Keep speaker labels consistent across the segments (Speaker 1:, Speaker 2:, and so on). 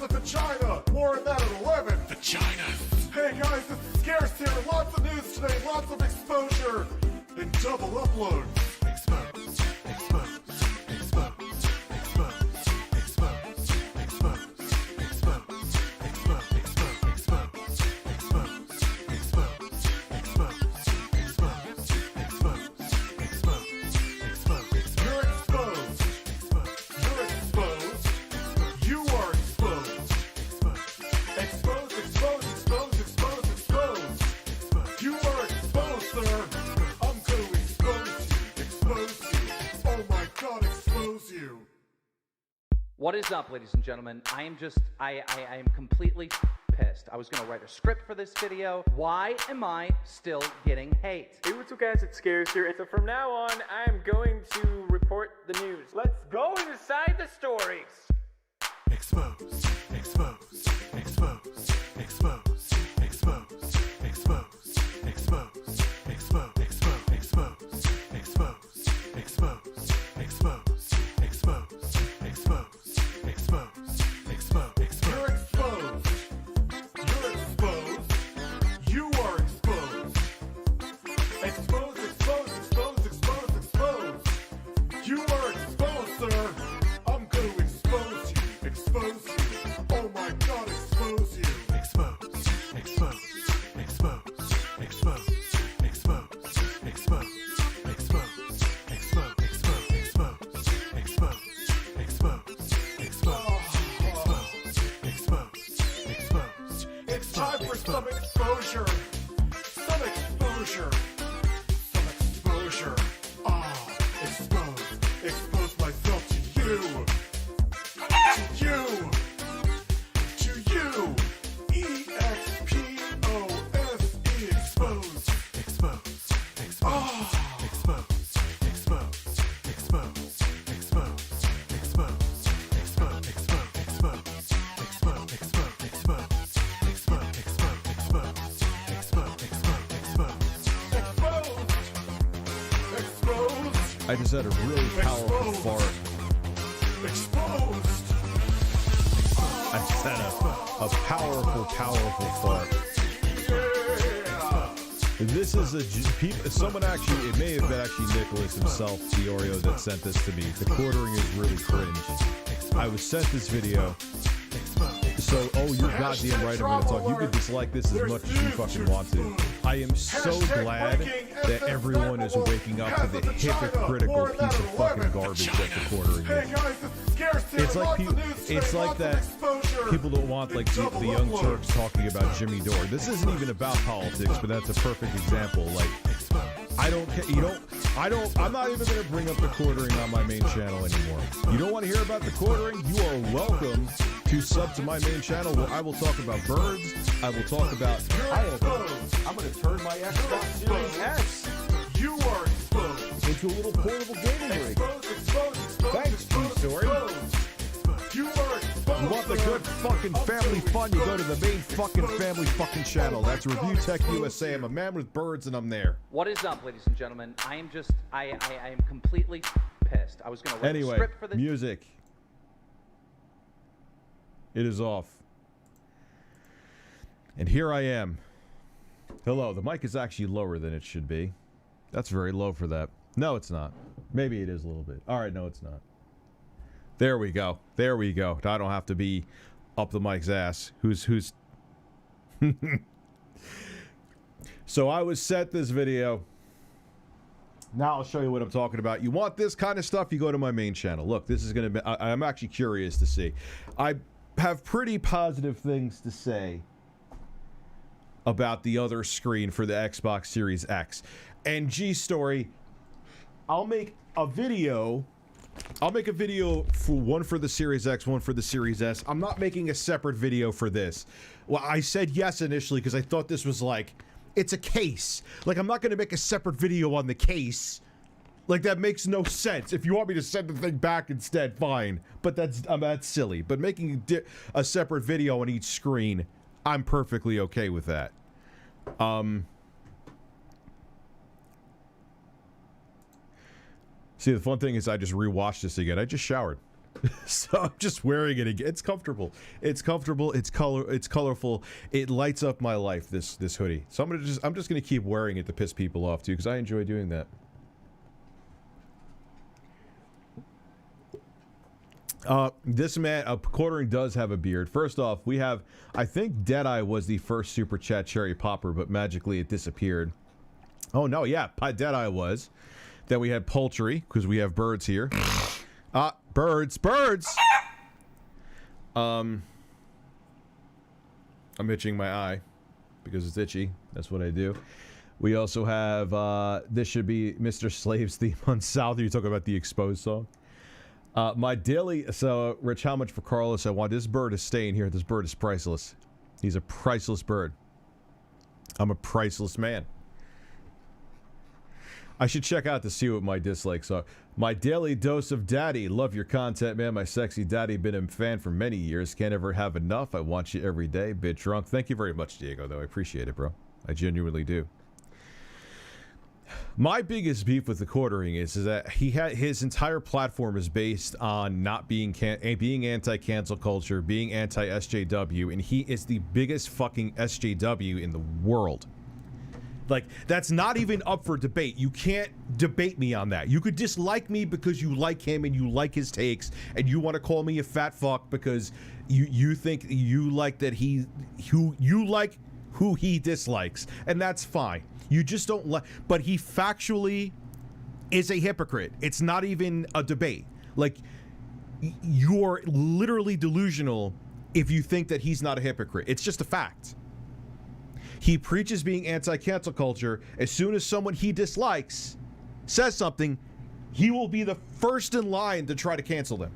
Speaker 1: a vagina. More on that at 11.
Speaker 2: Vaginas.
Speaker 1: Hey guys, this is Scarce here. Lots of news today, lots of exposure, and double upload.
Speaker 2: Expose. Expose. Expose. Expose. Expose. Expose. Expose. Expose. Expose.
Speaker 1: You're exposed. You're exposed. You are exposed. Expose, expose, expose, expose, expose. You are exposed, sir. I'm going to expose you. Expose you. Oh my God, expose you.
Speaker 3: What is up, ladies and gentlemen? I am completely pissed. I was gonna write a script for this video. Why am I still getting hate?
Speaker 4: Hey, what's up guys, it's Scarce here, and so from now on, I am going to report the news. Let's go inside the stories!
Speaker 2: Expose. Expose. Expose. Expose. Expose. Expose. Expose. Expose. Expose. Expose. Expose. Expose. Expose. Expose. Expose. Expose.
Speaker 1: You're exposed. You're exposed. You are exposed. Expose, expose, expose, expose, expose. You are exposed, sir. I'm going to expose you. Expose you. Oh my God, expose you.
Speaker 2: Expose. Expose. Expose. Expose. Expose. Expose. Expose. Expose. Expose. Expose. Expose.
Speaker 1: It's time for some exposure. Some exposure. Some exposure. Ah, expose. Expose myself to you. To you. To you. E-X-P-O-S-E. Expose.
Speaker 2: Expose. Expose. Expose. Expose. Expose. Expose. Expose. Expose. Expose. Expose. Expose.
Speaker 1: Exposed.
Speaker 5: I just had a really powerful
Speaker 1: Exposed.
Speaker 5: fart.
Speaker 1: Exposed.
Speaker 5: I just had a powerful fart.
Speaker 1: Yeah.
Speaker 5: This is someone actually, it may have been actually Nicholas himself, the Oreo, that sent this to me. The quartering is really cringe. I was sent this video. So, you're goddamn right, I'm gonna talk. You can dislike this as much as you fucking want to. I am so glad that everyone is waking up to the hypocritical piece of fucking garbage that the quartering
Speaker 1: Hey
Speaker 5: is.
Speaker 1: guys, this is Scarce here.
Speaker 5: It's like
Speaker 1: Lots of
Speaker 5: people,
Speaker 1: news today,
Speaker 5: it's like
Speaker 1: lots of
Speaker 5: that
Speaker 1: exposure.
Speaker 5: people don't want like the young Turks talking about Jimmy Dore. This isn't even about politics, but that's a perfect example. Like, I don't care. I'm not even going to bring up the quartering on my main channel anymore. You don't want to hear about the quartering? You are welcome to sub to my main channel where I will talk about birds. I will talk about. I'm going to turn my Xbox Series S
Speaker 1: You are exposed.
Speaker 5: into a little portable gaming rig.
Speaker 1: Exposed, exposed, exposed.
Speaker 5: Thanks, G-Story.
Speaker 1: You are exposed.
Speaker 5: You want the good fucking family fun, you go to the main fucking family fucking channel. That's ReviewTechUSA. I'm a man with birds and I'm there.
Speaker 3: What is up, ladies and gentlemen? I am completely pissed. I was gonna write a
Speaker 5: Anyway,
Speaker 3: script for this.
Speaker 5: music. It is off. And here I am. Hello, the mic is actually lower than it should be. That's very low for that. No, it's not. Maybe it is a little bit. All right, no, it's not. There we go. There we go. I don't have to be up the mic's ass. Who's... So I was sent this video. Now I'll show you what I'm talking about. You want this kind of stuff, you go to my main channel. Look, this is going to be... I'm actually curious to see. I have pretty positive things to say about the other screen for the Xbox Series X. And G-Story, I'll make a video for one for the Series X, one for the Series S. I'm not making a separate video for this. Well, I said yes initially because I thought this was like, it's a case. Like, I'm not going to make a separate video on the case. Like, that makes no sense. If you want me to send the thing back instead, fine. But that's silly. But making a separate video on each screen, I'm perfectly okay with that. See, the fun thing is I just rewatched this again. I just showered. So I'm just wearing it again. It's comfortable. It's comfortable. It's colorful. It lights up my life, this hoodie. So I'm just gonna keep wearing it to piss people off too, because I enjoy doing that. This man, Quartering does have a beard. First off, we have, I think Deadeye was the first Super Chat Cherry Popper, but magically it disappeared. Oh no, yeah, Deadeye was. Then we had Poultry, because we have birds here. Birds! I'm itching my eye, because it's itchy. That's what I do. We also have, this should be Mr. Slave's theme on South. You're talking about the Exposed song. My daily, so Rich, how much for Carlos? I want this bird to stay in here. This bird is priceless. He's a priceless bird. I'm a priceless man. I should check out to see what my dislikes are. My daily dose of daddy. Love your content, man. My sexy daddy. Been a fan for many years. Can't ever have enough. I want you every day. Bit drunk. Thank you very much, Diego, though. I appreciate it, bro. I genuinely do. My biggest beef with the Quartering is that his entire platform is based on not being anti-cancel culture, being anti-SJW, and he is the biggest fucking SJW in the world. Like, that's not even up for debate. You can't debate me on that. You could dislike me because you like him and you like his takes, and you want to call me a fat fuck because you think you like that you like who he dislikes, and that's fine. You just don't like, but he factually is a hypocrite. It's not even a debate. Like, you're literally delusional if you think that he's not a hypocrite. It's just a fact. He preaches being anti-cancel culture. As soon as someone he dislikes says something, he will be the first in line to try to cancel them.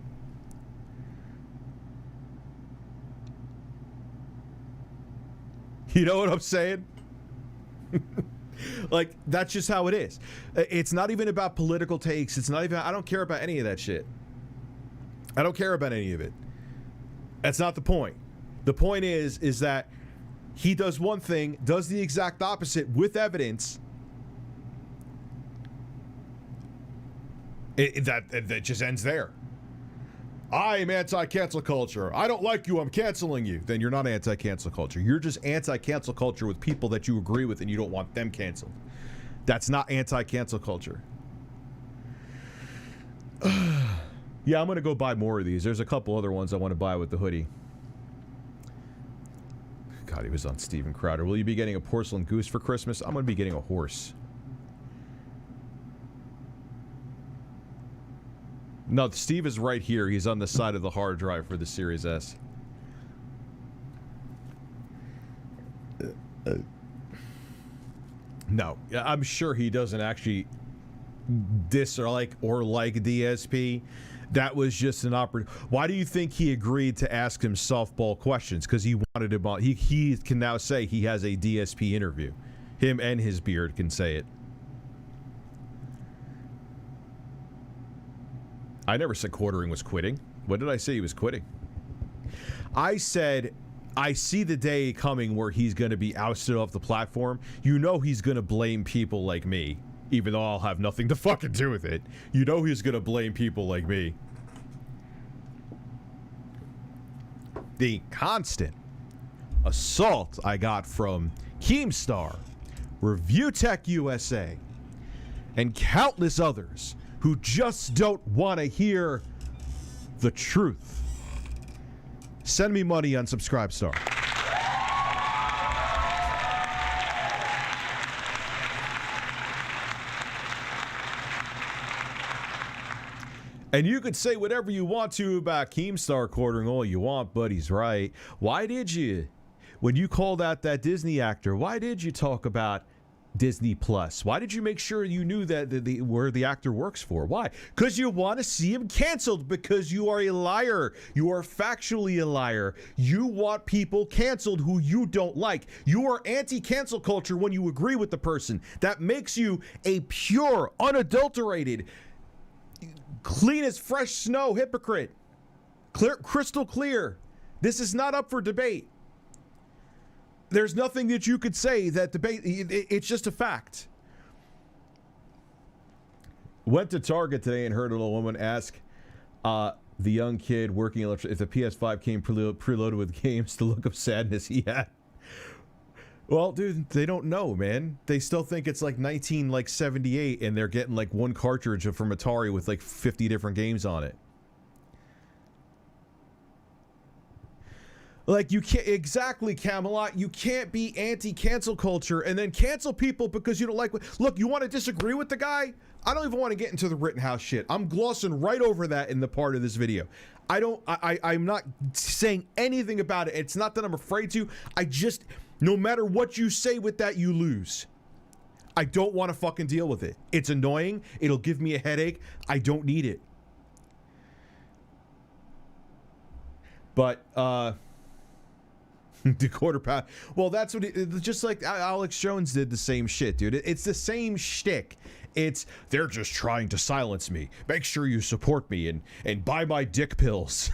Speaker 5: You know what I'm saying? Like, that's just how it is. It's not even about political takes. It's not even, I don't care about any of that shit. I don't care about any of it. That's not the point. The point is that he does one thing, does the exact opposite with evidence. That just ends there. I'm anti-cancel culture. I don't like you. I'm canceling you. Then you're not anti-cancel culture. You're just anti-cancel culture with people that you agree with and you don't want them canceled. That's not anti-cancel culture. Yeah, I'm going to go buy more of these. There's a couple other ones I want to buy with the hoodie. God, he was on Steven Crowder. Will you be getting a porcelain goose for Christmas? I'm going to be getting a horse. No, Steve is right here. He's on the side of the hard drive for the Series S. No, I'm sure he doesn't actually dislike or like DSP. That was just an opportunity. Why do you think he agreed to ask him softball questions? Because he wanted him on. He can now say he has a DSP interview. Him and his beard can say it. I never said Quartering was quitting. What did I say he was quitting? I said, I see the day coming where he's going to be ousted off the platform. You know he's going to blame people like me, even though I'll have nothing to fucking do with it. You know he's going to blame people like me. The constant assault I got from Keemstar, ReviewTechUSA, and countless others who just don't want to hear the truth. Send me money on Subscribestar. And you could say whatever you want to about Keemstar Quartering all you want, but he's right. Why did you, when you called out that Disney actor, why did you talk about Disney Plus? Why did you make sure you knew that where the actor works for? Why? Because you want to see him canceled, because you are a liar. You are factually a liar. You want people canceled who you don't like. You are anti-cancel culture when you agree with the person. That makes you a pure, unadulterated, clean as fresh snow hypocrite. Clear, crystal clear. This is not up for debate. There's nothing that you could say that debate. It's just a fact. Went to Target today and heard a little woman ask, The young kid working if the PS5 came preloaded with games, the look of sadness he had. Well, dude, they don't know, man. They still think it's like 1978, and they're getting like one cartridge from Atari with like 50 different games on it. Like, you can't, exactly, Camelot, you can't be anti-cancel culture and then cancel people because you don't like what, look, you want to disagree with the guy? I don't even want to get into the Rittenhouse shit. I'm glossing right over that in the part of this video. I'm not saying anything about it. It's not that I'm afraid to. I just, no matter what you say with that, you lose. I don't want to fucking deal with it. It's annoying. It'll give me a headache. I don't need it. But, the quarterback. Well, that's what just like Alex Jones did the same shit, dude. It's the same shtick. It's they're just trying to silence me. Make sure you support me and buy my dick pills.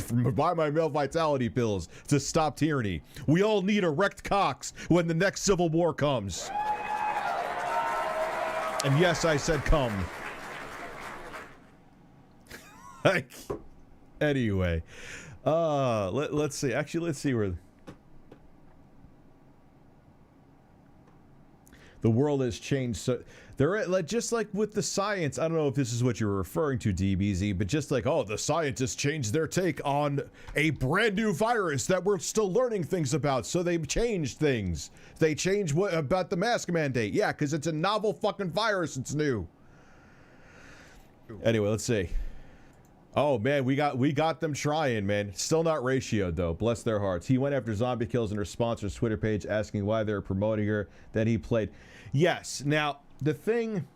Speaker 5: Buy my male vitality pills to stop tyranny. We all need erect cocks when the next civil war comes. And yes, I said come. Like, anyway. Let's see. Actually, let's see where the world has changed. So there, like, just like with the science. I don't know if this is what you're referring to, DBZ, but just like, oh, the scientists changed their take on a brand new virus that we're still learning things about. So they changed things. They changed what about the mask mandate? Yeah, because it's a novel fucking virus. It's new. Anyway, let's see. Oh man, we got them trying, man. Still not ratioed though. Bless their hearts. He went after zombie kills in her sponsor's Twitter page, asking why they're promoting her. Then he played. Yes. Now the thing.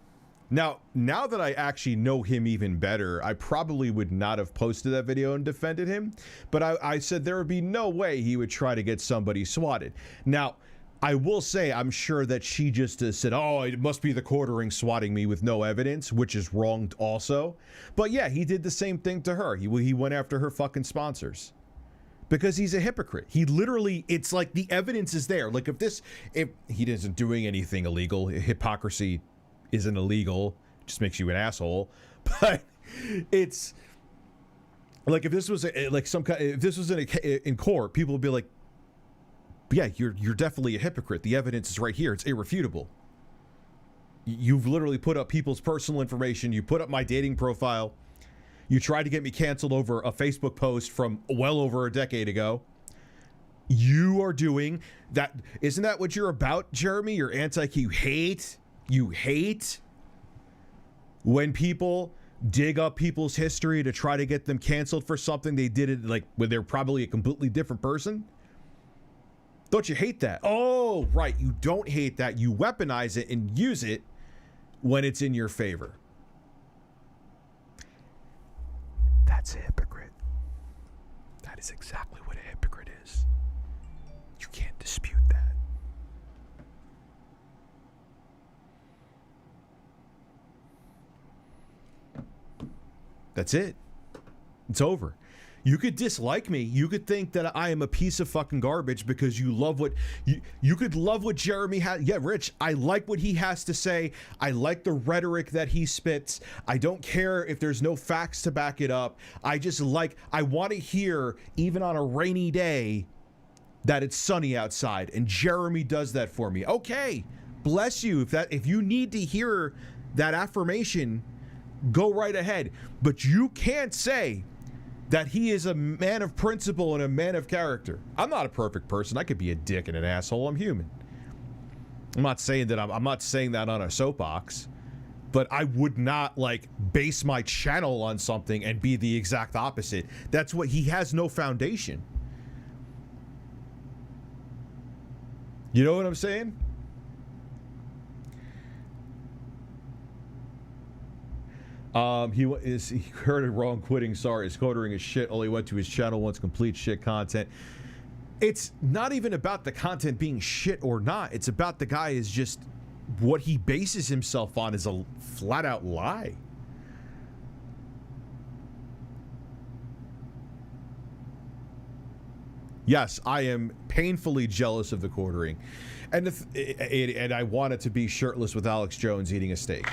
Speaker 5: Now that I actually know him even better, I probably would not have posted that video and defended him. But I said there would be no way he would try to get somebody swatted. Now, I will say I'm sure that she just said, oh, it must be the quartering swatting me with no evidence, which is wrong also. But yeah, he did the same thing to her. He went after her fucking sponsors. Because he's a hypocrite. He literally, it's like the evidence is there. Like if he isn't doing anything illegal, hypocrisy isn't illegal, it just makes you an asshole. But it's like if this was if this was in court, people would be like, yeah, you're definitely a hypocrite. The evidence is right here. It's irrefutable. You've literally put up people's personal information. You put up my dating profile. You tried to get me canceled over a Facebook post from well over a decade ago. You are doing that. Isn't that what you're about, Jeremy? You're you hate when people dig up people's history to try to get them canceled for something they did it like when they're probably a completely different person. Don't you hate that? Oh, right. You don't hate that. You weaponize it and use it when it's in your favor. That's a hypocrite. That is exactly what a hypocrite is. You can't dispute that. That's it. It's over. You could dislike me. You could think that I am a piece of fucking garbage because you love what you could love what Jeremy has. Yeah, Rich, I like what he has to say. I like the rhetoric that he spits. I don't care if there's no facts to back it up. I want to hear, even on a rainy day, that it's sunny outside, and Jeremy does that for me. Okay, bless you. If you need to hear that affirmation, go right ahead. But you can't say that he is a man of principle and a man of character. I'm not a perfect person. I could be a dick and an asshole. I'm human. I'm not saying that I'm not saying that on a soapbox, but I would not like base my channel on something and be the exact opposite. That's what he has no foundation. You know what I'm saying? He heard it wrong. Quitting. Sorry, his quartering is shit. All he went to his channel once complete shit content. It's not even about the content being shit or not. It's about the guy is just what he bases himself on is a flat out lie. Yes, I am painfully jealous of the quartering, and and I want it to be shirtless with Alex Jones eating a steak.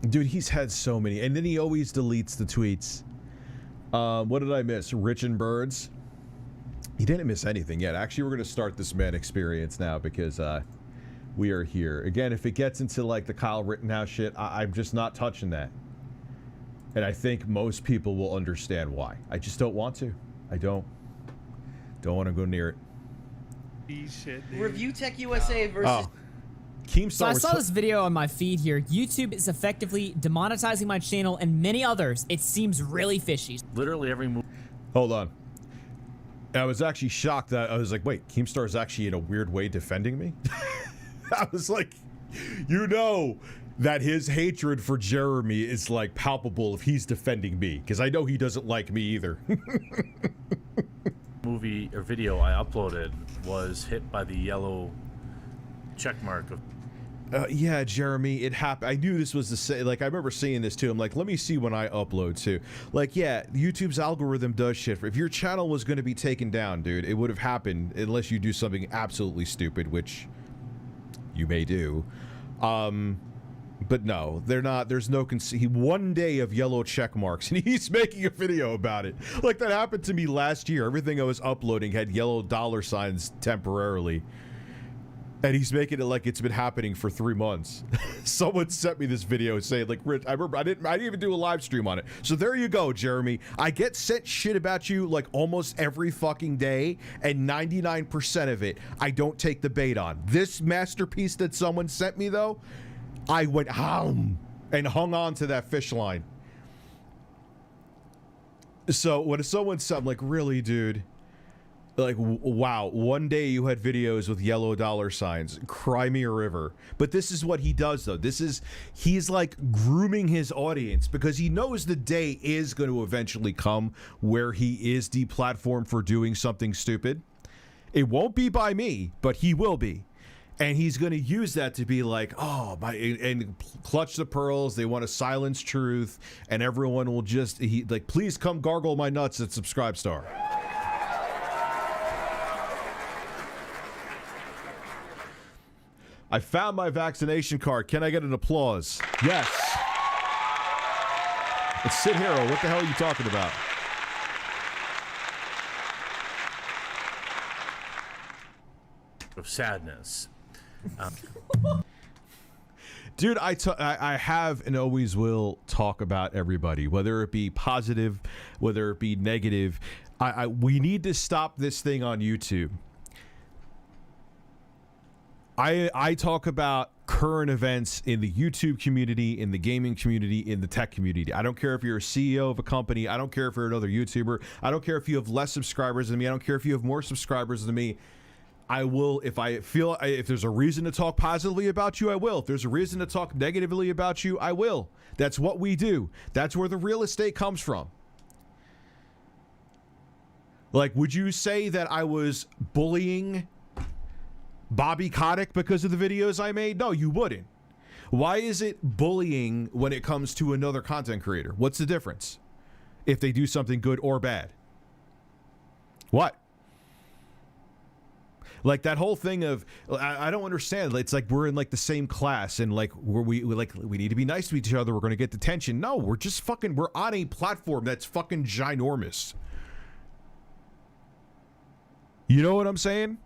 Speaker 5: Dude, he's had so many, and then he always deletes the tweets. What did I miss? Rich and Birds. He didn't miss anything yet. Actually, we're going to start this man experience now because we are here. Again, if it gets into like the Kyle Rittenhouse shit, I'm just not touching that. And I think most people will understand why. I just don't want to. I don't want to go near it.
Speaker 6: ReviewTechUSA versus...
Speaker 5: Keemstar
Speaker 7: So I saw this video on my feed here. YouTube is effectively demonetizing my channel and many others. It seems really fishy.
Speaker 8: Literally every move.
Speaker 5: Hold on. I was actually shocked that I was like, wait, Keemstar is actually in a weird way defending me? I was like, you know that his hatred for Jeremy is like palpable if he's defending me, because I know he doesn't like me either.
Speaker 8: Movie or video I uploaded was hit by the yellow check mark of
Speaker 5: yeah, Jeremy, it happened. I knew this was the same. Like, I remember seeing this too. I'm like, let me see when I upload too. Like, yeah, YouTube's algorithm does shit. If your channel was going to be taken down, dude, it would have happened unless you do something absolutely stupid, which you may do. But no, they're not. There's no one day of yellow check marks, and he's making a video about it. Like, that happened to me last year. Everything I was uploading had yellow $signs temporarily. And he's making it like it's been happening for 3 months. Someone sent me this video saying, like, Rich, I remember I didn't even do a live stream on it. So there you go, Jeremy. I get sent shit about you like almost every fucking day, and 99% of it I don't take the bait on. This masterpiece that someone sent me though, I went and hung on to that fish line. So when someone said, I'm like, really, dude? Like, wow, one day you had videos with yellow $signs, cry me a river. But this is what he does, though. He's like grooming his audience because he knows the day is going to eventually come where he is deplatformed for doing something stupid. It won't be by me, but he will be. And he's going to use that to be like, oh, and clutch the pearls. They want to silence truth. And everyone will just, please come gargle my nuts at Subscribestar. I found my vaccination card. Can I get an applause? Yes. It's Sid Hero. What the hell are you talking about?
Speaker 8: of sadness.
Speaker 5: Dude, I have and always will talk about everybody, whether it be positive, whether it be negative. We need to stop this thing on YouTube. I talk about current events in the YouTube community, in the gaming community, in the tech community. I don't care if you're a CEO of a company. I don't care if you're another YouTuber. I don't care if you have less subscribers than me. I don't care if you have more subscribers than me. I will, if there's a reason to talk positively about you, I will. If there's a reason to talk negatively about you, I will. That's what we do. That's where the real estate comes from. Like, would you say that I was bullying Bobby Kotick because of the videos I made? No, you wouldn't. Why is it bullying when it comes to another content creator? What's the difference if they do something good or bad? What? Like that whole thing of, I don't understand. It's like we're in like the same class and like we need to be nice to each other. We're going to get detention. No, we're just fucking, we're on a platform that's fucking ginormous. You know what I'm saying?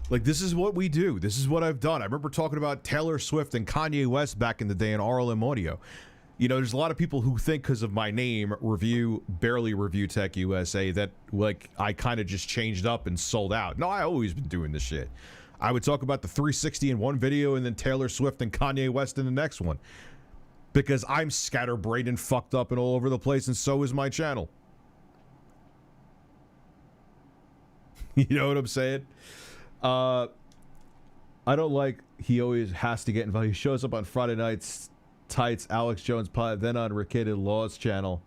Speaker 5: Like, this is what we do. This is what I've done. I remember talking about Taylor Swift and Kanye West back in the day in RLM Audio. You know, there's a lot of people who think because of my name, barely Review Tech USA, that like I kind of just changed up and sold out. No, I always been doing this shit. I would talk about the 360 in one video and then Taylor Swift and Kanye West in the next one. Because I'm scatterbrained and fucked up and all over the place, and so is my channel. You know what I'm saying? I don't like he always has to get involved. He shows up on Friday nights, Tights, Alex Jones Pod, then on Ricketted Law's channel.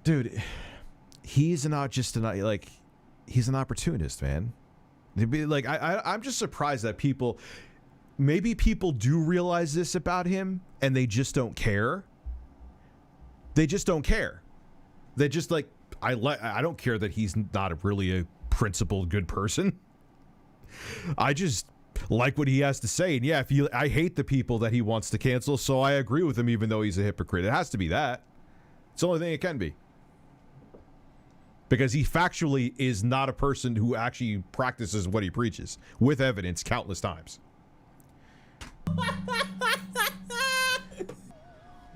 Speaker 5: Dude, he's not just he's an opportunist, man. Like I'm just surprised that maybe people do realize this about him and they just don't care. They just don't care. They just like I don't care that he's not really a principled good person. I just like what he has to say. And yeah, I hate the people that he wants to cancel, so I agree with him even though he's a hypocrite. It has to be that. It's the only thing it can be. Because he factually is not a person who actually practices what he preaches with evidence countless times.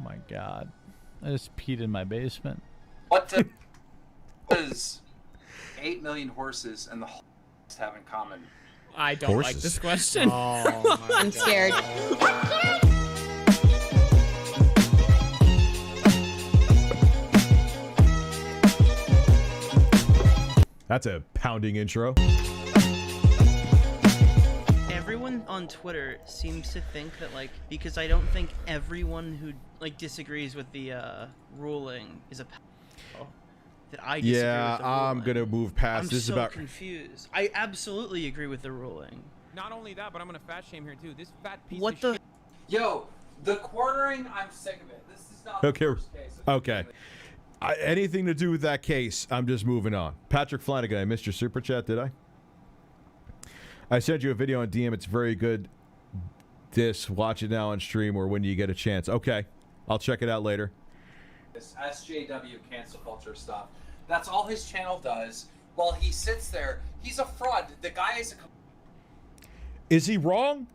Speaker 6: My God. I just peed in my basement.
Speaker 3: What does 8 million horses and the whole have in common?
Speaker 7: I don't like
Speaker 5: Horses.
Speaker 7: this question.
Speaker 9: I'm scared.
Speaker 5: That's a pounding intro.
Speaker 10: Everyone on Twitter seems to think that, like, because I don't think everyone who, like, disagrees with the ruling is a that I disagree with the ruling.
Speaker 5: I'm gonna move past
Speaker 10: I'm
Speaker 5: this.
Speaker 10: so
Speaker 5: About
Speaker 10: confused. I absolutely agree with the ruling.
Speaker 11: Not only that, but I'm gonna fat shame here too. This fat piece
Speaker 10: What
Speaker 11: of
Speaker 10: the?
Speaker 11: shit.
Speaker 3: Yo, the quartering, I'm sick of it. This is not
Speaker 5: Okay.
Speaker 3: the first case.
Speaker 5: Okay. Anything to do with that case, I'm just moving on. Patrick Flanagan, I missed your super chat, did I? I sent you a video on DM. It's very good. Watch it now on stream or when you get a chance. Okay. I'll check it out later.
Speaker 3: This SJW cancel culture stuff. That's all his channel does. While he sits there, he's a fraud. The guy is a...
Speaker 5: Is he wrong?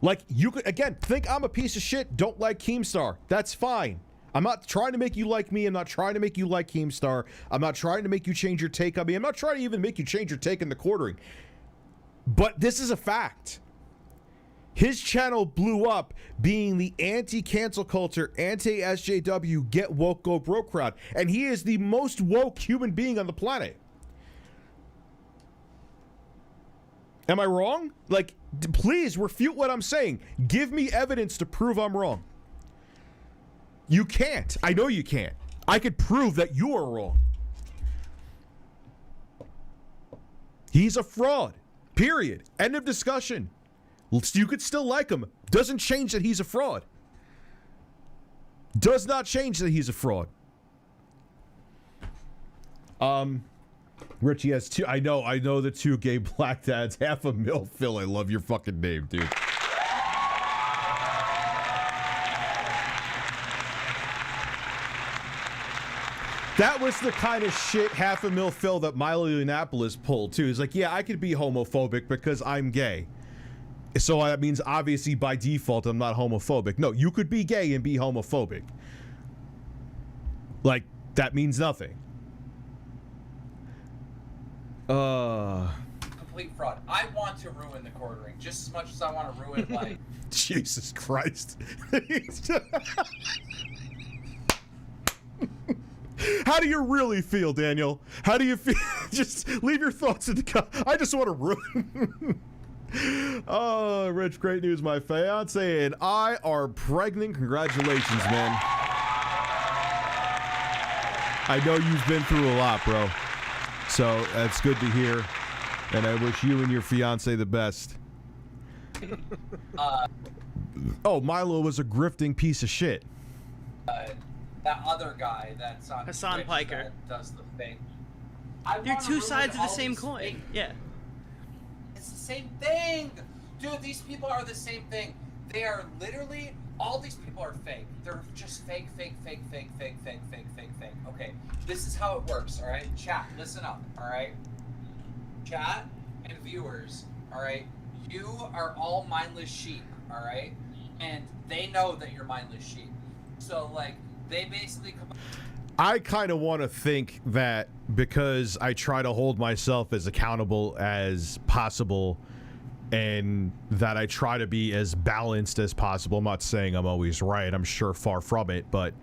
Speaker 5: Like, you could, again, think I'm a piece of shit, don't like Keemstar. That's fine. I'm not trying to make you like me. I'm not trying to make you like Keemstar. I'm not trying to make you change your take on me. I'm not trying to even make you change your take in the quartering. But this is a fact. His channel blew up being the anti-cancel culture, anti-SJW, get woke, go broke crowd. And he is the most woke human being on the planet. Am I wrong? Like, please refute what I'm saying. Give me evidence to prove I'm wrong. You can't. I know you can't. I could prove that you are wrong. He's a fraud. Period. End of discussion. You could still like him. Doesn't change that he's a fraud. Does not change that he's a fraud. Richie has two. I know the two gay black dads. Half a mil. Phil, I love your fucking name, dude. That was the kind of shit half a mil Phil that Milo Yiannopoulos pulled too. He's like, yeah, I could be homophobic because I'm gay. So that means obviously by default I'm not homophobic. No, you could be gay and be homophobic. Like, that means nothing.
Speaker 3: Complete fraud. I want to ruin the quartering just as much as I want to ruin, like...
Speaker 5: Jesus Christ. How do you really feel, Daniel? How do you feel? Just leave your thoughts in the I just want to ruin. Oh, Rich, great news. My fiance and I are pregnant. Congratulations, man. I know you've been through a lot, bro. So that's good to hear. And I wish you and your fiance the best. Oh, Milo was a grifting piece of shit.
Speaker 3: That other guy that's on
Speaker 10: Hassan
Speaker 3: Twitch
Speaker 10: Piker.
Speaker 3: that does the thing.
Speaker 10: They're two sides of the same coin. Yeah.
Speaker 3: It's the same thing. Dude, these people are the same thing. They are literally, all these people are fake. They're just fake. Okay, this is how it works, all right? Chat, listen up, all right? Chat and viewers, all right? You are all mindless sheep, all right? And they know that you're mindless sheep. So, like, they basically come...
Speaker 5: I kind of want to think that because I try to hold myself as accountable as possible and that I try to be as balanced as possible. I'm not saying I'm always right. I'm sure far from it, but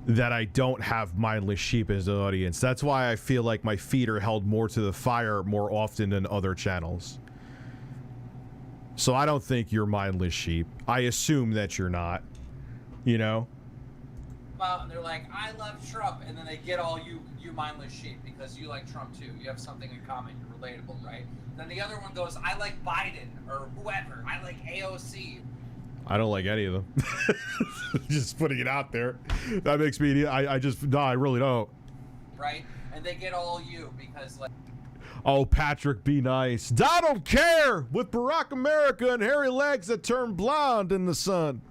Speaker 5: that I don't have mindless sheep as an audience. That's why I feel like my feet are held more to the fire more often than other channels. So I don't think you're mindless sheep. I assume that you're not, you know?
Speaker 3: And they're like, I love Trump, and then they get all you mindless sheep because you like Trump too. You have something in common. You're relatable, right? Then the other one goes, I like Biden or whoever. I like AOC.
Speaker 5: I don't like any of them. Just putting it out there. That makes me. I really don't.
Speaker 3: Right? And they get all you because like.
Speaker 5: Oh, Patrick, be nice. I don't care with Barack America and hairy legs that turn blonde in the sun.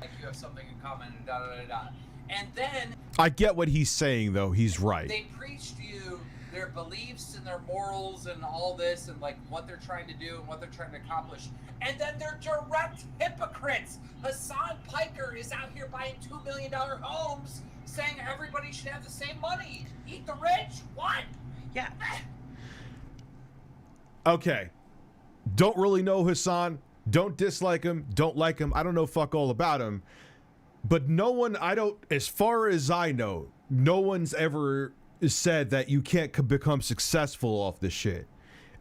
Speaker 3: Like you have something in common and da da da da. And then
Speaker 5: I get what he's saying, though. He's right.
Speaker 3: they preach to you their beliefs and their morals and all this and like what they're trying to do and what they're trying to accomplish. And then they're direct hypocrites. Hassan Piker is out here buying $2 million homes saying everybody should have the same money. Eat the rich? What?
Speaker 10: Yeah.
Speaker 5: Okay. Don't really know Hassan. Don't dislike him. Don't like him. I don't know fuck all about him. But no one, as far as I know, no one's ever said that you can't become successful off this shit.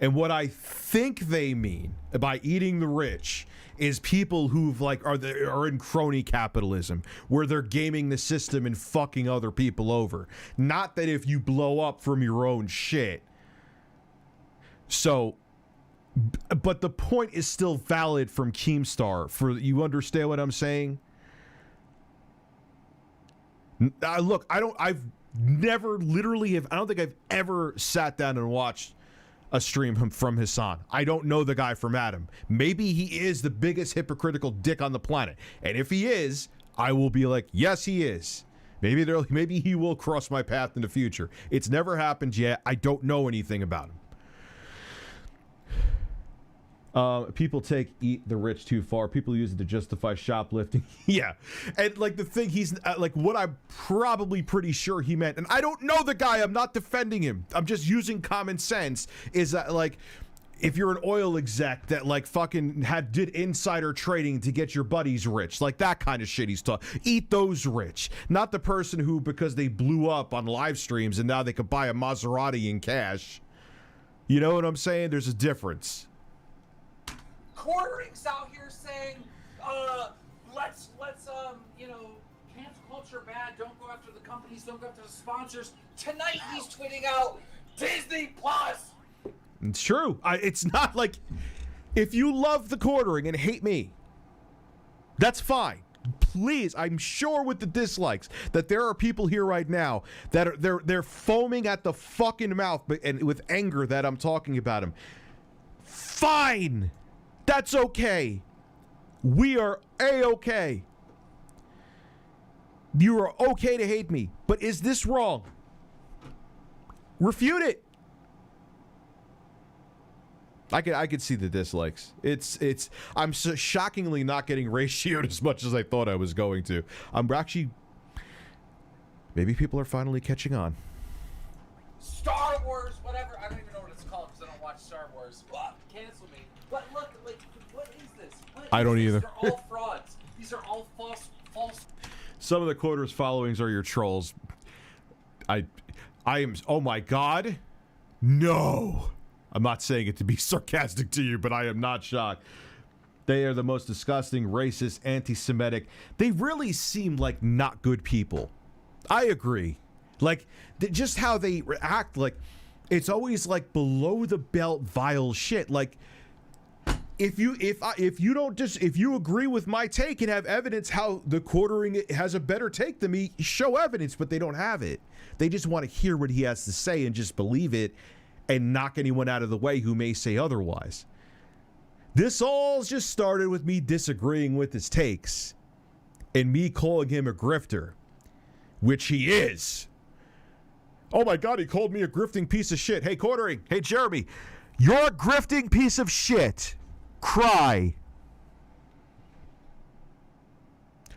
Speaker 5: And what I think they mean by eating the rich is people who've are in crony capitalism, where they're gaming the system and fucking other people over. Not that if you blow up from your own shit. So, but the point is still valid from Keemstar. You understand what I'm saying? Look, I don't think I've ever sat down and watched a stream from Hassan. I don't know the guy from Adam. Maybe he is the biggest hypocritical dick on the planet. And if he is, I will be like, yes, he is. Maybe he will cross my path in the future. It's never happened yet. I don't know anything about him. People eat the rich too far. People use it to justify shoplifting. Yeah. And like the thing what I'm probably pretty sure he meant, and I don't know the guy, I'm not defending him, I'm just using common sense, is that like, if you're an oil exec that like fucking did insider trading to get your buddies rich, like that kind of shit he's talking. Eat those rich. Not the person who, because they blew up on live streams and now they could buy a Maserati in cash. You know what I'm saying? There's a difference.
Speaker 3: Quartering's out here saying, let's cancel culture bad, don't go after the companies, don't go after the sponsors. Tonight he's tweeting out Disney Plus.
Speaker 5: It's true. It's not like, if you love the Quartering and hate me, that's fine. Please, I'm sure with the dislikes that there are people here right now that are they're foaming at the fucking mouth, and with anger that I'm talking about him. Fine. That's okay. We are A-okay. You are okay to hate me, but is this wrong? Refute it. I could see the dislikes. I'm so shockingly not getting ratioed as much as I thought I was going to. I'm actually, maybe people are finally catching on.
Speaker 3: Star Wars, whatever. I don't even know what it's called because I don't watch Star Wars. Cancel me. But look, like, what is this?
Speaker 5: I don't either.
Speaker 3: These are all frauds. These are all false.
Speaker 5: Some of the Quarters followings are your trolls. I am, oh my God. No. I'm not saying it to be sarcastic to you, but I am not shocked. They are the most disgusting, racist, anti-Semitic. They really seem like not good people. I agree. Like, just how they act, like, it's always like below the belt vile shit. Like, if you agree with my take and have evidence how the Quartering has a better take than me, show evidence, but they don't have it. They just want to hear what he has to say and just believe it and knock anyone out of the way who may say otherwise. This all just started with me disagreeing with his takes and me calling him a grifter, which he is. Oh my God, he called me a grifting piece of shit. Hey, Quartering. Hey, Jeremy. You're a grifting piece of shit. Cry.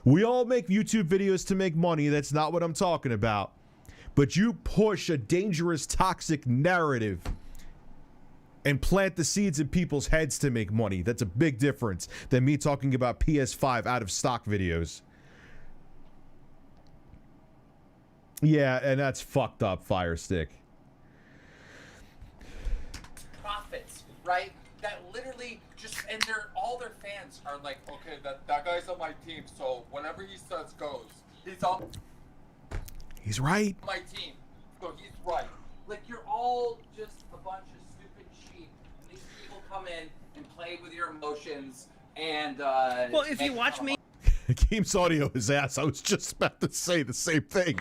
Speaker 5: We all make YouTube videos to make money. That's not what I'm talking about. But you push a dangerous, toxic narrative and plant the seeds in people's heads to make money. That's a big difference than me talking about PS5 out of stock videos. Yeah, and that's fucked up, Firestick.
Speaker 3: Profits, right? That literally just, and all their fans are like, okay, that guy's on my team, so whatever he says goes.
Speaker 5: He's right.
Speaker 3: My team, so he's right. Like, you're all just a bunch of stupid sheep. These people come in and play with your emotions and
Speaker 10: well, if you watch me,
Speaker 5: Teams audio is ass. I was just about to say the same thing.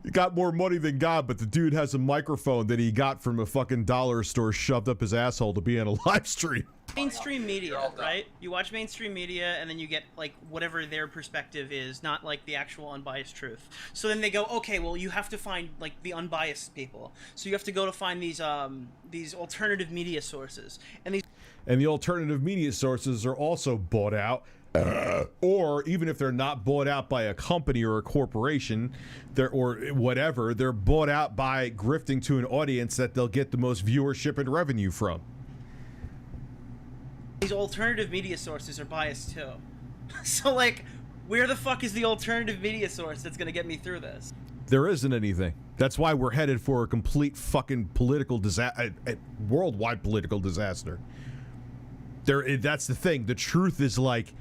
Speaker 5: He got more money than God, but the dude has a microphone that he got from a fucking dollar store shoved up his asshole to be on a live stream.
Speaker 10: Mainstream media, right? You watch mainstream media and then you get like whatever their perspective is, not like the actual unbiased truth. So then they go, okay, well you have to find like the unbiased people. So you have to go to find these alternative media sources. And
Speaker 5: the alternative media sources are also bought out. Or even if they're not bought out by a company or a corporation, or whatever, they're bought out by grifting to an audience that they'll get the most viewership and revenue from.
Speaker 10: These alternative media sources are biased too. So like, where the fuck is the alternative media source that's gonna get me through this?
Speaker 5: There isn't anything. That's why we're headed for a complete fucking political disaster, worldwide political disaster. That's the thing. The truth is like,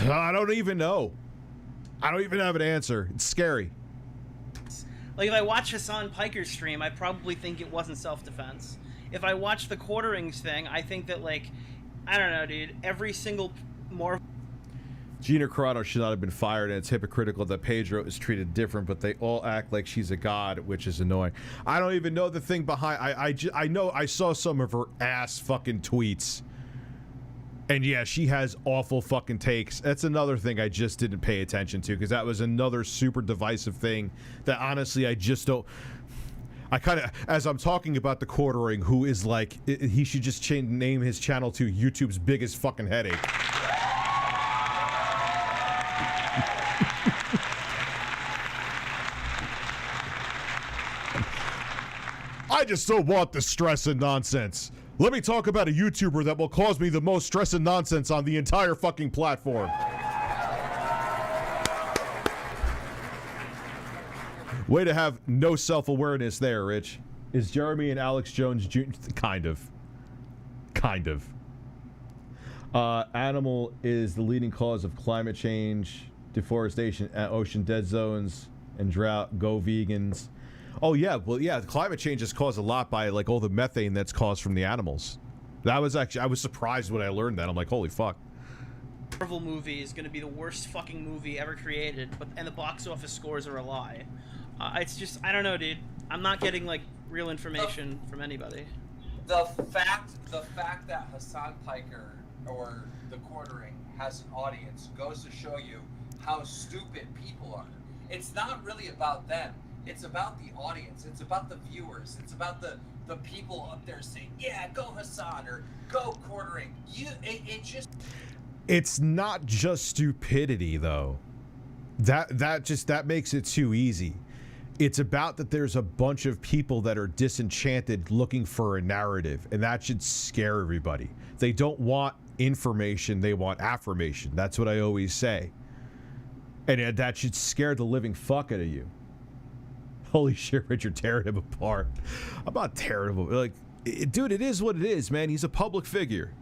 Speaker 5: I don't even know. I don't even have an answer. It's scary.
Speaker 10: Like, if I watch Hassan Piker's stream, I probably think it wasn't self-defense. If I watch the Quarterings thing, I think that, like, I don't know, dude, every single
Speaker 5: Gina Carano should not have been fired, and it's hypocritical that Pedro is treated different, but they all act like she's a god, which is annoying. I don't even know the thing behind. I know I saw some of her ass fucking tweets. And yeah, she has awful fucking takes. That's another thing I just didn't pay attention to, because that was another super divisive thing that honestly I just don't. I kind of, as I'm talking about the Quartering, who is like, he should just name his channel to YouTube's biggest fucking headache. I just don't want the stress and nonsense. Let me talk about a YouTuber that will cause me the most stress and nonsense on the entire fucking platform. Way to have no self-awareness there, Rich. Is Jeremy and Alex Jones Jr. Kind of. Animal is the leading cause of climate change, deforestation, ocean dead zones, and drought. Go vegans. Oh yeah, well yeah, climate change is caused a lot by like all the methane that's caused from the animals. That was actually, I was surprised when I learned that. I'm like, holy fuck.
Speaker 10: Marvel movie is going to be the worst fucking movie ever created, and the box office scores are a lie. It's just, I don't know, dude. I'm not getting like real information from anybody.
Speaker 3: The fact that Hassan Piker or the Quartering has an audience goes to show you how stupid people are. It's not really about them. It's about the audience. It's about the viewers. It's about the people up there saying, yeah, go Hassan or go Quartering.
Speaker 5: It's not just stupidity though. That makes it too easy. It's about that there's a bunch of people that are disenchanted looking for a narrative, and that should scare everybody. They don't want information, they want affirmation. That's what I always say. And that should scare the living fuck out of you. Holy shit, Richard, tearing him apart. I'm not tearing him apart. Like, dude, it is what it is, man. He's a public figure.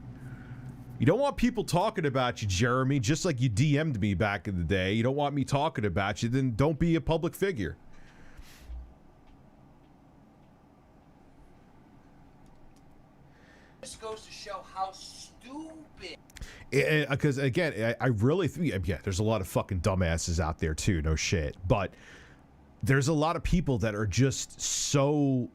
Speaker 5: You don't want people talking about you, Jeremy, just like you DM'd me back in the day. You don't want me talking about you, then don't be a public figure.
Speaker 3: This goes to show how stupid.
Speaker 5: Because again, I really think, yeah, there's a lot of fucking dumbasses out there too, no shit. But there's a lot of people that are just so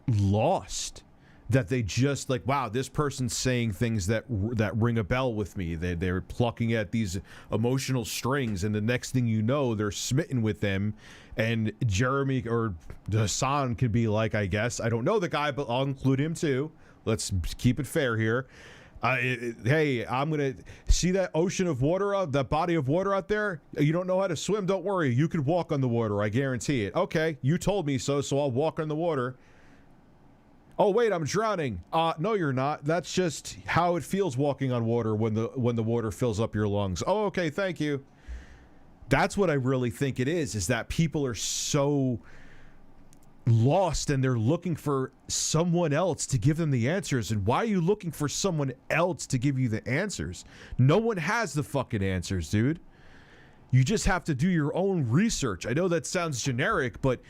Speaker 5: lost that they just like, wow, this person's saying things that ring a bell with me. They're plucking at these emotional strings, and the next thing you know, they're smitten with them. And Jeremy or Hassan could be like, I guess, I don't know the guy, but I'll include him too. Let's keep it fair here. Hey, I'm gonna see that ocean of water, that body of water out there. You don't know how to swim? Don't worry. You could walk on the water. I guarantee it. Okay, you told me so, so I'll walk on the water. Oh wait, I'm drowning. No, you're not. That's just how it feels walking on water when the water fills up your lungs. Oh, okay, thank you. That's what I really think it is that people are so lost and they're looking for someone else to give them the answers. And why are you looking for someone else to give you the answers? No one has the fucking answers, dude. You just have to do your own research. I know that sounds generic, but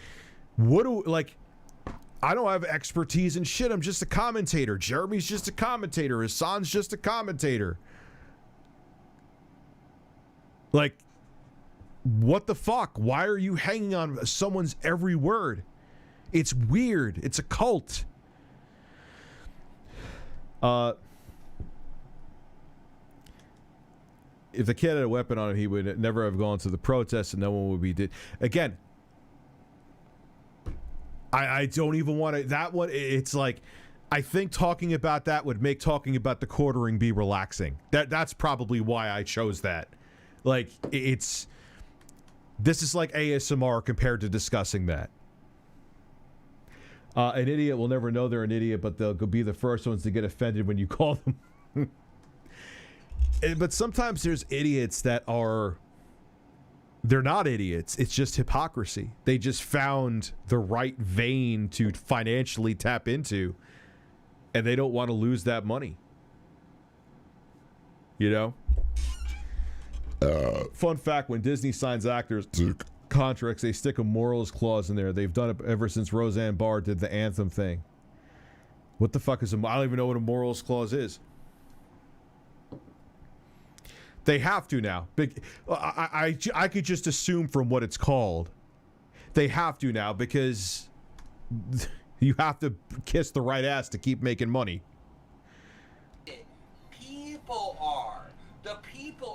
Speaker 5: I don't have expertise in shit. I'm just a commentator. Jeremy's just a commentator. Hassan's just a commentator. Like, what the fuck? Why are you hanging on someone's every word? It's weird. It's a cult. If the kid had a weapon on him, he would never have gone to the protest and no one would be dead. Again, I don't even want to. That one, it's like, I think talking about that would make talking about the quartering be relaxing. That's probably why I chose that. Like, this is like ASMR compared to discussing that. An idiot will never know they're an idiot, but they'll be the first ones to get offended when you call them. But sometimes there's idiots that they're not idiots. It's just hypocrisy. They just found the right vein to financially tap into, and they don't want to lose that money. You know? Fun fact, when Disney signs actors to contracts, they stick a morals clause in there. They've done it ever since Roseanne Barr did the Anthem thing. What the fuck is I don't even know what a morals clause is. They have to now. I could just assume from what it's called. They have to now because you have to kiss the right ass to keep making money.
Speaker 3: The people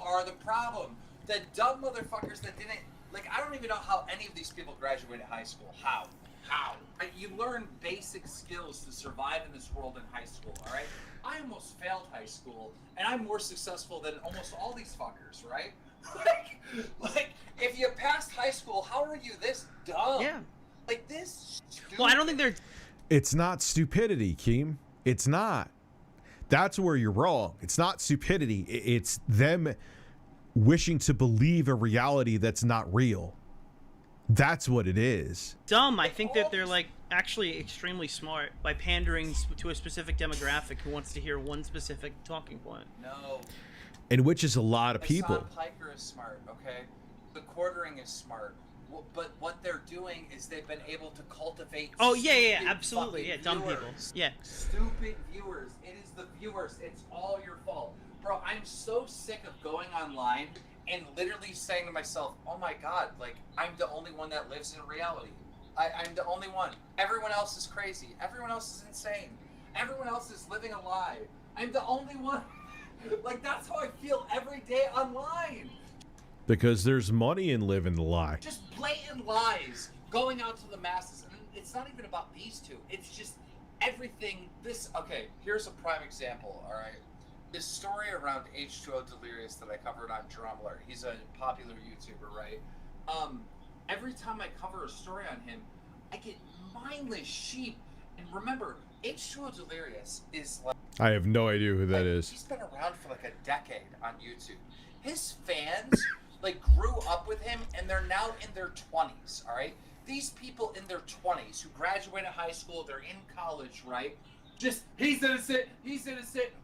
Speaker 3: are the problem. The dumb motherfuckers that didn't, like, I don't even know how any of these people graduated high school. How? Right? You learn basic skills to survive in this world in high school, all right? I almost failed high school, and I'm more successful than almost all these fuckers, right? like, if you passed high school, how are you this dumb?
Speaker 10: Yeah.
Speaker 3: Like, this stupid.
Speaker 10: Well, I don't think they're...
Speaker 5: It's not stupidity, Keem. It's not. That's where you're wrong. It's not stupidity. It's them wishing to believe a reality that's not real. That's what it is.
Speaker 10: Dumb. I think that they're, like, actually extremely smart by pandering to a specific demographic who wants to hear one specific talking point.
Speaker 3: No.
Speaker 5: And which is a lot of people.
Speaker 3: Hassan Piker is smart, okay? The quartering is smart. But what they're doing is they've been able to cultivate.
Speaker 10: Oh, yeah, absolutely. Yeah, dumb people. Yeah.
Speaker 3: Stupid viewers. It is the viewers. It's all your fault. Bro, I'm so sick of going online and literally saying to myself, oh my god, like, I'm the only one that lives in reality. I'm the only one. Everyone else is crazy. Everyone else is insane. Everyone else is living a lie. I'm the only one. Like, that's how I feel every day online.
Speaker 5: Because there's money in living the lie.
Speaker 3: Just blatant lies going out to the masses. And it's not even about these two. It's just everything. Okay, here's a prime example, all right? This story around H2O Delirious that I covered on Drumler. He's a popular YouTuber, right? Every time I cover a story on him, I get mindless sheep. And remember, H2O Delirious is like...
Speaker 5: I have no idea who that is.
Speaker 3: He's been around for like a decade on YouTube. His fans... like, grew up with him, and they're now in their 20s, all right? These people in their 20s who graduated high school, they're in college, right? Just, he's innocent,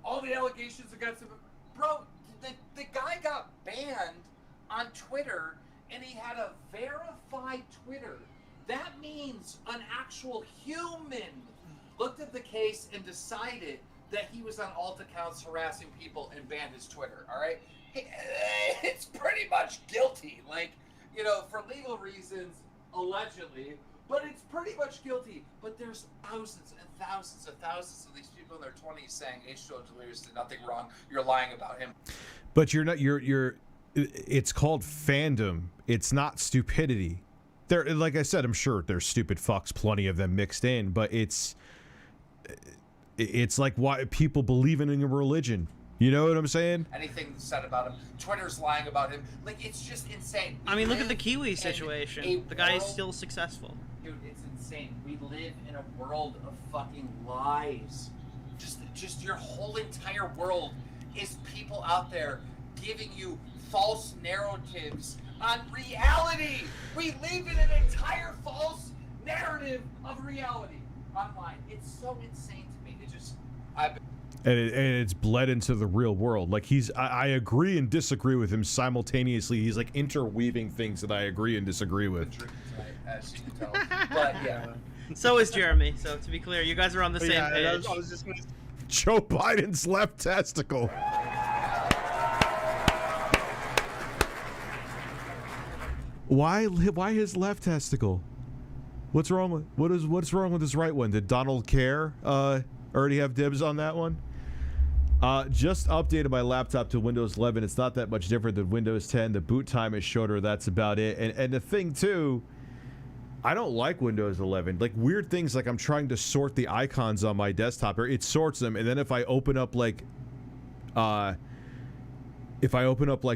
Speaker 3: all the allegations against him. Bro, the guy got banned on Twitter, and he had a verified Twitter. That means an actual human looked at the case and decided that he was on alt accounts harassing people and banned his Twitter, all right? It's pretty much guilty, like, you know, for legal reasons, allegedly, but it's pretty much guilty. But there's thousands and thousands and thousands of these people in their 20s saying H2O Delirious did nothing wrong. You're lying about him.
Speaker 5: But you're not. It's called fandom. It's not stupidity. There, like I said, I'm sure there's stupid fucks, plenty of them mixed in. But it's like why people believe in a religion. You know what I'm saying?
Speaker 3: Anything said about him. Twitter's lying about him. Like, it's just insane.
Speaker 10: I mean, look at the Kiwi situation. The guy is still successful.
Speaker 3: Dude, it's insane. We live in a world of fucking lies. Just your whole entire world is people out there giving you false narratives on reality. We live in an entire false narrative of reality online. It's so insane to me.
Speaker 5: and it's bled into the real world. Like I agree and disagree with him simultaneously. He's like interweaving things that I agree and disagree with.
Speaker 3: As you can tell. But yeah.
Speaker 10: So is Jeremy. So to be clear, you guys are on the same page.
Speaker 2: I was just gonna...
Speaker 5: Joe Biden's left testicle. Why his left testicle? What's wrong with what's wrong with his right one? Did Donald care already have dibs on that one? Just updated my laptop to Windows 11. It's not that much different than Windows 10. The boot time is shorter. That's about it. And the thing too, I don't like Windows 11. Like weird things, like I'm trying to sort the icons on my desktop, or it sorts them, and then if I open up like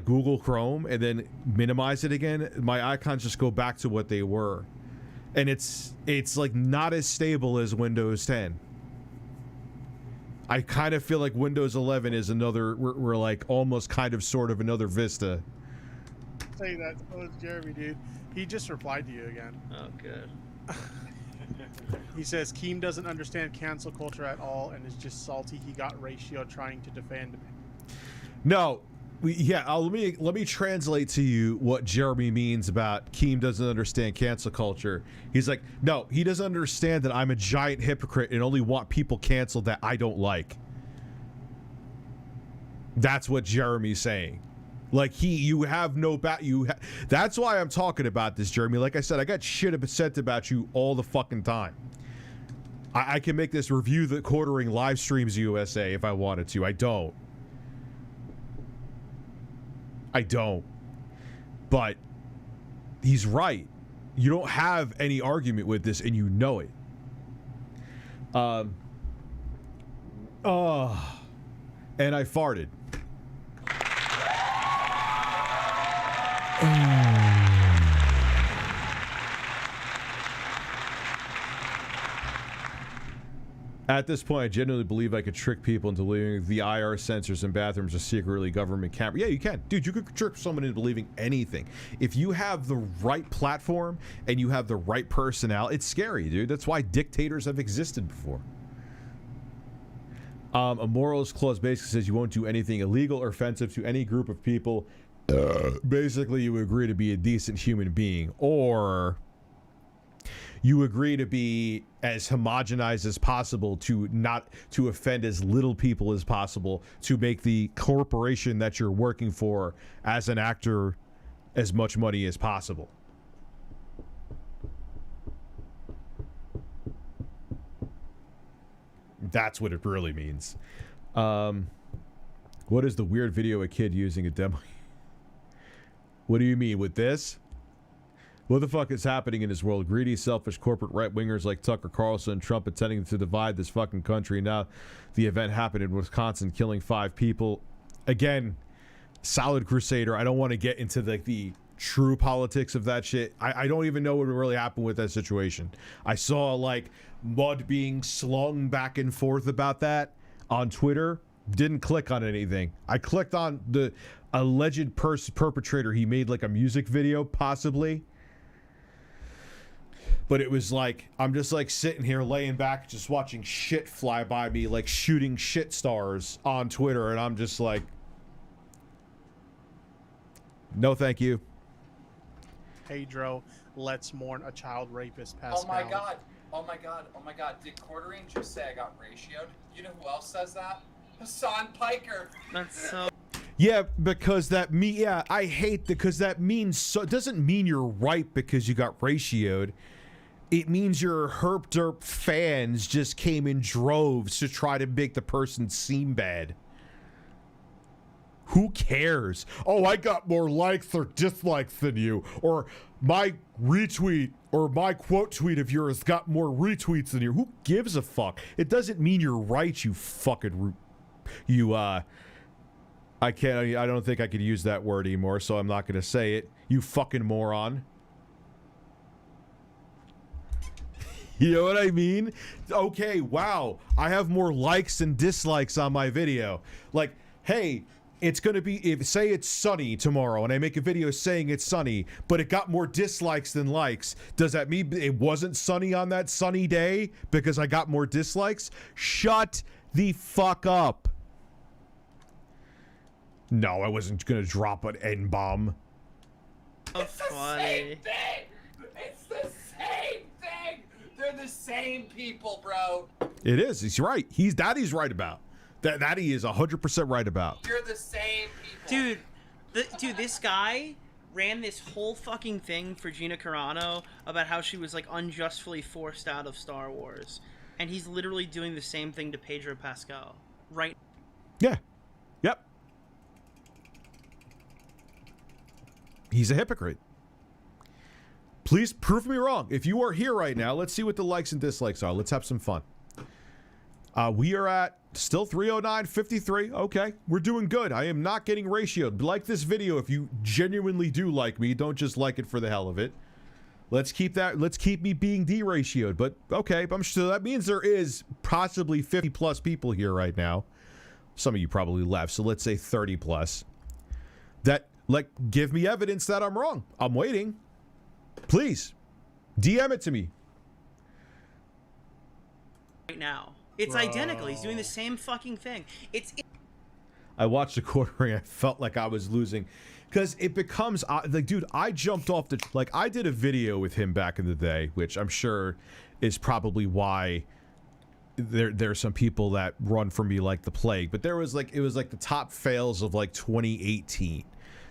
Speaker 5: Google Chrome and then minimize it again, my icons just go back to what they were. And it's like not as stable as Windows 10. I kind of feel like Windows 11 is another, we're like almost kind of sort of another Vista.
Speaker 2: Say that. So is Jeremy, dude. He just replied to you again.
Speaker 10: Oh, good.
Speaker 2: He says Keem doesn't understand cancel culture at all and is just salty he got ratio trying to defend him.
Speaker 5: No. Let me translate to you what Jeremy means about Keem doesn't understand cancel culture. He's like, no, he doesn't understand that I'm a giant hypocrite and only want people canceled that I don't like. That's what Jeremy's saying. Like you have no that's why I'm talking about this, Jeremy. Like I said, I got shit upset about you all the fucking time. I can make this review the quartering live streams USA if I wanted to. I don't. But he's right. You don't have any argument with this, and you know it. And I farted. At this point, I genuinely believe I could trick people into believing the IR sensors in bathrooms are secretly government camera. Yeah, you can. Dude, you could trick someone into believing anything. If you have the right platform and you have the right personnel, it's scary, dude. That's why dictators have existed before. A morals clause basically says you won't do anything illegal or offensive to any group of people. Basically, you agree to be a decent human being, or you agree to be as homogenized as possible to offend as little people as possible, to make the corporation that you're working for as an actor as much money as possible. That's what it really means. What is the weird video a kid using a demo? What do you mean with this? What the fuck is happening in this world? Greedy, selfish corporate right-wingers like Tucker Carlson and Trump intending to divide this fucking country. Now the event happened in Wisconsin, killing 5 people. Again, solid crusader. I don't want to get into the true politics of that shit. I don't even know what really happened with that situation. I saw like mud being slung back and forth about that on Twitter. Didn't click on anything. I clicked on the alleged perpetrator. He made like a music video, possibly. But it was like, I'm just like sitting here laying back, just watching shit fly by me, like shooting shit stars on Twitter. And I'm just like, no, thank you.
Speaker 2: Pedro, let's mourn a child rapist passed
Speaker 3: Oh my
Speaker 2: down.
Speaker 3: god. Oh my god. Oh my god. Did Quartering just say I got ratioed? You know who else says that? Hassan Piker.
Speaker 10: That's so...
Speaker 5: Yeah, because I hate because that means so. It doesn't mean you're right because you got ratioed. It means your herp derp fans just came in droves to try to make the person seem bad. Who cares? Oh, I got more likes or dislikes than you, or my retweet or my quote tweet of yours got more retweets than you. Who gives a fuck? It doesn't mean you're right, you fucking I don't think I could use that word anymore, so I'm not going to say it. You fucking moron. You know what I mean? Okay, wow. I have more likes and dislikes on my video. Like, hey, it's going to be, say it's sunny tomorrow, and I make a video saying it's sunny, but it got more dislikes than likes. Does that mean it wasn't sunny on that sunny day because I got more dislikes? Shut the fuck up. No, I wasn't gonna drop an N-bomb.
Speaker 3: It's the same thing! It's the same thing! They're the same people, bro.
Speaker 5: It is. He's right. He's right about. That he is 100% right about.
Speaker 3: You're the same people.
Speaker 10: Dude, this guy ran this whole fucking thing for Gina Carano about how she was like unjustly forced out of Star Wars. And he's literally doing the same thing to Pedro Pascal. Right?
Speaker 5: Yeah. Yep. He's a hypocrite. Please prove me wrong. If you are here right now, let's see what the likes and dislikes are. Let's have some fun. We are at still 309.53. Okay, we're doing good. I am not getting ratioed. Like this video if you genuinely do like me. Don't just like it for the hell of it. Let's keep me being deratioed. But okay, I'm sure that means there is possibly 50 plus people here right now. Some of you probably left, so let's say 30 plus. That, like, give me evidence that I'm wrong. I'm waiting. Please, DM it to me.
Speaker 10: Right now. It's identical. He's doing the same fucking thing.
Speaker 5: I watched the quartering. I felt like I was losing. Because it becomes, like, dude, I jumped off the, like, I did a video with him back in the day, which I'm sure is probably why there's some people that run from me like the plague. But there was, like, it was, like, the top fails of, like, 2018.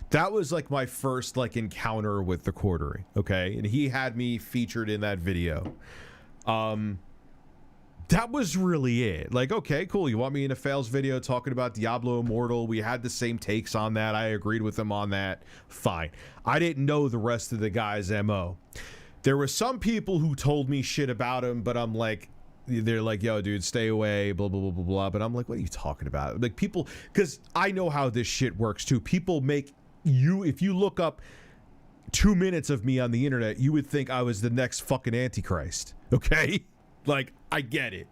Speaker 5: That was, like, my first, like, encounter with the quartering, okay? And he had me featured in that video. That was really it. Like, okay, cool. You want me in a fails video talking about Diablo Immortal? We had the same takes on that. I agreed with him on that. Fine. I didn't know the rest of the guy's MO. There were some people who told me shit about him, but I'm like, they're like, yo, dude, stay away, blah, blah, blah, blah, blah. But I'm like, what are you talking about? Like, people, because I know how this shit works too. People make you, if you look up 2 minutes of me on the internet, you would think I was the next fucking Antichrist. Okay? Like, I get it.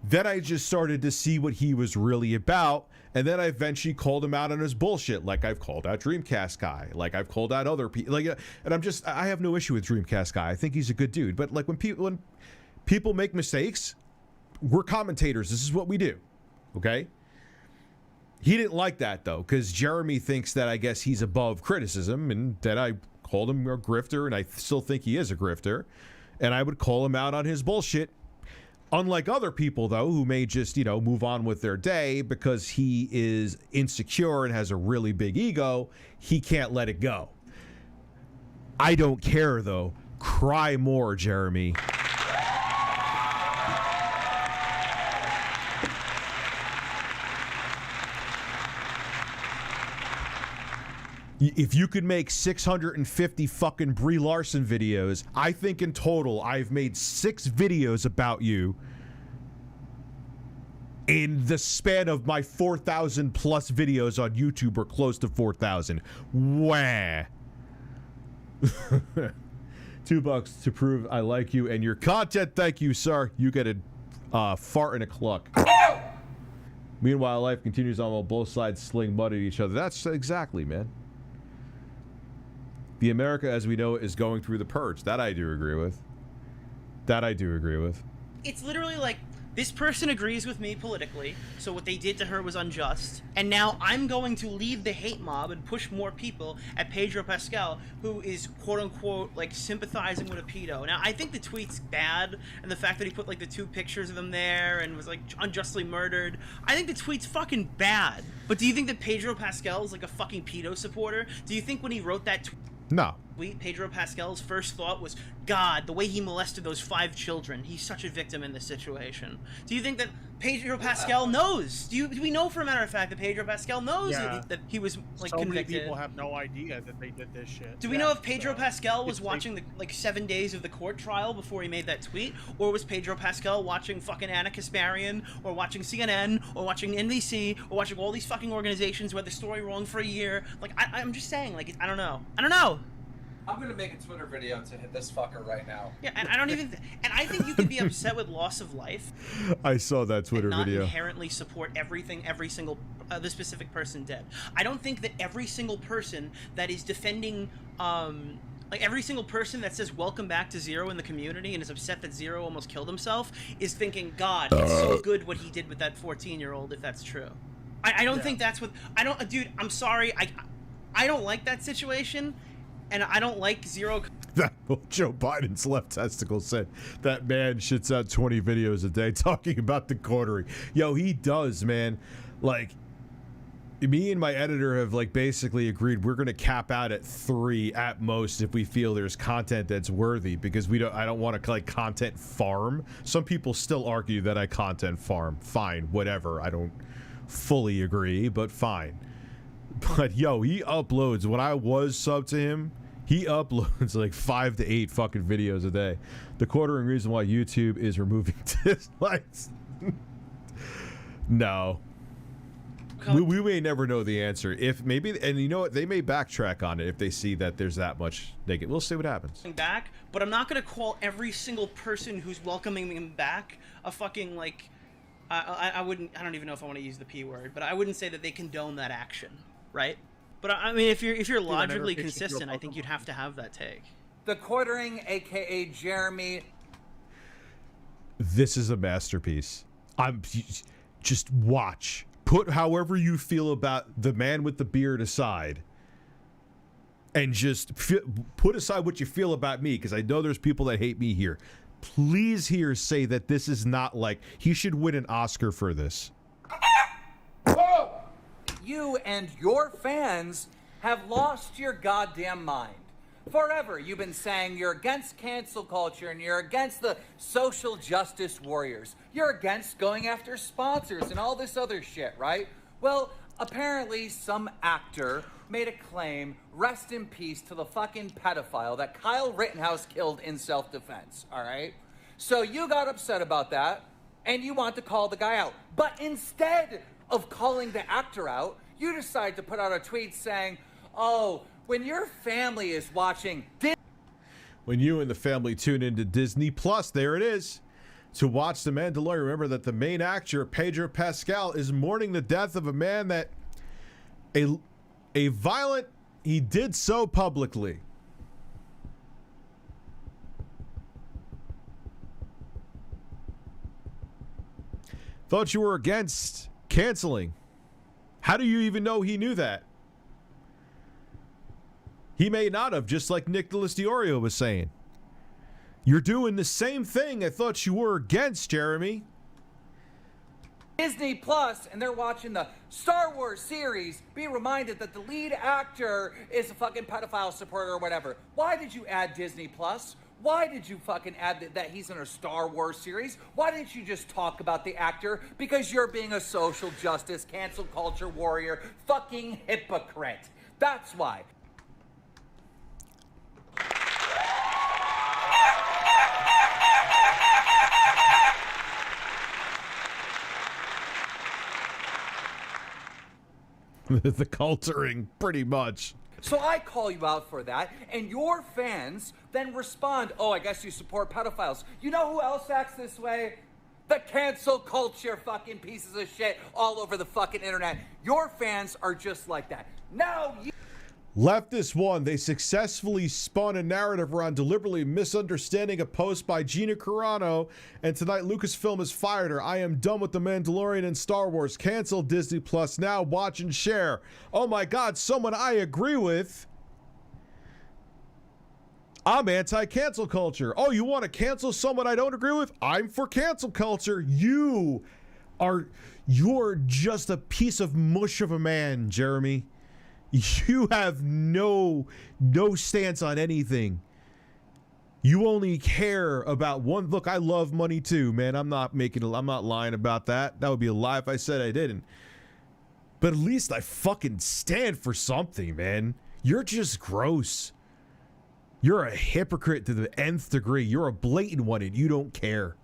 Speaker 5: Then I just started to see what he was really about, and then I eventually called him out on his bullshit, like I've called out Dreamcast Guy, like I've called out other people, like, and I have no issue with Dreamcast Guy. I think he's a good dude, but like when people make mistakes, we're commentators. This is what we do, okay? He didn't like that though, because Jeremy thinks that I guess he's above criticism, and then I called him a grifter, and I still think he is a grifter. And I would call him out on his bullshit. Unlike other people, though, who may just, you know, move on with their day because he is insecure and has a really big ego, he can't let it go. I don't care, though. Cry more, Jeremy. If you could make 650 fucking Brie Larson videos, I think in total I've made 6 videos about you in the span of my 4,000 plus videos on YouTube, or close to 4,000. Wah. $2 to prove I like you and your content. Thank you, sir. You get a fart and a cluck. Meanwhile, life continues on while both sides sling mud at each other. That's exactly, man. The America as we know it is going through the purge. That I do agree with.
Speaker 10: It's literally like, this person agrees with me politically, so what they did to her was unjust, and now I'm going to lead the hate mob and push more people at Pedro Pascal, who is quote-unquote, like, sympathizing with a pedo. Now, I think the tweet's bad, and the fact that he put, like, the 2 pictures of them there and was, like, unjustly murdered, I think the tweet's fucking bad. But do you think that Pedro Pascal is, like, a fucking pedo supporter? Do you think when he wrote that tweet...
Speaker 5: No.
Speaker 10: Pedro Pascal's first thought was, God, the way he molested those 5 children, he's such a victim in this situation. Do you think that Pedro Pascal knows? Do we know for a matter of fact that Pedro Pascal knows that he was, like,
Speaker 2: so
Speaker 10: convicted?
Speaker 2: Many people have no idea that they did this shit.
Speaker 10: Do we know if Pedro Pascal was watching the, like, 7 days of the court trial before he made that tweet? Or was Pedro Pascal watching fucking Anna Kasparian, or watching CNN, or watching NBC, or watching all these fucking organizations who had the story wrong for a year? Like, I'm just saying, like, I don't know.
Speaker 3: I'm gonna make a Twitter video to hit this fucker right now.
Speaker 10: Yeah, and I don't even... and I think you could be upset with loss of life.
Speaker 5: I saw that Twitter
Speaker 10: and not
Speaker 5: video.
Speaker 10: Inherently support everything every single the specific person did. I don't think that every single person that is defending Like every single person that says welcome back to Zero in the community and is upset that Zero almost killed himself is thinking, God, it's so good what he did with that 14-year-old, if that's true. I don't think that's what... Dude, I'm sorry. I don't like that situation, and I don't like Zero...
Speaker 5: That Joe Biden's left testicle said that man shits out 20 videos a day talking about the quartering. Yo, he does, man. Like, me and my editor have like basically agreed we're gonna cap out at 3 at most if we feel there's content that's worthy, because I don't want to like content farm. Some people still argue that I content farm. Fine, whatever. I don't fully agree, but fine. But yo, he uploads. When I was sub to him, he uploads like 5 to 8 fucking videos a day. The quartering reason why YouTube is removing dislikes. No. We may never know the answer. If maybe, and you know what, they may backtrack on it if they see that there's that much negative. We'll see what happens.
Speaker 10: Back, but I'm not gonna call every single person who's welcoming him back a fucking like. I wouldn't. I don't even know if I want to use the P word, but I wouldn't say that they condone that action, right? But I mean, if you're logically consistent, I think you'd have to have that take.
Speaker 3: The quartering, aka Jeremy.
Speaker 5: This is a masterpiece. Just watch. Put however you feel about the man with the beard aside, and just put aside what you feel about me, because I know there's people that hate me here. Please here say that this is not like he should win an Oscar for this.
Speaker 3: You and your fans have lost your goddamn mind. Forever, you've been saying you're against cancel culture and you're against the social justice warriors. You're against going after sponsors and all this other shit, right? Well, apparently some actor made a claim, rest in peace to the fucking pedophile that Kyle Rittenhouse killed in self-defense, all right? So you got upset about that and you want to call the guy out. But instead of calling the actor out, you decide to put out a tweet saying, oh, when your family is watching
Speaker 5: when you and the family tune into Disney Plus, there it is, to watch The Mandalorian, remember that the main actor, Pedro Pascal, is mourning the death of a man that he did so publicly. Thought you were against canceling. How do you even know he knew that? He may not have, just like Nicholas DiOrio was saying. You're doing the same thing I thought you were against, Jeremy.
Speaker 3: Disney Plus and they're watching the Star Wars series, be reminded that the lead actor is a fucking pedophile supporter or whatever. Why did you add Disney Plus? Why did you fucking add that he's in a Star Wars series? Why didn't you just talk about the actor? Because you're being a social justice, cancel culture warrior, fucking hypocrite. That's why.
Speaker 5: The culturing, pretty much.
Speaker 3: So I call you out for that, and your fans then respond, oh, I guess you support pedophiles. You know who else acts this way? The cancel culture fucking pieces of shit all over the fucking internet. Your fans are just like that. Now you...
Speaker 5: Leftist one, they successfully spun a narrative around deliberately misunderstanding a post by Gina Carano, and tonight Lucasfilm has fired her. I am done with The Mandalorian and Star Wars. Cancel Disney Plus now. Watch and share. Oh my God, someone I agree with. I'm anti-cancel culture. Oh, you want to cancel someone I don't agree with? I'm for cancel culture. You're just a piece of mush of a man, Jeremy. You have no stance on anything. You only care about one. Look, I love money too, man. I'm not lying about that. That would be a lie if I said I didn't. But at least I fucking stand for something, man. You're just gross. You're a hypocrite to the nth degree. You're a blatant one and you don't care.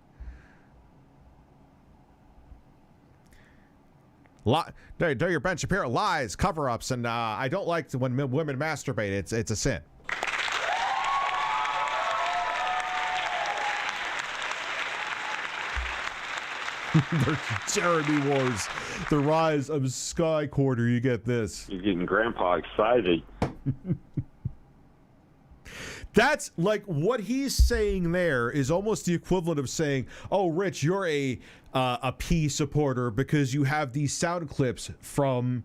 Speaker 5: Do your Ben Shapiro lies, cover-ups, and I don't like when women masturbate. It's a sin. Jeremy Wars, the rise of Sky Quarter. You get this.
Speaker 9: You're getting Grandpa excited.
Speaker 5: That's like what he's saying there is almost the equivalent of saying, "Oh, Rich, you're a P supporter because you have these sound clips from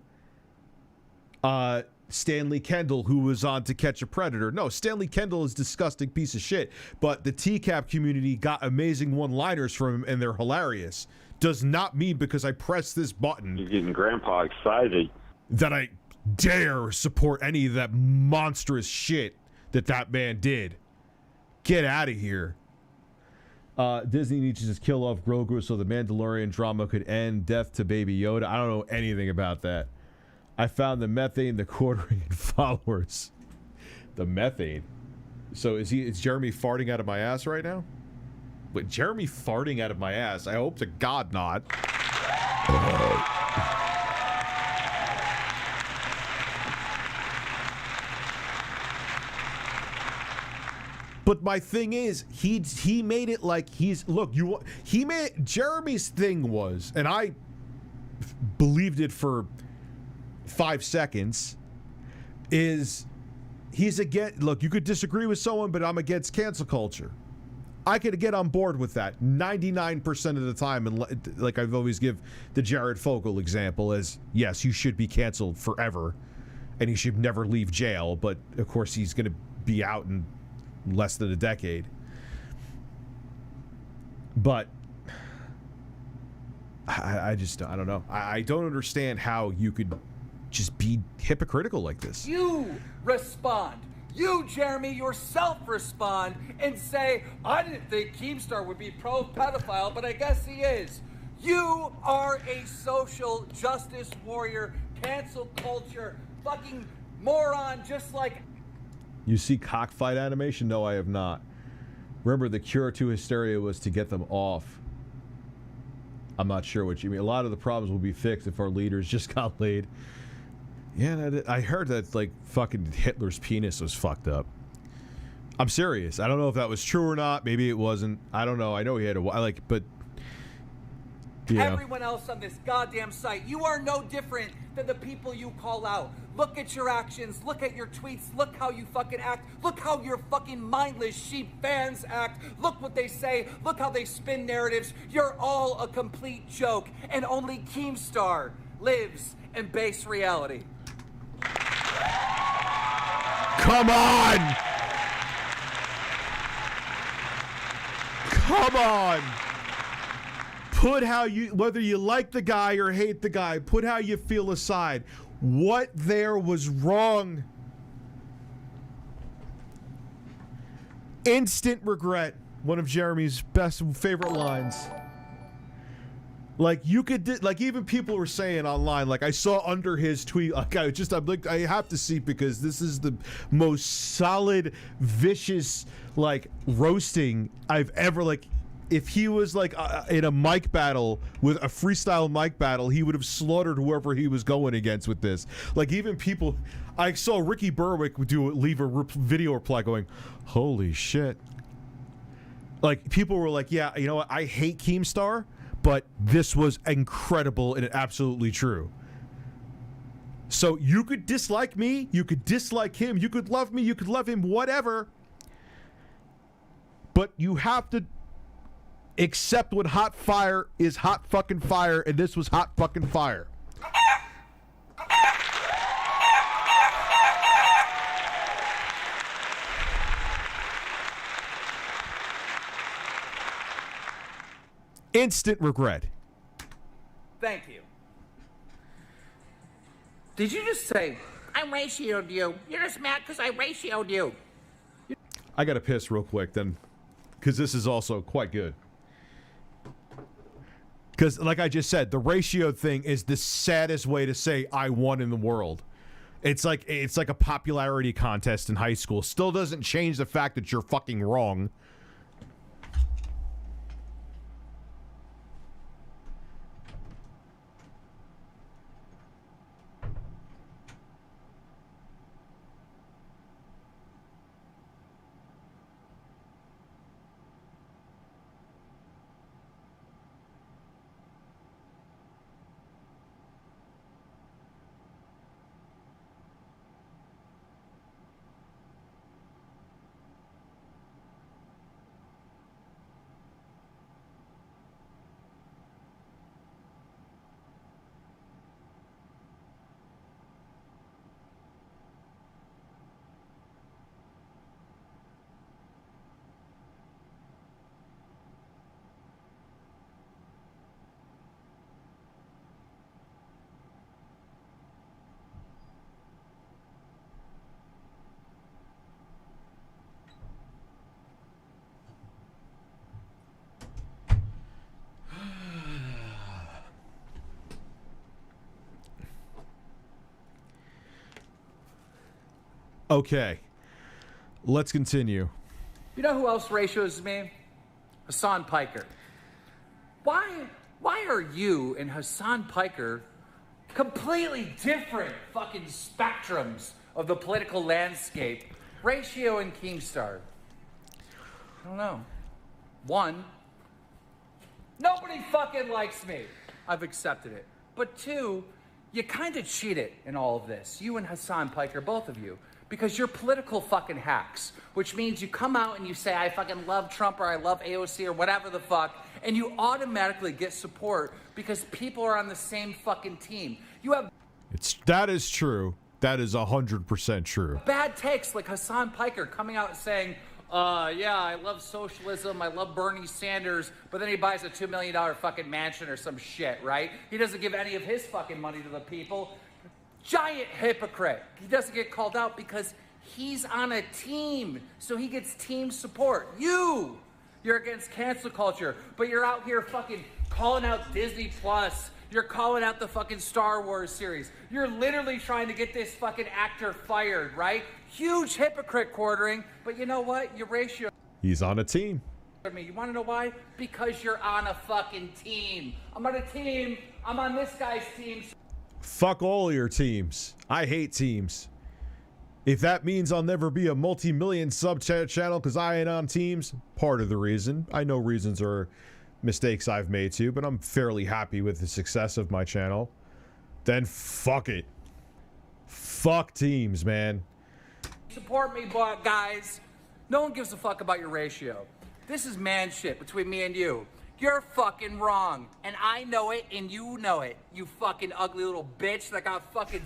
Speaker 5: Stanley Kendall, who was on To Catch a Predator." No, Stanley Kendall is a disgusting piece of shit, but the TCAP community got amazing one-liners from him, and they're hilarious. Does not mean because I press this button,
Speaker 9: You're getting Grandpa excited,
Speaker 5: that I dare support any of that monstrous shit that man did. Get out of here. Disney needs to just kill off Grogu so the Mandalorian drama could end. Death to Baby Yoda. I don't know anything about that. I found the methane, the quartering, and followers. The methane. So is Jeremy farting out of my ass right now? But Jeremy farting out of my ass? I hope to God not. But my thing is, he made it like Jeremy's thing was, and I believed it for 5 seconds, is he's against, look, you could disagree with someone, but I'm against cancel culture. I could get on board with that 99% of the time, and like I've always give the Jared Fogle example as, yes, you should be canceled forever, and he should never leave jail, but of course he's going to be out in less than a decade. But I don't know. I don't understand how you could just be hypocritical like this.
Speaker 12: You respond. You, Jeremy, yourself respond and say, I didn't think Keemstar would be pro-pedophile, but I guess he is. You are a social justice warrior, cancel culture, fucking moron, just like...
Speaker 5: You see cockfight animation? No, I have not. Remember, the cure to hysteria was to get them off. I'm not sure what you mean. A lot of the problems will be fixed if our leaders just got laid. Yeah, I heard that, like, fucking Hitler's penis was fucked up. I'm serious. I don't know if that was true or not. Maybe it wasn't. I don't know. I know he had but... Yeah.
Speaker 12: Everyone else on this goddamn site, you are no different than the people you call out. Look at your actions, look at your tweets, look how you fucking act, look how your fucking mindless sheep fans act, look what they say, look how they spin narratives. You're all a complete joke, and only Keemstar lives in base reality.
Speaker 5: Come on! Come on! Put how you, whether you like the guy or hate the guy, put how you feel aside. What there was wrong. Instant regret. One of Jeremy's favorite lines. Like, you could, like, even people were saying online, like, I saw under his tweet, like, I'm like, I have to see, because this is the most solid, vicious, like, roasting I've ever, like, if he was, like, in a mic battle, with a freestyle mic battle, he would have slaughtered whoever he was going against with this. Like, even people, I saw Ricky Berwick leave a video reply going, holy shit. Like, people were like, yeah, you know what, I hate Keemstar, but this was incredible and absolutely true. So you could dislike me, you could dislike him, you could love me, you could love him, whatever. But you have to accept when hot fire is hot fucking fire, and this was hot fucking fire. Instant regret.
Speaker 12: Thank you. Did you just say, I ratioed you? You're just mad because I ratioed you.
Speaker 5: I gotta piss real quick then, because this is also quite good. Because, like I just said, the ratio thing is the saddest way to say I won in the world. It's like a popularity contest in high school. Still doesn't change the fact that you're fucking wrong. Okay. Let's continue.
Speaker 12: You know who else ratios me? Hassan Piker. Why are you and Hassan Piker completely different fucking spectrums of the political landscape? Ratio and Keemstar. I don't know. One, nobody fucking likes me. I've accepted it. But two, you kind of cheated in all of this. You and Hassan Piker, both of you. Because you're political fucking hacks, which means you come out and you say, I fucking love Trump or I love AOC or whatever the fuck, and you automatically get support because people are on the same fucking team. You have
Speaker 5: That is true. That is 100% true.
Speaker 12: bad takes like Hassan Piker coming out and saying, yeah, I love socialism, I love Bernie Sanders, but then he buys a $2 million fucking mansion or some shit, right? He doesn't give any of his fucking money to the people. Giant hypocrite. He doesn't get called out because he's on a team, so he gets team support. You're against cancel culture, but you're out here fucking calling out Disney Plus. You're calling out the fucking Star Wars series. You're literally trying to get this fucking actor fired, right? Huge hypocrite quartering, but you know what? Your ratio.
Speaker 5: He's on a team.
Speaker 12: You want to know why? Because you're on a fucking team. I'm on a team. I'm on this guy's team.
Speaker 5: Fuck all your teams. I hate teams. If that means I'll never be a multi-million sub channel because I ain't on teams, part of the reason. I know reasons are mistakes I've made too, but I'm fairly happy with the success of my channel. Then fuck it. Fuck teams, man.
Speaker 12: Support me, guys. No one gives a fuck about your ratio. This is man shit between me and you. You're fucking wrong. And I know it, and you know it. You fucking ugly little bitch that got fucking...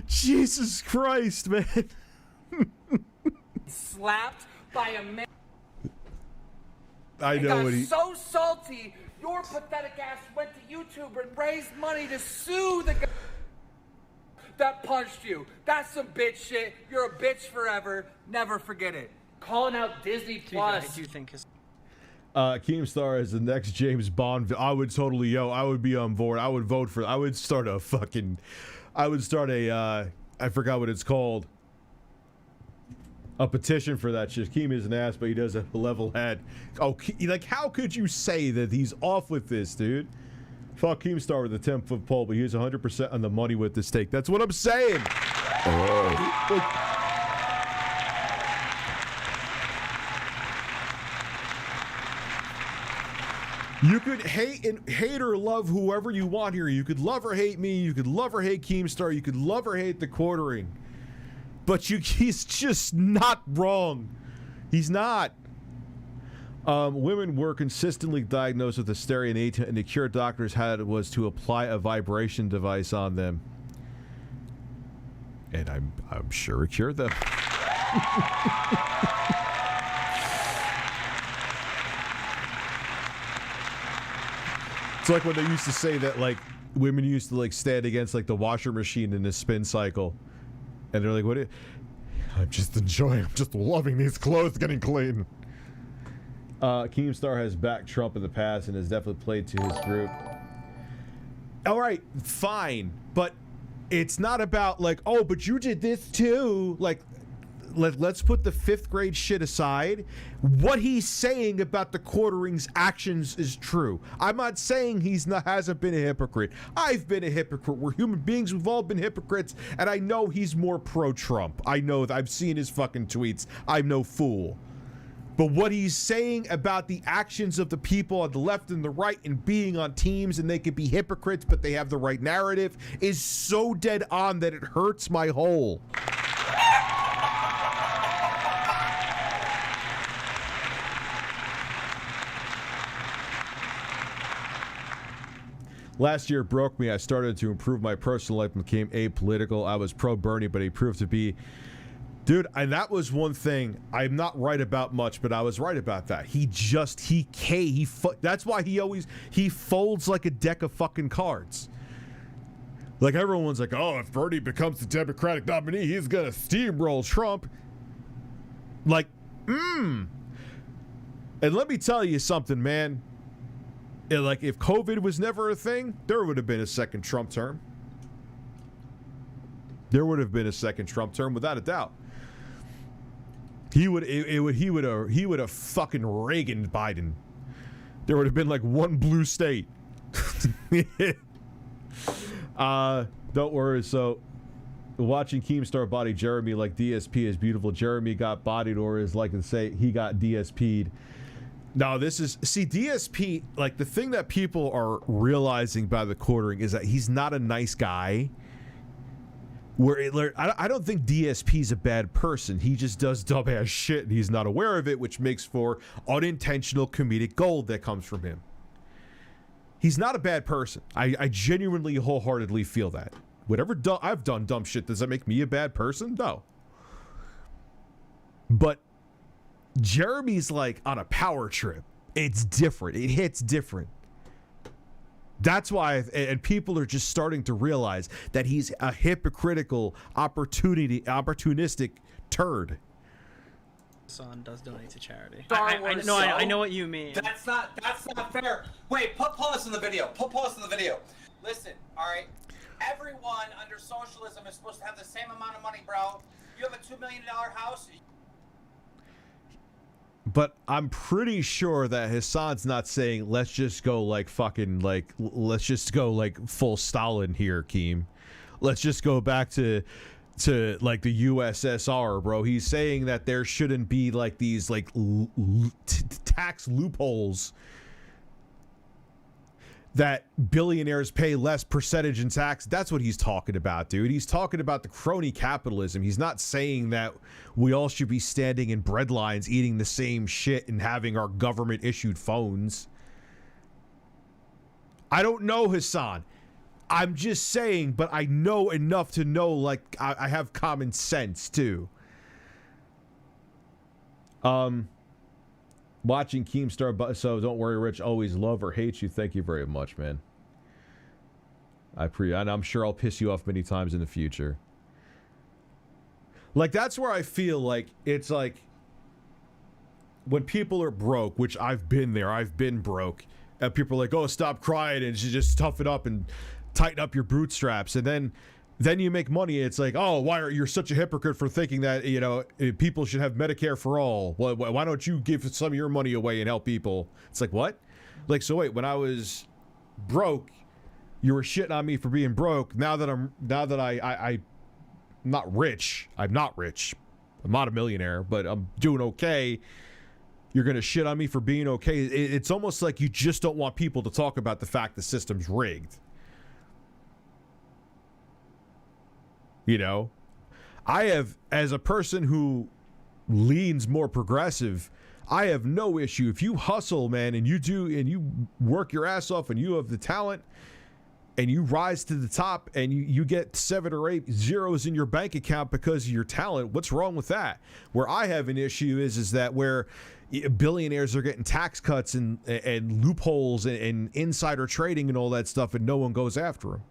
Speaker 5: Jesus Christ, man.
Speaker 12: slapped by a man.
Speaker 5: I know what he...
Speaker 12: so salty... Your pathetic ass went to YouTube and raised money to sue the guy that punched you. That's some bitch shit. You're a bitch forever. Never forget it. Calling out Disney Plus.
Speaker 10: I do think his...
Speaker 5: Keemstar is the next James Bond. I would totally, I would be on board. I would vote for... I would start a fucking... I would start a, I forgot what it's called. A petition for that shit. Keem is an ass, but he does have a level head. Oh, like, how could you say that he's off with this, dude? Fuck Keemstar with a 10-foot pole, but he's 100% on the money with this take. That's what I'm saying. You could hate or love whoever you want here. You could love or hate me. You could love or hate Keemstar. You could love or hate the quartering. But he's just not wrong. He's not. Women were consistently diagnosed with hysteria and the cure doctors had was to apply a vibration device on them. And I'm sure it cured them. It's like when they used to say that, like, women used to, like, stand against, like, the washer machine in the spin cycle. And they're like, I'm just loving these clothes getting clean. Keemstar has backed Trump in the past and has definitely played to his group. All right, fine. But it's not about, like, oh, but you did this too. Like, let's put the 5th grade shit aside. What he's saying about the quartering's actions is true. I'm not saying hasn't been a hypocrite. I've been a hypocrite. We're human beings. We've all been hypocrites. And I know he's more pro-Trump. I know that. I've seen his fucking tweets. I'm no fool. But what he's saying about the actions of the people on the left and the right and being on teams and they could be hypocrites, but they have the right narrative is so dead on that it hurts my whole. Last year broke me. I started to improve my personal life and became apolitical. I was pro-Bernie, but he proved to be... Dude, and that was one thing I'm not right about much, but I was right about that. That's why he folds like a deck of fucking cards. Like, everyone's like, oh, if Bernie becomes the Democratic nominee, he's gonna steamroll Trump. Like, And let me tell you something, man. Like, if COVID was never a thing, there would have been a second Trump term. There would have been a second Trump term, without a doubt. He would have fucking Reaganed Biden. There would have been like one blue state. Don't worry. So, watching Keemstar body Jeremy like DSP is beautiful. Jeremy got bodied, or is like to say he got DSP'd. No, this is, see, DSP, like, the thing that people are realizing by the quartering is that he's not a nice guy. I don't think DSP's a bad person. He just does dumbass shit and he's not aware of it, which makes for unintentional comedic gold that comes from him. He's not a bad person. I genuinely, wholeheartedly feel that. Whatever I've done dumb shit, does that make me a bad person? No. But Jeremy's like on a power trip. It's different. It hits different. That's why, and people are just starting to realize that he's a hypocritical, opportunistic turd.
Speaker 10: Son does donate to charity.
Speaker 3: I
Speaker 10: know what you mean.
Speaker 3: That's not fair. Wait, put pause in the video. Listen, all right. Everyone under socialism is supposed to have the same amount of money, bro. You have a $2 million house.
Speaker 5: But I'm pretty sure that Hassan's not saying, let's just go like fucking, like, let's just go like full Stalin here, Keem. Let's just go back to like the USSR, bro. He's saying that there shouldn't be like these like tax loopholes that billionaires pay less percentage in tax. That's what he's talking about, dude. He's talking about the crony capitalism. He's not saying that we all should be standing in bread lines, eating the same shit and having our government issued phones. I don't know, Hassan. I'm just saying, but I know enough to know, like, I have common sense too. Watching Keemstar, so don't worry, Rich. Always love or hate you. Thank you very much, man. And I'm sure I'll piss you off many times in the future. Like, that's where I feel like it's like when people are broke, which I've been there. I've been broke, and people are like, "Oh, stop crying and just tough it up and tighten up your bootstraps," and then you make money. It's like, oh, why are you such a hypocrite for thinking that, you know, people should have Medicare for all? Why don't you give some of your money away and help people? It's like, what? Like, so wait, when I was broke, you were shitting on me for being broke. Now that I'm not rich. I'm not rich. I'm not a millionaire, but I'm doing okay. You're going to shit on me for being okay. It's almost like you just don't want people to talk about the fact the system's rigged. You know, I have, as a person who leans more progressive, I have no issue. If you hustle, man, and you work your ass off and you have the talent and you rise to the top and you get 7 or 8 zeros in your bank account because of your talent, what's wrong with that? Where I have an issue is that where billionaires are getting tax cuts and loopholes and insider trading and all that stuff and no one goes after them.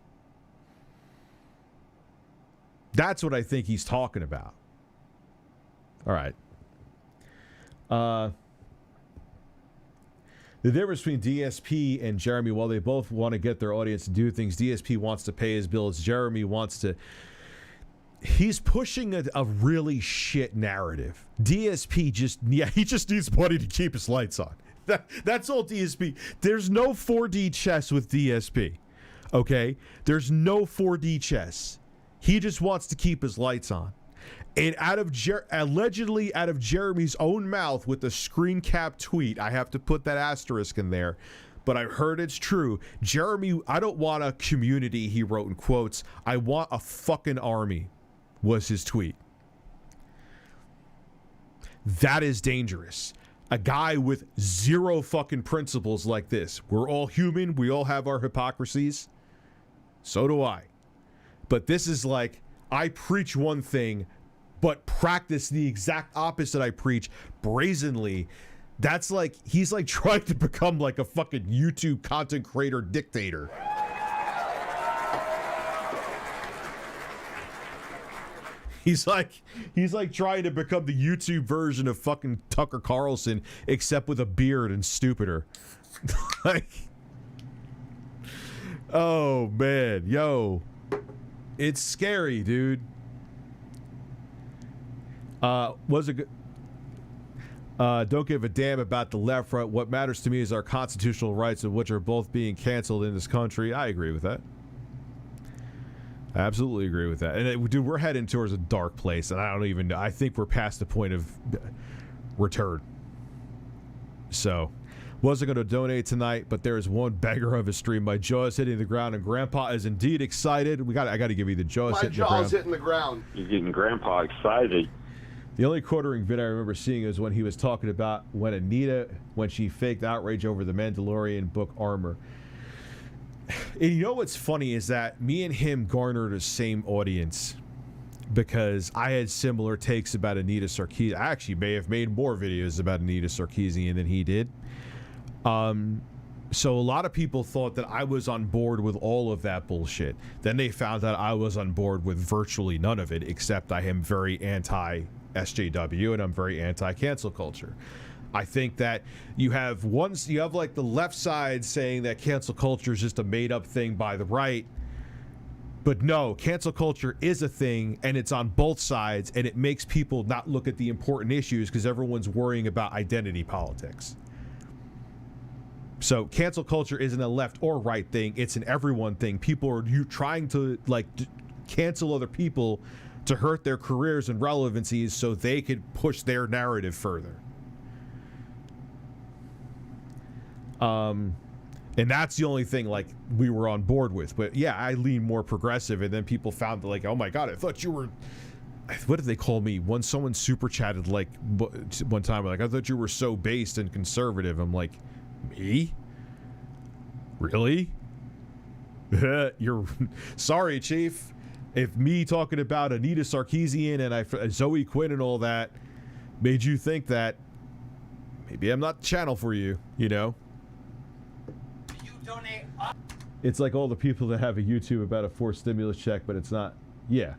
Speaker 5: That's what I think he's talking about. All right. The difference between DSP and Jeremy, while they both want to get their audience to do things, DSP wants to pay his bills. Jeremy wants to... He's pushing a really shit narrative. DSP he just needs money to keep his lights on. That's all DSP. There's no 4D chess with DSP. Okay? There's no 4D chess. He just wants to keep his lights on. And allegedly out of Jeremy's own mouth with a screen cap tweet, I have to put that asterisk in there, but I've heard it's true. Jeremy, I don't want a community, he wrote in quotes. I want a fucking army, was his tweet. That is dangerous. A guy with zero fucking principles like this. We're all human. We all have our hypocrisies. So do I. But this is like, I preach one thing, but practice the exact opposite I preach brazenly. That's like, he's like trying to become like a fucking YouTube content creator dictator. He's like trying to become the YouTube version of fucking Tucker Carlson, except with a beard and stupider. Like, oh man, yo, it's scary, dude. Was it good? Don't give a damn about the left right. What matters to me is our constitutional rights, of which are both being canceled in this country. I agree with that. I absolutely agree with that. And dude, we're heading towards a dark place, and I don't even know. I think we're past the point of return. So, wasn't going to donate tonight, but there's one beggar of a stream. My jaw is hitting the ground, and Grandpa is indeed excited. I got to give you the jaw is hitting the ground.
Speaker 9: My jaw's hitting the ground. You're getting Grandpa excited.
Speaker 5: The only quartering vid I remember seeing is when he was talking about when she faked outrage over the Mandalorian book armor. And you know what's funny is that me and him garnered the same audience because I had similar takes about Anita Sarkeesian. I actually may have made more videos about Anita Sarkeesian than he did. So a lot of people thought that I was on board with all of that bullshit. Then they found out I was on board with virtually none of it, except I am very anti-SJW and I'm very anti-cancel culture. I think that you have like the left side saying that cancel culture is just a made-up thing by the right. But no, cancel culture is a thing, and it's on both sides, and it makes people not look at the important issues because everyone's worrying about identity politics. So cancel culture isn't a left or right thing, it's an everyone thing. People are trying to cancel other people to hurt their careers and relevancies so they could push their narrative further. And that's the only thing we were on board with. But yeah, I lean more progressive, and then people found that oh my god, I thought you were, what did they call me? When someone super chatted one time, I thought you were so based and conservative. I'm like, me? Really? You're sorry, Chief. If me talking about Anita Sarkeesian and Zoe Quinn and all that made you think that, maybe I'm not the channel for you, you know?
Speaker 3: Donate.
Speaker 5: It's like all the people that have a YouTube about a forced stimulus check, but it's not. Yeah.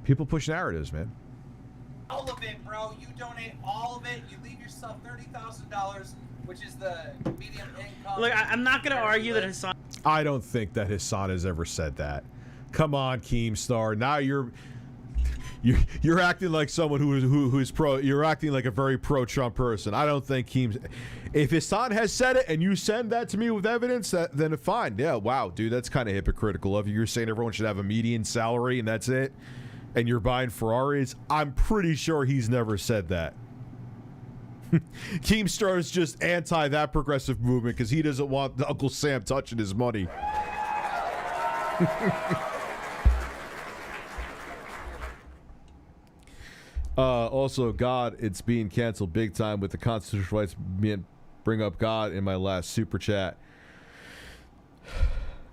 Speaker 5: People push narratives, man.
Speaker 3: All of it, bro. You donate all of it. You leave yourself $30,000, which is the medium income.
Speaker 10: Look, I'm not going to argue that Hassan...
Speaker 5: I don't think that Hassan has ever said that. Come on, Keemstar. Now you're acting like someone who's pro. You're acting like a very pro-Trump person. I don't think if Hassan has said it and you send that to me with evidence, then fine. Yeah, wow, dude, that's kind of hypocritical of you. You're saying everyone should have a median salary and that's it, and you're buying Ferraris. I'm pretty sure he's never said that. Keemstar is just anti that progressive movement because he doesn't want Uncle Sam touching his money. Also, God, it's being canceled big time with the constitutional rights bring up God in my last super chat.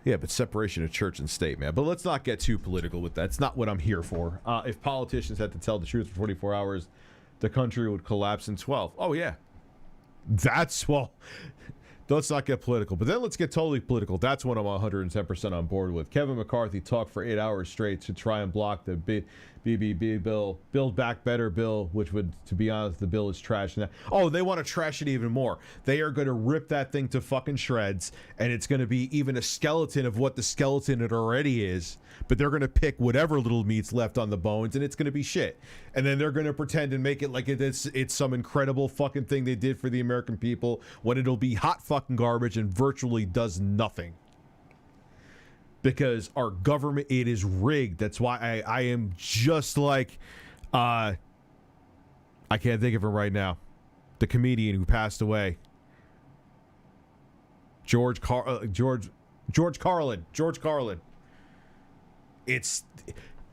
Speaker 5: Yeah, but separation of church and state, man. But let's not get too political with that. It's not what I'm here for. If politicians had to tell the truth for 24 hours, the country would collapse in 12. Oh, yeah. Let's not get political. But then let's get totally political. That's what I'm 110% on board with. Kevin McCarthy talked for 8 hours straight to try and block the BBB bill, Build Back Better bill, which would, to be honest, the bill is trash now. Oh, they want to trash it even more. They are going to rip that thing to fucking shreds, and it's going to be even a skeleton of what the skeleton it already is, but they're going to pick whatever little meat's left on the bones, and it's going to be shit. And then they're going to pretend and make it like it's some incredible fucking thing they did for the American people, when it'll be hot fucking garbage and virtually does nothing. Because our government, it is rigged. That's why I am just like, I can't think of him right now. The comedian who passed away. George Carlin. It's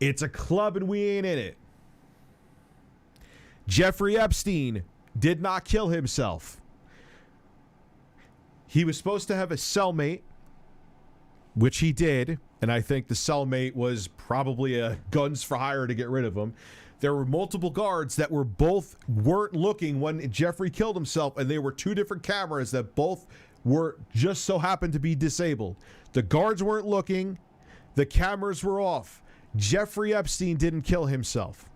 Speaker 5: a club and we ain't in it. Jeffrey Epstein did not kill himself. He was supposed to have a cellmate, which he did, and I think the cellmate was probably a guns for hire to get rid of him. There were multiple guards that weren't looking when Jeffrey killed himself, and they were two different cameras that both were just so happened to be disabled. The guards weren't looking, the cameras were off. Jeffrey Epstein didn't kill himself.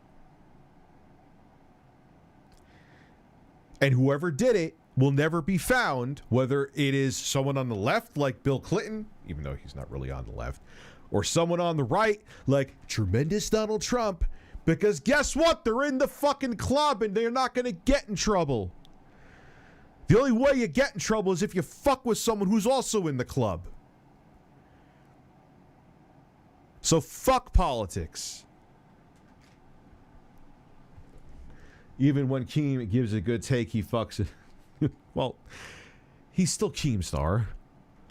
Speaker 5: And whoever did it will never be found, whether it is someone on the left like Bill Clinton, even though he's not really on the left, or someone on the right like tremendous Donald Trump, because guess what? They're in the fucking club and they're not going to get in trouble. The only way you get in trouble is if you fuck with someone who's also in the club. So fuck politics. Even when Keem gives a good take, he fucks it. Well, he's still Keemstar.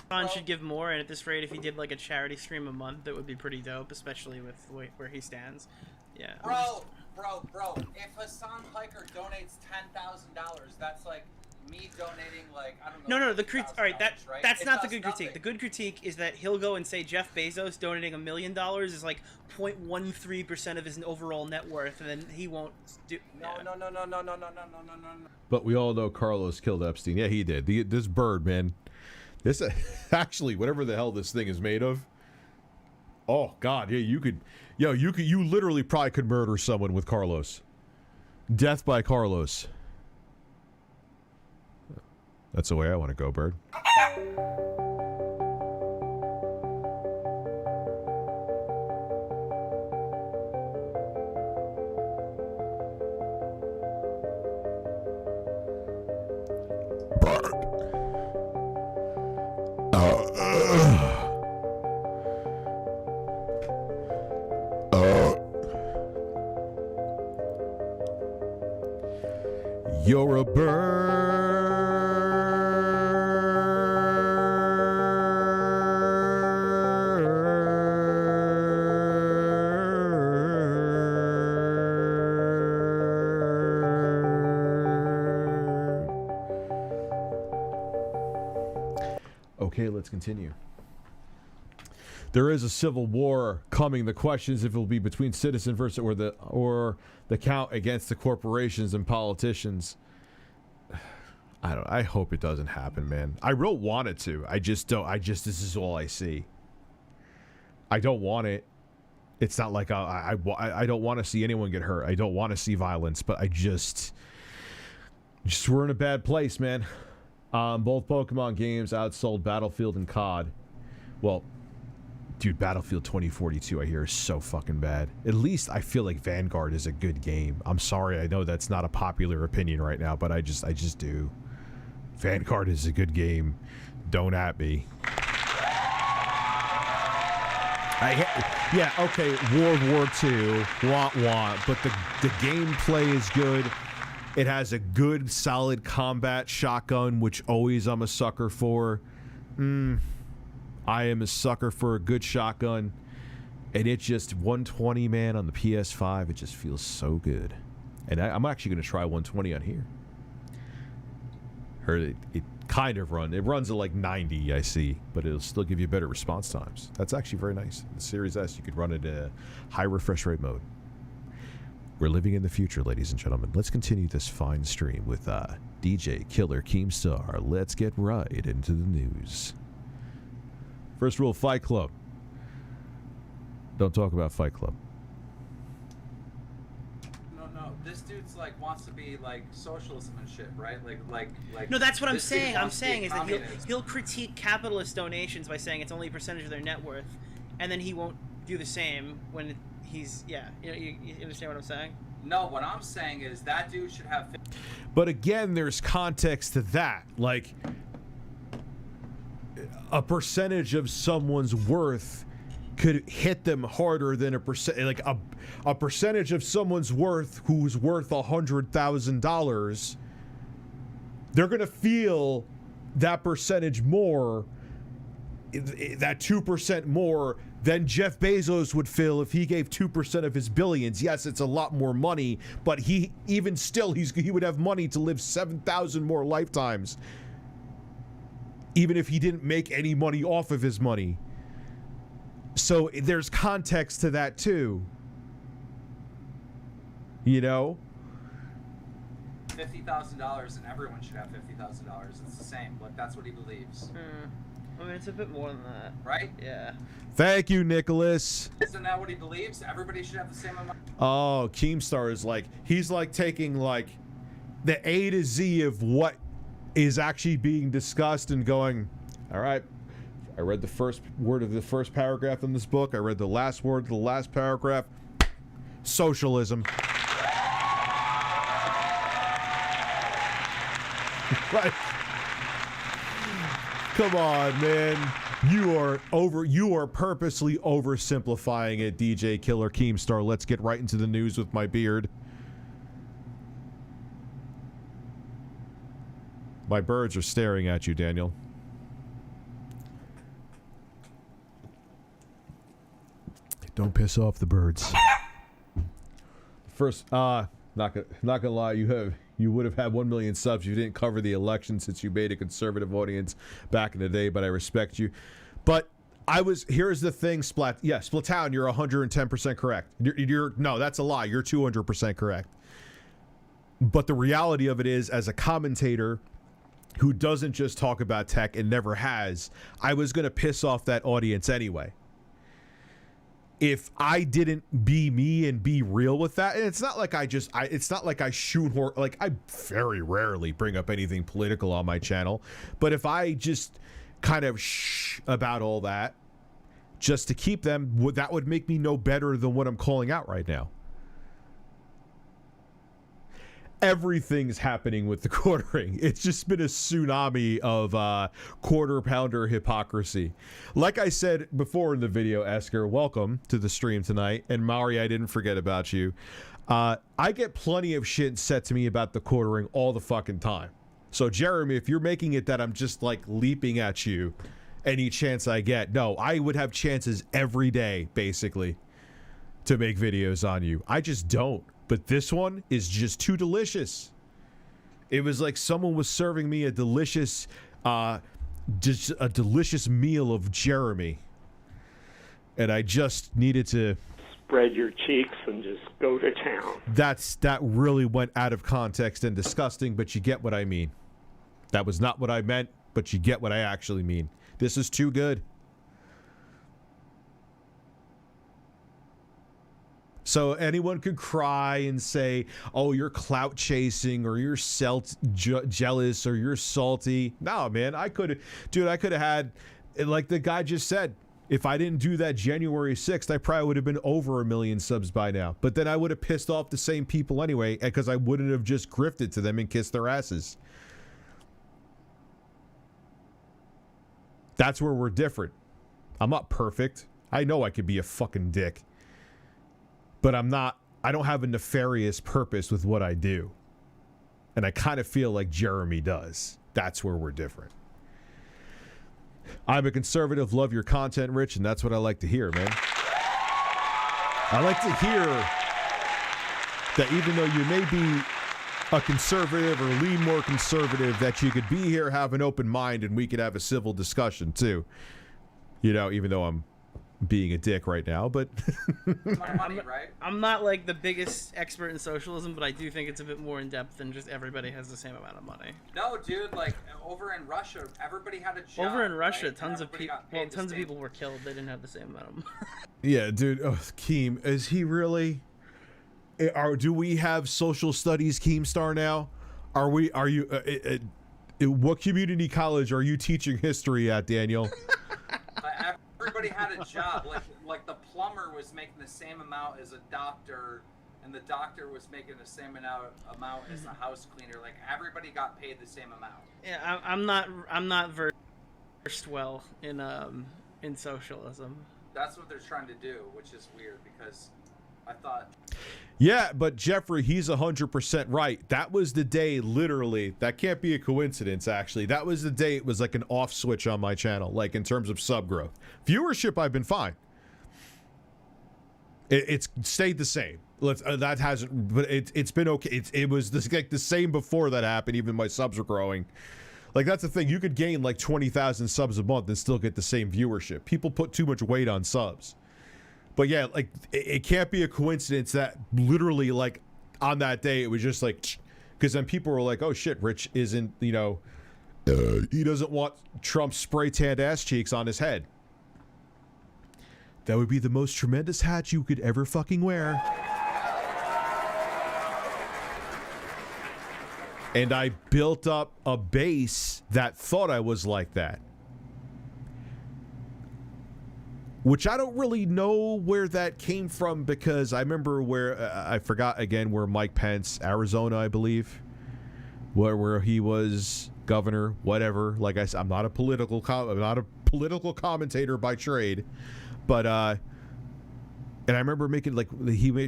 Speaker 10: Ron should give more, and at this rate, if he did like a charity stream a month, that would be pretty dope, especially with where he stands. Yeah.
Speaker 3: Bro. If Hassan Piker donates $10,000, that's like me donating like I don't know.
Speaker 10: No. All right, that's not the good
Speaker 3: nothing.
Speaker 10: critique. The good critique is that he'll go and say Jeff Bezos donating $1 million is like 0.13% of his overall net worth, and then he won't do.
Speaker 3: No.
Speaker 5: But we all know Carlos killed Epstein. Yeah, he did. This bird, man. This actually, whatever the hell this thing is made of. Oh God, yeah, you literally probably could murder someone with Carlos. Death by Carlos. That's the way I want to go, bird. You're a bird. Okay, let's continue. There is a civil war coming. The question is if it will be between citizen versus or the count against the corporations and politicians. I hope it doesn't happen, man. I real want it to. I just don't. This is all I see. I don't want it. It's not like I don't want to see anyone get hurt. I don't want to see violence, but I just we're in a bad place, man. Both Pokemon games outsold Battlefield and COD. Well, dude, Battlefield 2042 I hear is so fucking bad. At least I feel like Vanguard is a good game. I'm sorry, I know that's not a popular opinion right now, but I just do. Vanguard is a good game. Don't at me. Yeah, okay, World War II, but the gameplay is good. It has a good, solid combat shotgun, which always I'm a sucker for. I am a sucker for a good shotgun. And it just, 120, man, on the PS5, it just feels so good. And I'm actually going to try 120 on here. Heard it kind of runs at like 90, I see, but it'll still give you better response times. That's actually very nice. The Series S, you could run it in a high refresh rate mode. We're living in the future, ladies and gentlemen. Let's continue this fine stream with DJ Killer Keemstar. Let's get right into the news. First rule of Fight Club. Don't talk about Fight Club.
Speaker 3: No. This dude's like wants to be like socialism and shit, right? Like.
Speaker 10: No, that's what I'm
Speaker 3: this dude
Speaker 10: saying. I'm
Speaker 3: wants to be
Speaker 10: saying is that
Speaker 3: communist.
Speaker 10: he'll critique capitalist donations by saying it's only a percentage of their net worth, and then he won't do the same when he's you understand what I'm saying?
Speaker 3: No, what I'm saying is that dude should have.
Speaker 5: But again, there's context to that. Like, a percentage of someone's worth could hit them harder than a percentage of someone's worth who's worth $100,000. They're gonna feel that percentage more, that 2% more than Jeff Bezos would feel if he gave 2% of his billions. Yes, it's a lot more money, but he would have money to live 7,000 more lifetimes, even if he didn't make any money off of his money. So there's context to that too. You know?
Speaker 3: $50,000 and everyone should have $50,000. It's the same. Like, that's what he believes.
Speaker 10: I mean, it's a bit more than that.
Speaker 3: Right?
Speaker 10: Yeah.
Speaker 5: Thank you, Nicholas.
Speaker 3: Isn't that what he believes? Everybody should have the same amount.
Speaker 5: Oh, Keemstar is like, he's like taking like the A to Z of what is actually being discussed and going, all right, I read the first word of the first paragraph in this book. I read the last word of the last paragraph. Socialism. Like, come on, man. You are purposely oversimplifying it, DJ Killer Keemstar. Let's get right into the news with my beard. My birds are staring at you, Daniel. Don't piss off the birds. First, not gonna lie, you would have had 1 million subs. You didn't cover the election since you made a conservative audience back in the day, but I respect you. But here's the thing, Splatown, you're 110% correct. No, that's a lie. You're 200% correct. But the reality of it is, as a commentator who doesn't just talk about tech and never has, I was going to piss off that audience anyway. If I didn't be me and be real with that, and it's not like it's not like I shoehorn, like I very rarely bring up anything political on my channel, but if I just kind of shh about all that just to keep them, that would make me no better than what I'm calling out right now. Everything's happening with the quartering. It's just been a tsunami of quarter pounder hypocrisy. Like I said before in the video, Esker, welcome to the stream tonight. And Mari, I didn't forget about you. I get plenty of shit said to me about the quartering all the fucking time. So Jeremy, if you're making it that I'm just like leaping at you any chance I get, no, I would have chances every day, basically, to make videos on you. I just don't. But this one is just too delicious. It was like someone was serving me a delicious, just a delicious meal of Jeremy, and I just needed to
Speaker 13: spread your cheeks and just go to town.
Speaker 5: That really went out of context and disgusting, but you get what I mean. That was not what I meant, but you get what I actually mean. This is too good. So anyone could cry and say, oh, you're clout chasing or you're jealous or you're salty. No, man, I could have had, like the guy just said, if I didn't do that January 6th, I probably would have been over 1 million subs by now. But then I would have pissed off the same people anyway, because I wouldn't have just grifted to them and kissed their asses. That's where we're different. I'm not perfect. I know I could be a fucking dick. But I don't have a nefarious purpose with what I do. And I kind of feel like Jeremy does. That's where we're different. I'm a conservative, love your content, Rich, and that's what I like to hear, man. I like to hear that even though you may be a conservative or lean more conservative, that you could be here, have an open mind, and we could have a civil discussion, too. You know, even though I'm being a dick right now, but
Speaker 10: I'm not like the biggest expert in socialism, but I do think it's a bit more in depth than just everybody has the same amount of money.
Speaker 3: No, dude, like over in Russia, everybody had a job.
Speaker 10: Over in Russia,
Speaker 3: right?
Speaker 10: tons of people were killed. They didn't have the same amount of money.
Speaker 5: Yeah, dude. Oh, Keem, is he really? Do we have social studies Keemstar now? Are you? What community college are you teaching history at, Daniel?
Speaker 3: Everybody had a job. Like the plumber was making the same amount as a doctor, and the doctor was making the same amount as the house cleaner. Like everybody got paid the same amount.
Speaker 10: Yeah, I'm not versed well in socialism.
Speaker 3: That's what they're trying to do, which is weird because I thought.
Speaker 5: Yeah, but Jeffrey, he's 100% right. That was the day, literally, that can't be a coincidence, actually. That was the day it was like an off switch on my channel, like in terms of sub growth. Viewership, I've been fine. It's stayed the same. That hasn't, but it's been okay. It was like the same before that happened, even my subs were growing. Like, that's the thing. You could gain like 20,000 subs a month and still get the same viewership. People put too much weight on subs. But yeah, like it can't be a coincidence that literally like on that day it was just like, because then people were like, oh shit, Rich isn't, you know, He doesn't want Trump's spray tanned ass cheeks on his head. That would be the most tremendous hat you could ever fucking wear. And I built up a base that thought I was like that. Which I don't really know where that came from, because I remember where, I forgot again where Mike Pence, Arizona, I believe, where he was governor, whatever. Like I said, I'm not a political commentator by trade, but and I remember making, like,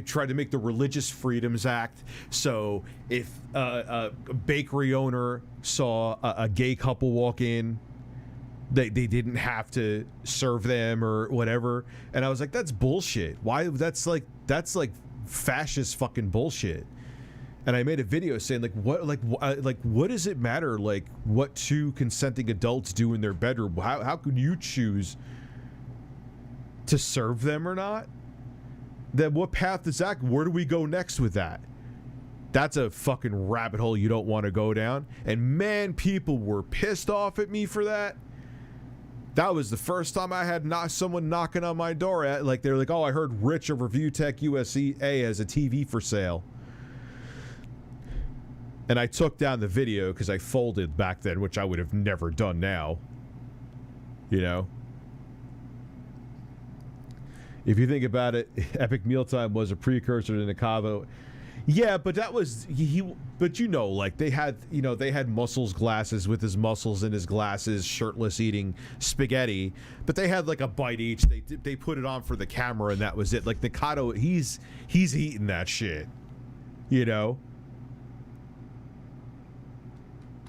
Speaker 5: tried to make the Religious Freedoms Act, so if a bakery owner saw a gay couple walk in, they didn't have to serve them or whatever. And I was like, that's bullshit. Why? That's like fascist fucking bullshit. And I made a video saying, like, what does it matter, like, what two consenting adults do in their bedroom? How could you choose to serve them or not? Then what path is that? Where do we go next with that? That's a fucking rabbit hole you don't want to go down. And man, people were pissed off at me for that. That was the first time I had someone knocking on my door at, like, they're like, oh, I heard Rich of ReviewTechUSA has a TV for sale. And I took down the video because I folded back then, which I would have never done now. You know? If you think about it, Epic Mealtime was a precursor to Nakavo. Yeah, but that was but you know, like, they had muscles glasses with his muscles in his glasses, shirtless, eating spaghetti. But they had like a bite each. They put it on for the camera, and that was it. Like, Nakado, he's eating that shit. You know?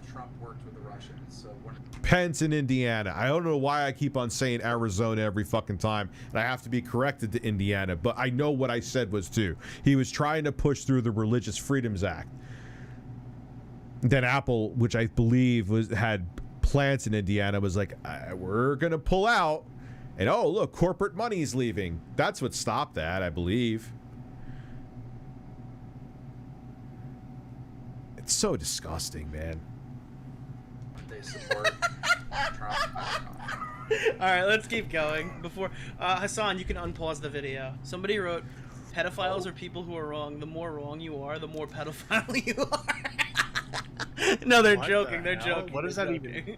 Speaker 3: Trump worked with the Russians, so
Speaker 5: Pence in Indiana. I don't know why I keep on saying Arizona every fucking time, and I have to be corrected to Indiana, but I know what I said was too. He was trying to push through the Religious Freedoms Act. Then Apple, which I believe had plants in Indiana, was like, we're gonna pull out, and oh look, corporate money's leaving. That's what stopped that, I believe. It's so disgusting, man.
Speaker 3: they support Trump.
Speaker 10: All right, let's keep going. Before Hassan, you can unpause the video. Somebody wrote, "Pedophiles are people who are wrong. The more wrong you are, the more pedophile you are." No, they're joking. They're joking.
Speaker 2: What does that even mean?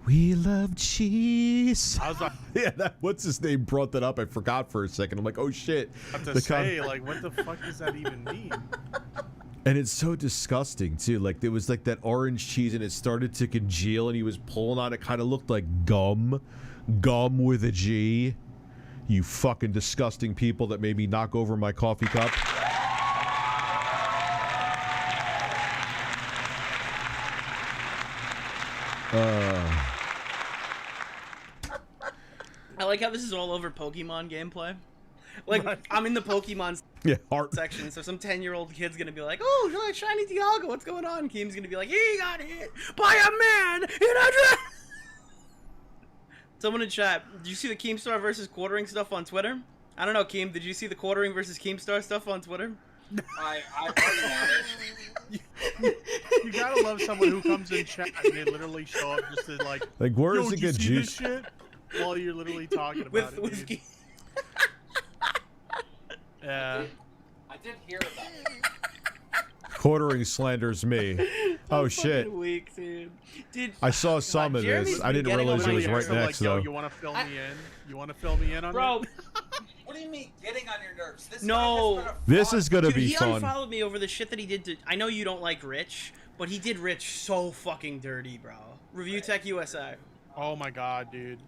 Speaker 5: We love cheese.
Speaker 2: I was like,
Speaker 5: yeah, what's his name brought that up. I forgot for a second. I'm like, oh shit.
Speaker 2: I have to say, like, what the fuck does that even mean?
Speaker 5: And it's so disgusting too. Like, there was like that orange cheese, and it started to congeal, and he was pulling on it. Kind of looked like gum with a G. You fucking disgusting people that made me knock over my coffee cup.
Speaker 10: I like how this is all over Pokemon gameplay. Like, I'm in the Pokemon section, so some 10-year-old kid's gonna be like, "Oh, look, shiny Dialga, what's going on?" Keem's gonna be like, "He got hit by a man in a dress." Someone in chat, did you see the Keemstar versus Quartering stuff on Twitter? I don't know, Keem, did you see the Quartering versus Keemstar stuff on Twitter?
Speaker 3: I already
Speaker 2: You gotta love someone who comes in chat and they literally show up just to like
Speaker 5: where
Speaker 2: yo,
Speaker 5: is it
Speaker 2: did you
Speaker 5: good
Speaker 2: see
Speaker 5: juice?
Speaker 2: this shit? While you're literally talking about
Speaker 10: with
Speaker 2: it. Yeah.
Speaker 3: I did hear about it.
Speaker 5: Quartering slanders me. Oh shit.
Speaker 10: Weak, dude.
Speaker 5: I saw some of this. I didn't realize it was right next though.
Speaker 2: You want to fill me in? You want to fill me in on
Speaker 10: Bro.
Speaker 3: What do you mean getting on your nerves? This
Speaker 5: This is gonna
Speaker 10: Dude,
Speaker 5: be
Speaker 10: he
Speaker 5: fun.
Speaker 10: unfollowed me over the shit that he did to. I know you don't like Rich, but he did Rich so fucking dirty, bro. ReviewTechUSA.
Speaker 2: Oh my god, dude.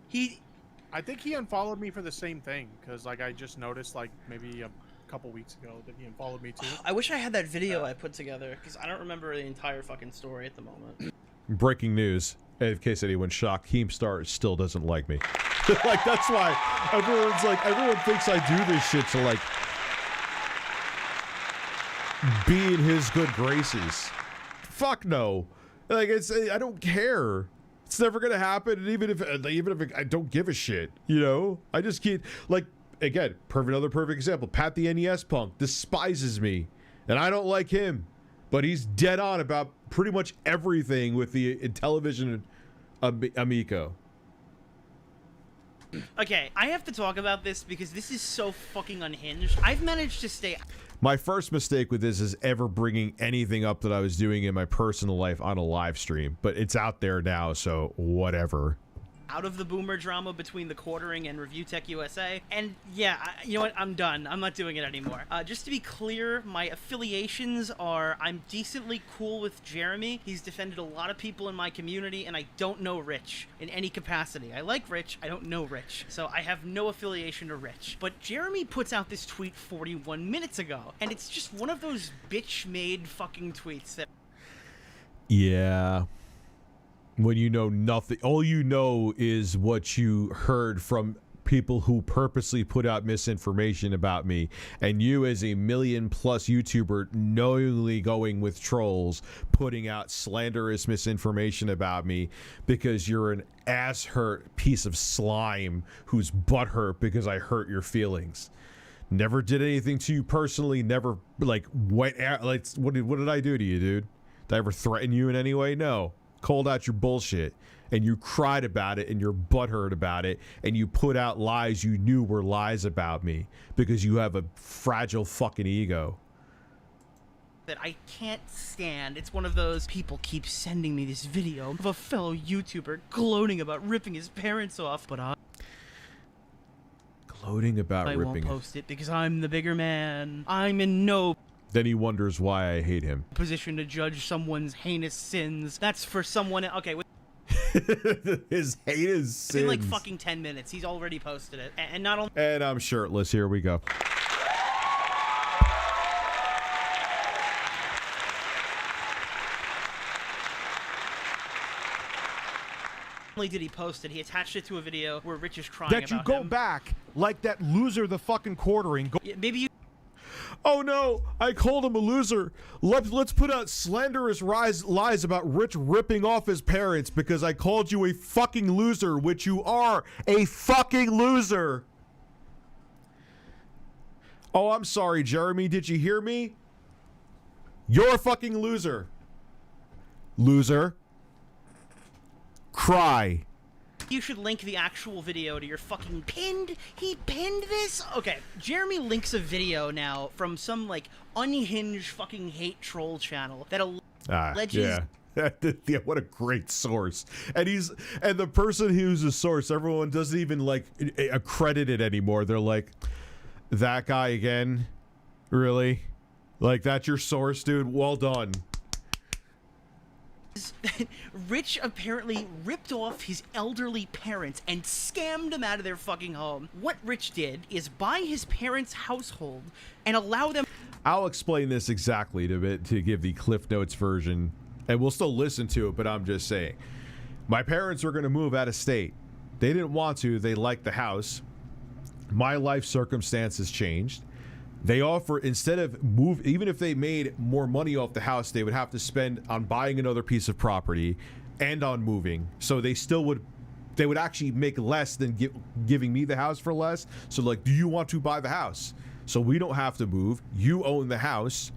Speaker 2: I think he unfollowed me for the same thing, because like I just noticed like maybe a couple weeks ago that he unfollowed me too.
Speaker 10: I wish I had that video I put together, because I don't remember the entire fucking story at the moment.
Speaker 5: Breaking news. In case anyone's shocked, Keemstar still doesn't like me. Like, that's why everyone thinks I do this shit to like be in his good graces. Fuck no. Like, I don't care. It's never gonna happen. And even if I don't give a shit, you know, I just keep like, again, another perfect example. Pat the NES punk despises me, and I don't like him, but he's dead on about pretty much everything with the television amico.
Speaker 10: Okay, I have to talk about this because this is so fucking unhinged. I've managed to stay...
Speaker 5: My first mistake with this is ever bringing anything up that I was doing in my personal life on a live stream, but it's out there now, so whatever.
Speaker 10: Out of the boomer drama between The Quartering and ReviewTechUSA. And yeah, you know what? I'm done. I'm not doing it anymore. Just to be clear, my affiliations are I'm decently cool with Jeremy. He's defended a lot of people in my community, and I don't know Rich in any capacity. I like Rich. I don't know Rich. So I have no affiliation to Rich. But Jeremy puts out this tweet 41 minutes ago, and it's just one of those bitch-made fucking tweets that...
Speaker 5: Yeah. When you know nothing, all you know is what you heard from people who purposely put out misinformation about me, and you as a million-plus YouTuber knowingly going with trolls, putting out slanderous misinformation about me because you're an ass-hurt piece of slime who's butthurt because I hurt your feelings. Never did anything to you personally, never, like, what did I do to you, dude? Did I ever threaten you in any way? No. Called out your bullshit, and you cried about it, and you're butthurt about it, and you put out lies you knew were lies about me because you have a fragile fucking ego.
Speaker 10: That I can't stand. It's one of those people keep sending me this video of a fellow YouTuber gloating about ripping his parents off, but I won't post it because I'm the bigger man. I'm in no...
Speaker 5: Then he wonders why I hate him.
Speaker 10: Position to judge someone's heinous sins. That's for someone... Okay,
Speaker 5: his heinous sins.
Speaker 10: In like fucking 10 minutes. He's already posted it. And not only...
Speaker 5: And I'm shirtless. Here we go.
Speaker 10: Not only did he post it, he attached it to a video where Rich is crying
Speaker 14: that you
Speaker 10: about
Speaker 14: go
Speaker 10: him.
Speaker 14: back like that loser the fucking quartering.
Speaker 10: Yeah, maybe you...
Speaker 5: Oh no, I called him a loser. Let's put out slanderous lies about Rich ripping off his parents because I called you a fucking loser, which you are a fucking loser. Oh, I'm sorry, Jeremy. Did you hear me? You're a fucking loser. Loser. Cry.
Speaker 10: You should link the actual video to your fucking pinned. He pinned this? Okay, Jeremy links a video now from some like unhinged fucking hate troll channel that alleges.
Speaker 5: Yeah. Yeah, what a great source. And the person who's a source, everyone doesn't even like accredit it anymore. They're like, that guy again? Really? Like, that's your source, dude? Well done.
Speaker 10: Rich apparently ripped off his elderly parents and scammed them out of their fucking home. What Rich did is buy his parents' household and allow them...
Speaker 5: I'll explain this exactly to give the Cliff Notes version, and we'll still listen to it, but I'm just saying. My parents were going to move out of state. They didn't want to. They liked the house. My life circumstances changed. They offer, instead of even if they made more money off the house, they would have to spend on buying another piece of property and on moving. So they would actually make less than giving me the house for less. So like, do you want to buy the house? So we don't have to move. You own the house.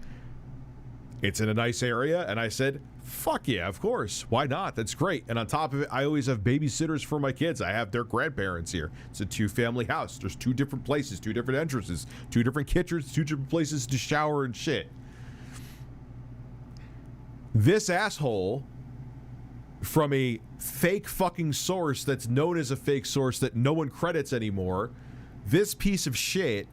Speaker 5: It's in a nice area. And I said, fuck yeah, of course. Why not? That's great. And on top of it, I always have babysitters for my kids. I have their grandparents here. It's a 2-family house. There's 2 different places, 2 different entrances, 2 different kitchens, 2 different places to shower and shit. This asshole from a fake fucking source that's known as a fake source that no one credits anymore, this piece of shit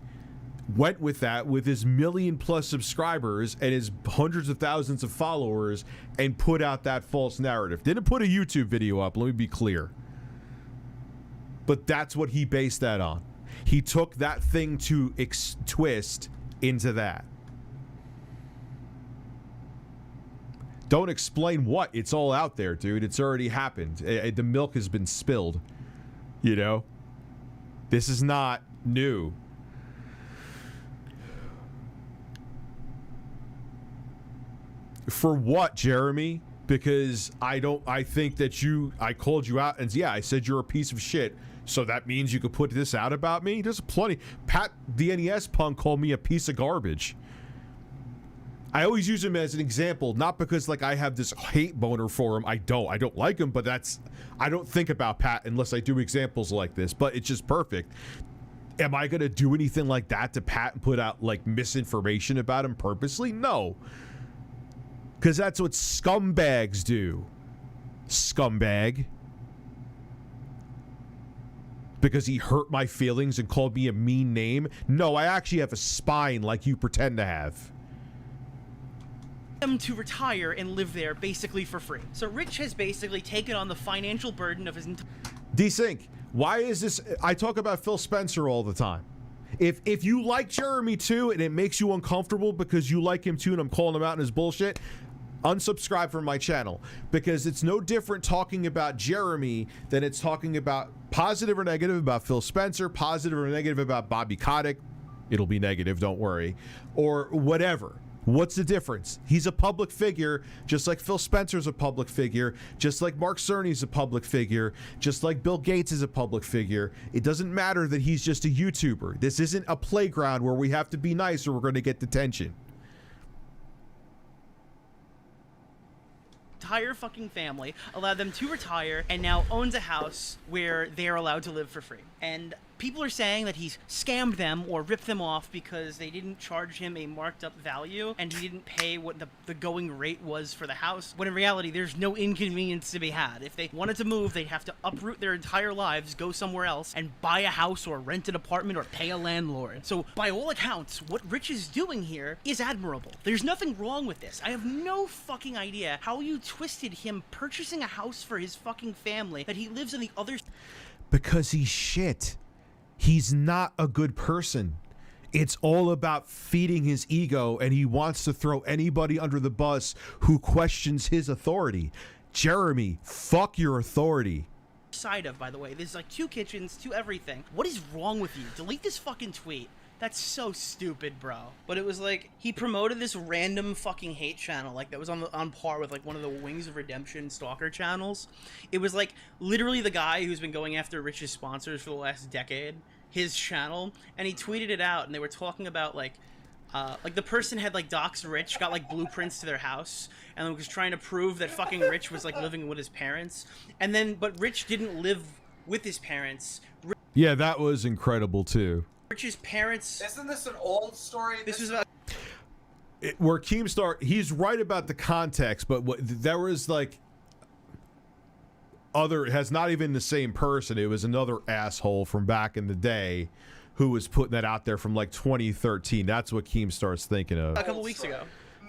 Speaker 5: went with that with his 1 million+ subscribers and his hundreds of thousands of followers and put out that false narrative. Didn't put a YouTube video up, let me be clear. But that's what he based that on. He took that thing to twist into that. Don't explain what. It's all out there, dude. It's already happened. The milk has been spilled. You know? This is not new. For what, Jeremy? Because I think that I called you out and yeah, I said you're a piece of shit. So that means you could put this out about me? There's plenty. Pat the NES punk called me a piece of garbage. I always use him as an example, not because like I have this hate boner for him. I don't like him, but I don't think about Pat unless I do examples like this, but it's just perfect. Am I gonna do anything like that to Pat and put out like misinformation about him purposely? No. Because that's what scumbags do. Scumbag. Because he hurt my feelings and called me a mean name? No, I actually have a spine like you pretend to have.
Speaker 10: Them to retire and live there basically for free. So Rich has basically taken on the financial burden of his entire...
Speaker 5: Desync, why is this? I talk about Phil Spencer all the time. If you like Jeremy too and it makes you uncomfortable because you like him too and I'm calling him out in his bullshit, unsubscribe from my channel, because it's no different talking about Jeremy than it's talking about positive or negative about Phil Spencer, positive or negative about Bobby Kotick. It'll be negative, don't worry, or whatever. What's the difference? He's a public figure, just like Phil Spencer's a public figure, just like Mark Cerny's a public figure, just like Bill Gates is a public figure. It doesn't matter that he's just a YouTuber. This isn't a playground where we have to be nice or we're going to get detention.
Speaker 10: Entire fucking family, allowed them to retire, and now owns a house where they're allowed to live for free. And people are saying that he's scammed them or ripped them off because they didn't charge him a marked up value and he didn't pay what the going rate was for the house, when in reality there's no inconvenience to be had. If they wanted to move, they'd have to uproot their entire lives, go somewhere else, and buy a house or rent an apartment or pay a landlord. So by all accounts, what Rich is doing here is admirable. There's nothing wrong with this. I have no fucking idea how you twisted him purchasing a house for his fucking family that he lives on the other...
Speaker 5: Because he's shit. He's not a good person. It's all about feeding his ego, and he wants to throw anybody under the bus who questions his authority. Jeremy, fuck your authority.
Speaker 10: Side of, by the way, there's like 2 kitchens, 2 everything. What is wrong with you? Delete this fucking tweet. That's so stupid, bro. But it was like, he promoted this random fucking hate channel, like that was on par with like one of the Wings of Redemption stalker channels. It was like literally the guy who's been going after Rich's sponsors for the last decade, his channel, and he tweeted it out, and they were talking about like the person had like doxed Rich, got like blueprints to their house, and was trying to prove that fucking Rich was like living with his parents, and then but Rich didn't live with his parents.
Speaker 5: Yeah, that was incredible too.
Speaker 10: Rich's parents...
Speaker 3: Isn't this an old story?
Speaker 10: This was about...
Speaker 5: Where Keemstar, he's right about the context, but there was like other, it has not even the same person. It was another asshole from back in the day who was putting that out there from like 2013. That's what Keemstar's thinking of.
Speaker 10: A couple weeks ago.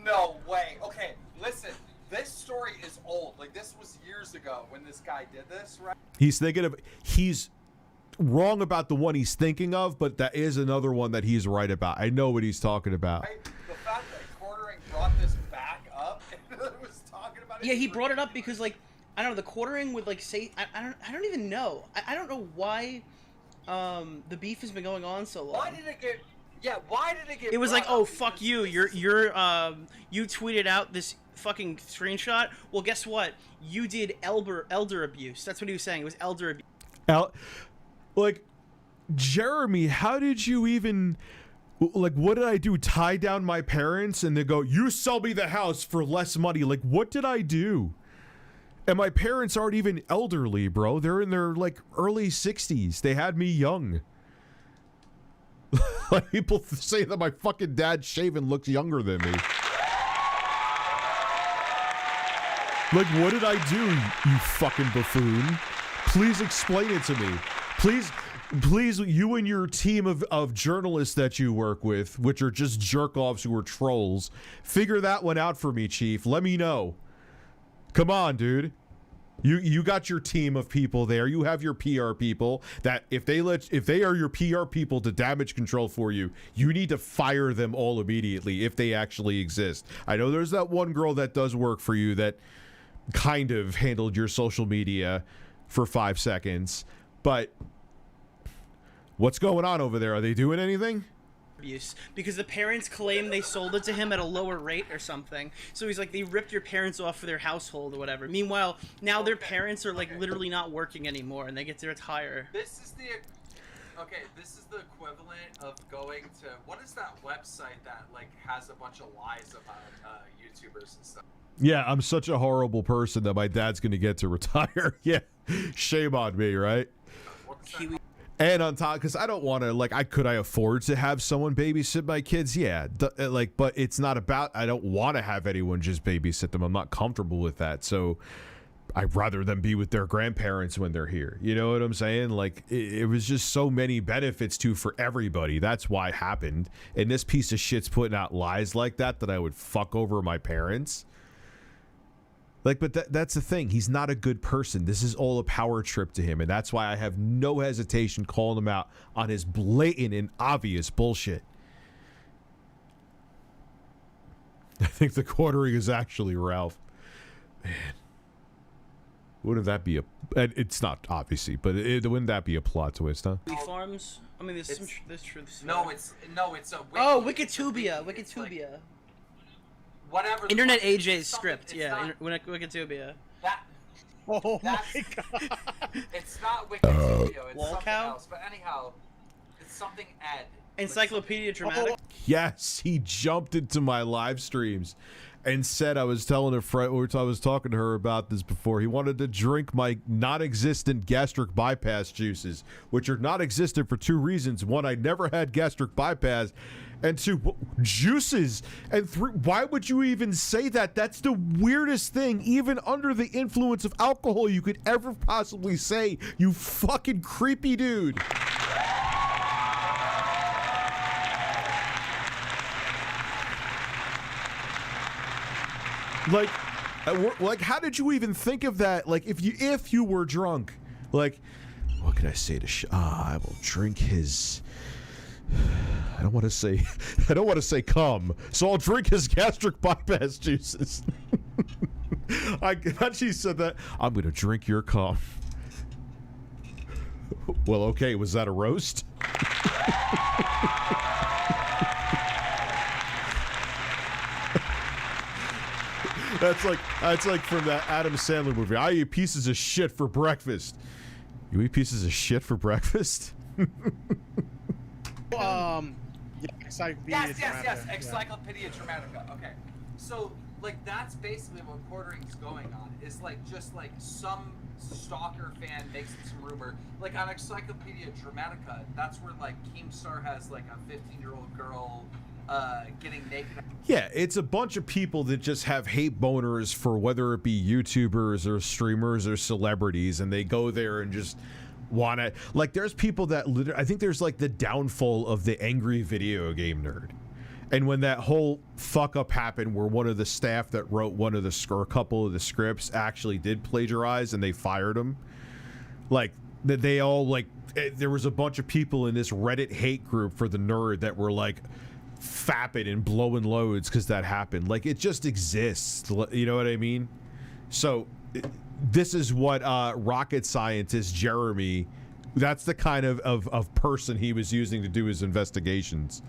Speaker 3: No way. Okay, listen. This story is old. Like, this was years ago when this guy did this, right?
Speaker 5: He's thinking of... He's wrong about the one he's thinking of, but that is another one that he's right about. I know what he's talking about.
Speaker 3: Right? The fact that Quartering brought this back up and was talking about it.
Speaker 10: Yeah, he brought it up because, like, I don't know, the Quartering would, like, say... I don't even know. I don't know why the beef has been going on so long.
Speaker 3: Why did it get... Yeah, why did it get...
Speaker 10: It was like, oh, fuck you. You tweeted out this fucking screenshot. Well, guess what? You did elder abuse. That's what he was saying. It was elder abuse.
Speaker 5: Like, Jeremy, how did you even, like, what did I do? Tie down my parents and they go, you sell me the house for less money. Like, what did I do? And my parents aren't even elderly, bro. They're in their, like, early 60s. They had me young. Like, people say that my fucking dad shaven looks younger than me. Like, what did I do, you fucking buffoon? Please explain it to me. Please, you and your team of journalists that you work with, which are just jerk-offs who are trolls, figure that one out for me, Chief. Let me know. Come on, dude. You got your team of people there. You have your PR people that if they are your PR people to damage control for you, you need to fire them all immediately if they actually exist. I know there's that one girl that does work for you that kind of handled your social media for 5 seconds, but what's going on over there? Are they doing anything?
Speaker 10: Abuse, because the parents claim they sold it to him at a lower rate or something. So he's like, they ripped your parents off for their household or whatever. Meanwhile, now their parents are like literally not working anymore and they get to retire.
Speaker 3: This is the... Okay, this is the equivalent of going to, what is that website that like has a bunch of lies about YouTubers and stuff?
Speaker 5: Yeah, I'm such a horrible person that my dad's gonna get to retire. Yeah, shame on me, right? And on top, because I don't want to, like, could I afford to have someone babysit my kids? Yeah, like, but it's not about, I don't want to have anyone just babysit them. I'm not comfortable with that. So I'd rather them be with their grandparents when they're here. You know what I'm saying? Like, it was just so many benefits for everybody. That's why it happened. And this piece of shit's putting out lies like that I would fuck over my parents. Like, but that's the thing. He's not a good person. This is all a power trip to him. And that's why I have no hesitation calling him out on his blatant and obvious bullshit. I think the quartering is actually Ralph. Man. Wouldn't that be a... It's not, obviously, but wouldn't that be a plot twist, huh?
Speaker 10: Farms? I mean, there's truth.
Speaker 3: No, it's a wiki.
Speaker 10: Oh, Wikitubia. Wikitubia.
Speaker 3: Whatever.
Speaker 10: Internet AJ's script, yeah. Wikitubia.
Speaker 2: Oh my
Speaker 3: god. It's not Wikitubia, it's something else. But anyhow, it's something Ed.
Speaker 10: Encyclopedia Dramatica.
Speaker 5: Yes, he jumped into my live streams and said, I was telling a friend, I was talking to her about this before, he wanted to drink my non-existent gastric bypass juices, which are non-existent for two reasons. One, I never had gastric bypass, and two, juices, and three, why would you even say that? That's the weirdest thing, even under the influence of alcohol, you could ever possibly say, you fucking creepy dude. Like, how did you even think of that? Like, if you were drunk, like, what can I say to I will drink his. I don't want to say cum, so I'll drink his gastric bypass juices. I actually said that. I'm gonna drink your cum. Well, okay, was that a roast? That's like from that Adam Sandler movie. I eat pieces of shit for breakfast. You eat pieces of shit for breakfast?
Speaker 3: Yes. Encyclopedia Dramatica. Okay, so like that's basically what quartering's going on. Is like just like some stalker fan makes some rumor. Like on Encyclopedia Dramatica, that's where like Keemstar has like a 15-year-old girl getting naked.
Speaker 5: Yeah, it's a bunch of people that just have hate boners for whether it be YouTubers or streamers or celebrities, and they go there and just want to, like, there's people that I think there's like the downfall of the angry video game nerd. And when that whole fuck up happened where one of the staff that wrote one of the, or a couple of the scripts actually did plagiarize and they fired him, like they all like, there was a bunch of people in this Reddit hate group for the nerd that were like fapping and blowing loads because that happened. Like, it just exists, you know what I mean? So this is what rocket scientist Jeremy, that's the kind of person he was using to do his investigations.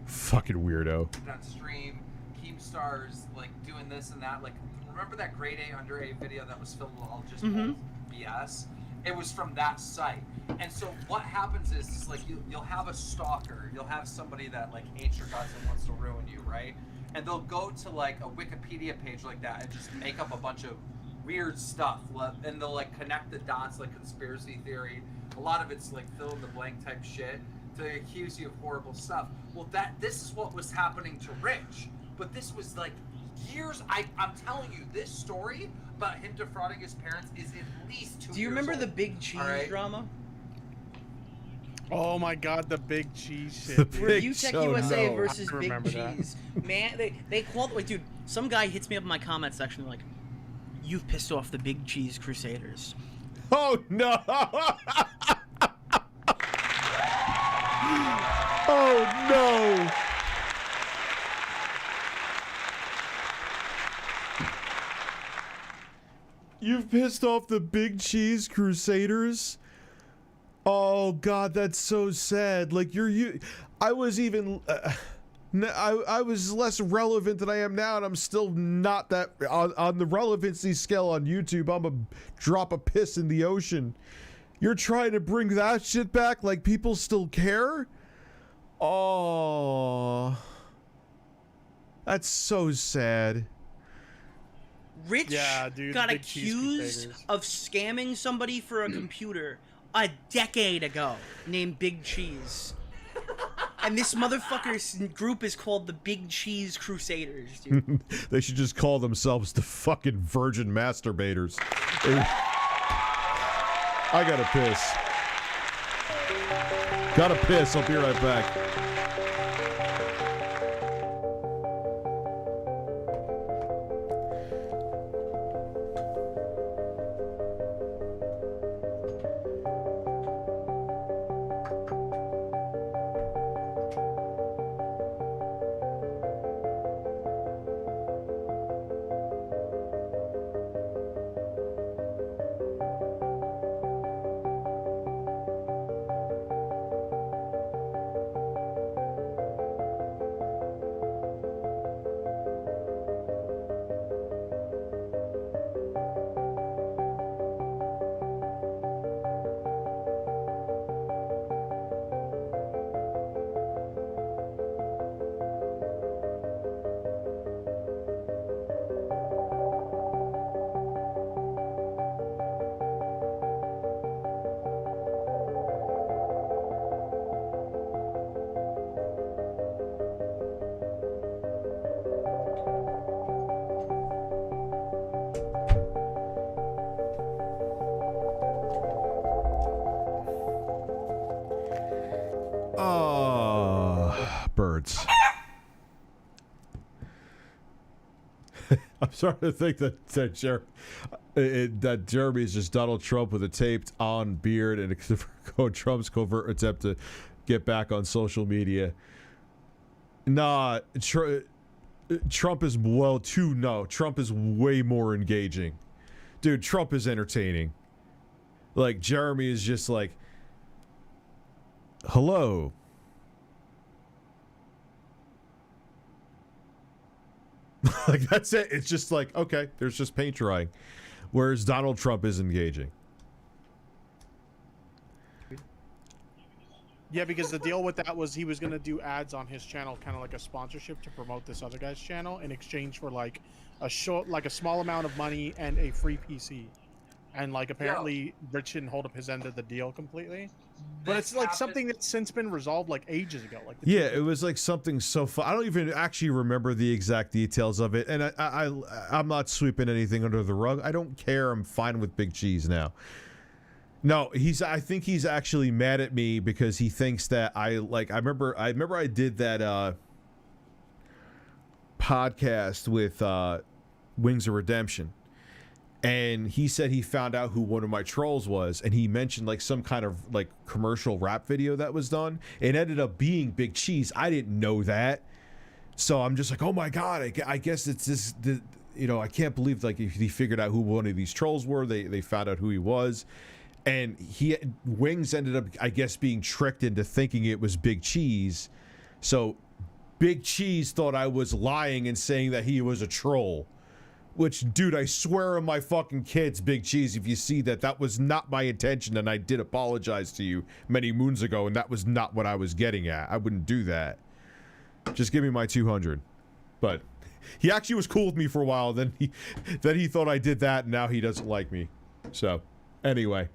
Speaker 5: Fucking weirdo.
Speaker 3: On stream, Keemstar's like doing this and that. Like, remember that grade A under A video that was filled with all just BS? It was from that site. And so what happens is like you'll have a stalker, you'll have somebody that like hates your guts and wants to ruin you, right? And they'll go to like a Wikipedia page like that and just make up a bunch of weird stuff, and they'll like connect the dots, like conspiracy theory. A lot of it's like fill in the blank type shit to accuse you of horrible stuff. Well, this is what was happening to Rich, but this was like years. I'm telling you, this story about him defrauding his parents is at least 2 years.
Speaker 10: Do you remember
Speaker 3: old.
Speaker 10: the Big Cheese drama?
Speaker 2: Oh my god, the Big Cheese shit.
Speaker 10: ReviewTechUSA versus Big Cheese. Man, they called, like, dude, some guy hits me up in my comment section like, you've pissed off the Big Cheese Crusaders.
Speaker 5: Oh no! Oh no! You've pissed off the Big Cheese Crusaders? Oh god, that's so sad. Like, I was even I was less relevant than I am now, and I'm still not that on the relevancy scale on YouTube. I'm a drop of piss in the ocean. You're trying to bring that shit back like people still care? Oh. That's so sad.
Speaker 10: Rich
Speaker 2: dude,
Speaker 10: got
Speaker 2: big cheese
Speaker 10: accused
Speaker 2: crusaders.
Speaker 10: of scamming somebody for a computer a decade ago named Big Cheese. And this motherfucker's group is called the Big Cheese Crusaders, dude.
Speaker 5: They should just call themselves the fucking virgin masturbators. I gotta piss. Gotta piss. I'll be right back. Birds. I'm starting to think that Jeremy is just Donald Trump with a taped on beard and Trump's covert attempt to get back on social media. Nah, Trump is Trump is way more engaging. Dude, Trump is entertaining. Like, Jeremy is just like, hello. Like, that's it. It's just like, okay, there's just paint drying. Whereas Donald Trump is engaging.
Speaker 2: Yeah, because the deal with that was he was going to do ads on his channel, kind of like a sponsorship to promote this other guy's channel in exchange for like a small amount of money and a free PC. And like apparently Rich didn't hold up his end of the deal completely. But it's like something that's since been resolved like ages ago. Like
Speaker 5: Yeah, it was like something so fun. I don't even actually remember the exact details of it, and I'm not sweeping anything under the rug. I don't care. I'm fine with Big Cheese now. No, I think he's actually mad at me because he thinks that I remember I did that podcast with Wings of Redemption. And he said he found out who one of my trolls was, and he mentioned like some kind of like commercial rap video that was done. It ended up being Big Cheese. I didn't know that, so I'm just like, oh my god! I guess it's this. I can't believe like he figured out who one of these trolls were. They found out who he was, and Wings ended up, I guess, being tricked into thinking it was Big Cheese. So Big Cheese thought I was lying and saying that he was a troll. Which, dude, I swear on my fucking kids, Big Cheese, if you see that was not my intention, and I did apologize to you many moons ago, and that was not what I was getting at. I wouldn't do that. Just give me my 200. But he actually was cool with me for a while, then he thought I did that, and now he doesn't like me. So, anyway.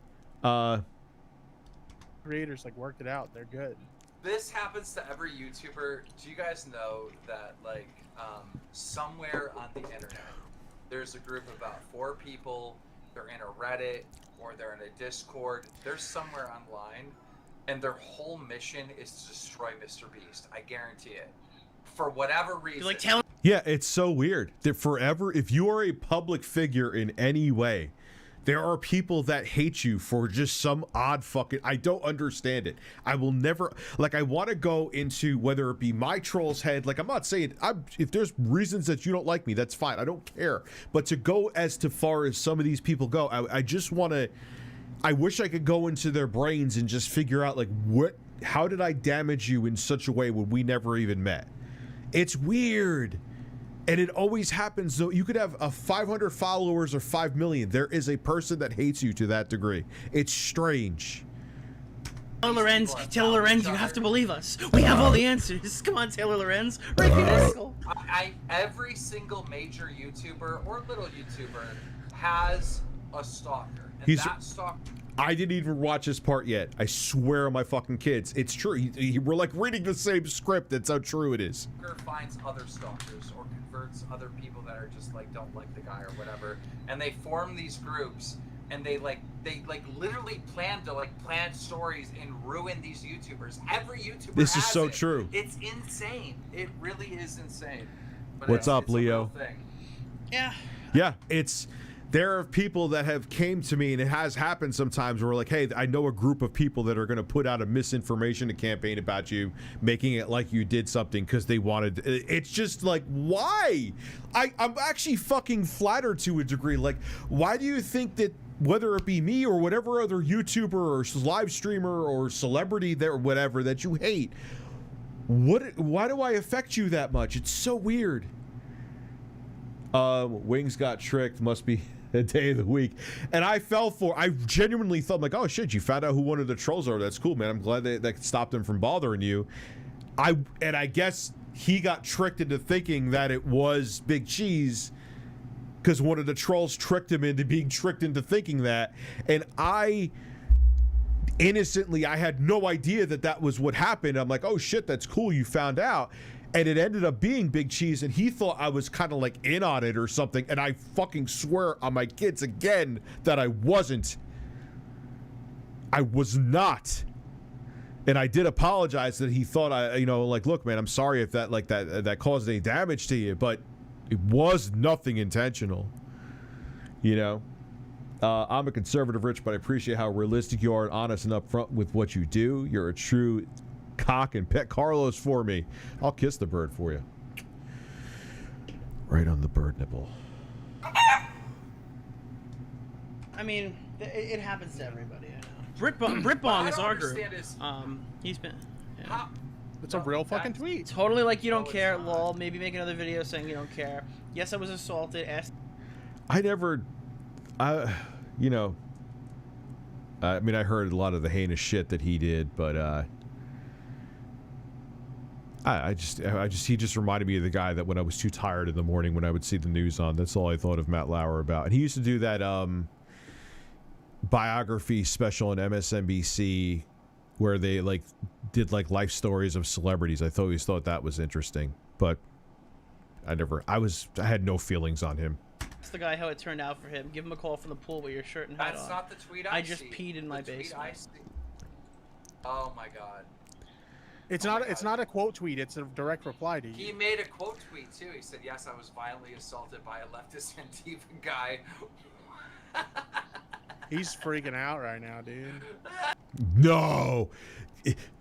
Speaker 2: Creators like worked it out. They're good.
Speaker 3: This happens to every YouTuber. Do you guys know that like somewhere on the internet there's a group of about 4 people, they're in a Reddit or they're in a Discord, they're somewhere online, and their whole mission is to destroy Mr. Beast. I guarantee it. For whatever reason.
Speaker 5: Yeah, it's so weird that forever, if you are a public figure in any way, there are people that hate you for just some odd fucking... I don't understand it. I will never... Like, I want to go into whether it be my troll's head. Like, I'm not saying... if there's reasons that you don't like me, that's fine. I don't care. But to go as far as some of these people go, I just want to... I wish I could go into their brains and just figure out, like, how did I damage you in such a way when we never even met? It's weird. And it always happens. So you could have a 500 followers or 5 million. There is a person that hates you to that degree. It's strange.
Speaker 10: Taylor Lorenz, you have to believe us. We have all the answers. Come on, Taylor Lorenz.
Speaker 3: Every single major YouTuber or little YouTuber has a stalker. And that stalker...
Speaker 5: I didn't even watch this part yet. I swear on my fucking kids. It's true. We're like reading the same script. That's how true it is.
Speaker 3: Finds other stalkers or converts other people that are just like don't like the guy or whatever, and they form these groups, and they literally plan stories and ruin these YouTubers. Every YouTuber
Speaker 5: This is
Speaker 3: has
Speaker 5: so
Speaker 3: it.
Speaker 5: true.
Speaker 3: It's insane. It really is insane. But
Speaker 5: What's up,
Speaker 3: it's
Speaker 5: Leo?
Speaker 3: A real thing.
Speaker 5: Yeah, there are people that have came to me, and it has happened sometimes, where like, hey, I know a group of people that are going to put out a misinformation campaign about you, making it like you did something because they wanted. It's just like, why? I'm actually fucking flattered to a degree. Like, why do you think that whether it be me or whatever other YouTuber or live streamer or celebrity there, whatever that you hate, why do I affect you that much? It's so weird. Wings got tricked. Must be a day of the week, and I genuinely thought, like, oh shit, you found out who one of the trolls are. That's cool, man. I'm glad that stopped them from bothering you. I guess he got tricked into thinking that it was Big Cheese because one of the trolls tricked him into being tricked into thinking that, and innocently, I had no idea that was what happened. I'm like, oh shit, that's cool, you found out. And it ended up being Big Cheese, and he thought I was kind of like in on it or something, and I fucking swear on my kids again that I wasn't. I was not. And I did apologize that he thought like, look, man, I'm sorry if that caused any damage to you, but it was nothing intentional. I'm a conservative, Rich, but I appreciate how realistic you are and honest and upfront with what you do. You're a true cock, and pet Carlos for me. I'll kiss the bird for you. Right on the bird nipple.
Speaker 10: I mean, it happens to everybody. I know. Britbong is our group. He's been. Yeah.
Speaker 2: It's a real fucking tweet.
Speaker 10: Totally like you don't care. Lol. Maybe make another video saying you don't care. Yes, I was assaulted.
Speaker 5: I mean, I heard a lot of the heinous shit that he did, but he just reminded me of the guy that when I was too tired in the morning when I would see the news on, that's all I thought of Matt Lauer about. And he used to do that biography special on MSNBC where they did life stories of celebrities. I always thought that was interesting, but I had no feelings on him.
Speaker 10: Ask the guy how it turned out for him. Give him a call from the pool with your shirt and hat on.
Speaker 3: That's not the tweet
Speaker 10: I just peed in my basement.
Speaker 3: Oh my god.
Speaker 2: It's not a quote tweet. It's a direct reply to you.
Speaker 3: He made a quote tweet too. He said, "Yes, I was violently assaulted by a leftist Antifa guy."
Speaker 2: He's freaking out right now, dude.
Speaker 5: No,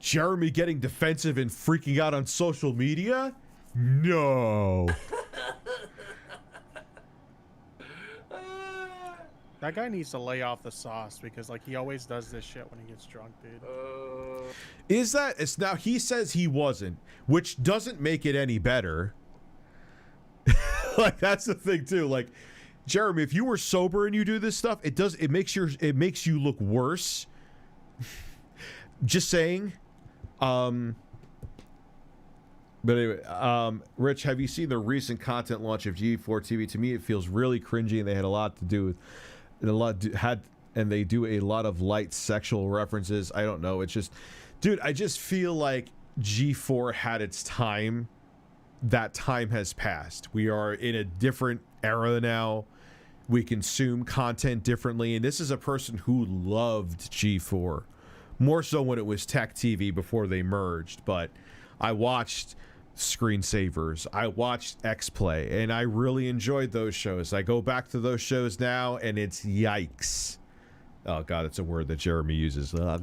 Speaker 5: Jeremy getting defensive and freaking out on social media? No.
Speaker 2: That guy needs to lay off the sauce because he always does this shit when he gets drunk, dude.
Speaker 5: Now he says he wasn't, which doesn't make it any better. That's the thing too. Jeremy, if you were sober and you do this stuff, it makes you look worse. Just saying. But anyway, Rich, have you seen the recent content launch of G4 TV? To me, it feels really cringy, and they had a lot to do with and they do a lot of light sexual references. I don't know. It's just, dude, I just feel like G4 had its time. That time has passed. We are in a different era now. We consume content differently, and this is a person who loved G4 more so when it was Tech TV before they merged. But I watched Screensavers, I watched X-Play, and I really enjoyed those shows. I go back to those shows now, and it's yikes. Oh god, it's a word that Jeremy uses. But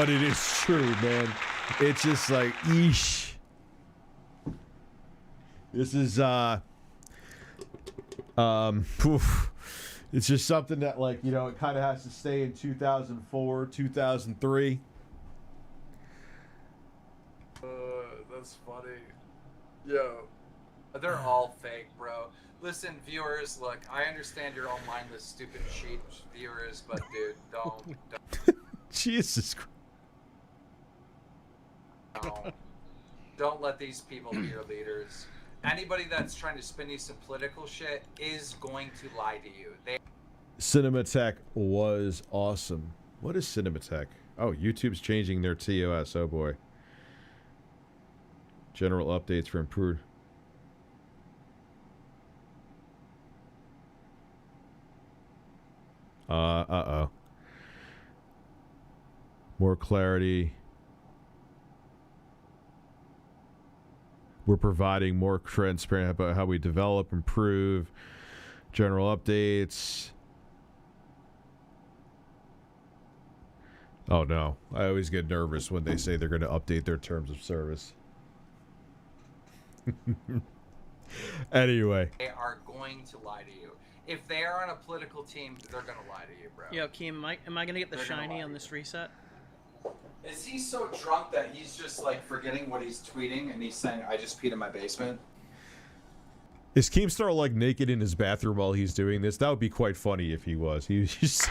Speaker 5: it is true, man. It's just like, eesh. This is It's just something that, like, you know, it kind of has to stay in 2004, 2003.
Speaker 3: That's funny. Yo. They're all fake, bro. Listen, viewers, look, I understand you're all mindless, stupid sheep viewers, but dude, don't.
Speaker 5: Jesus
Speaker 3: Christ. Don't let these people be your leaders. Anybody that's trying to spin you some political shit is going to lie to you.
Speaker 5: Cinematech was awesome. What is Cinematech? Oh, YouTube's changing their TOS. Oh boy. General updates for improved. Uh-oh. More clarity. We're providing more transparent about how we develop, improve, general updates. Oh no, I always get nervous when they say they're going to update their terms of service. Anyway.
Speaker 3: They are going to lie to you. If they are on a political team, they're going to lie to you, bro.
Speaker 10: Yo, Keem, am I going to get the shiny on this reset?
Speaker 3: Is he so drunk that he's just like forgetting what he's tweeting and he's saying, I just peed in my basement?
Speaker 5: Is Keemstar like naked in his bathroom while he's doing this? That would be quite funny if he was. He's just...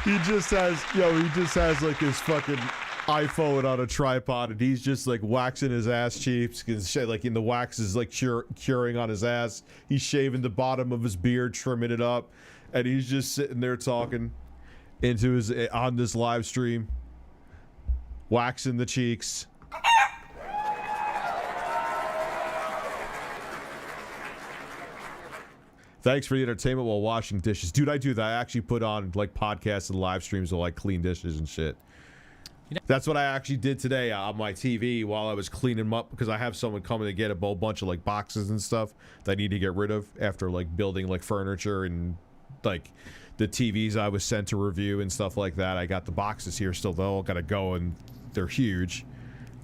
Speaker 5: he just has like his fucking iPhone on a tripod and he's just like waxing his ass cheeks and shit, like in the wax is like curing on his ass. He's shaving the bottom of his beard, trimming it up. And he's just sitting there talking on this live stream, waxing the cheeks. Thanks for the entertainment while washing dishes. Dude, I do that. I actually put on like podcasts and live streams to like clean dishes and shit. That's what I actually did today on my TV while I was cleaning them up because I have someone coming to get a whole bunch of like boxes and stuff that I need to get rid of after like building like furniture and like the TVs I was sent to review and stuff like that. I got the boxes here still. They all gotta go and they're huge.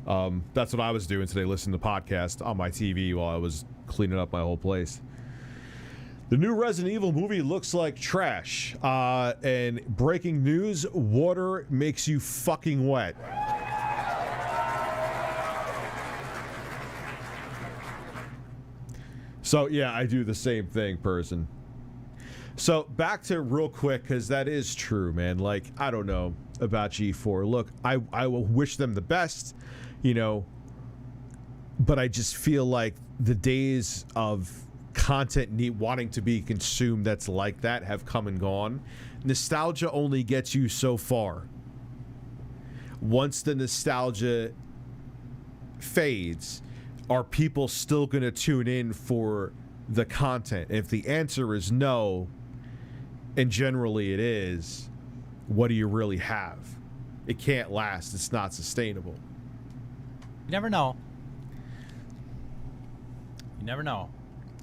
Speaker 5: That's what I was doing today, listening to podcast on my TV while I was cleaning up my whole place. The new Resident Evil movie looks like trash. And breaking news, water makes you fucking wet. So yeah, I do the same thing, person. So back to real quick, because that is true, man. Like, I don't know about G4. Look, I will wish them the best, you know, but I just feel like the days of content wanting to be consumed that's like that have come and gone. Nostalgia only gets you so far. Once the nostalgia fades, are people still going to tune in for the content? If the answer is no, and generally it is, what do you really have? It can't last. It's not sustainable.
Speaker 6: You never know. You never know.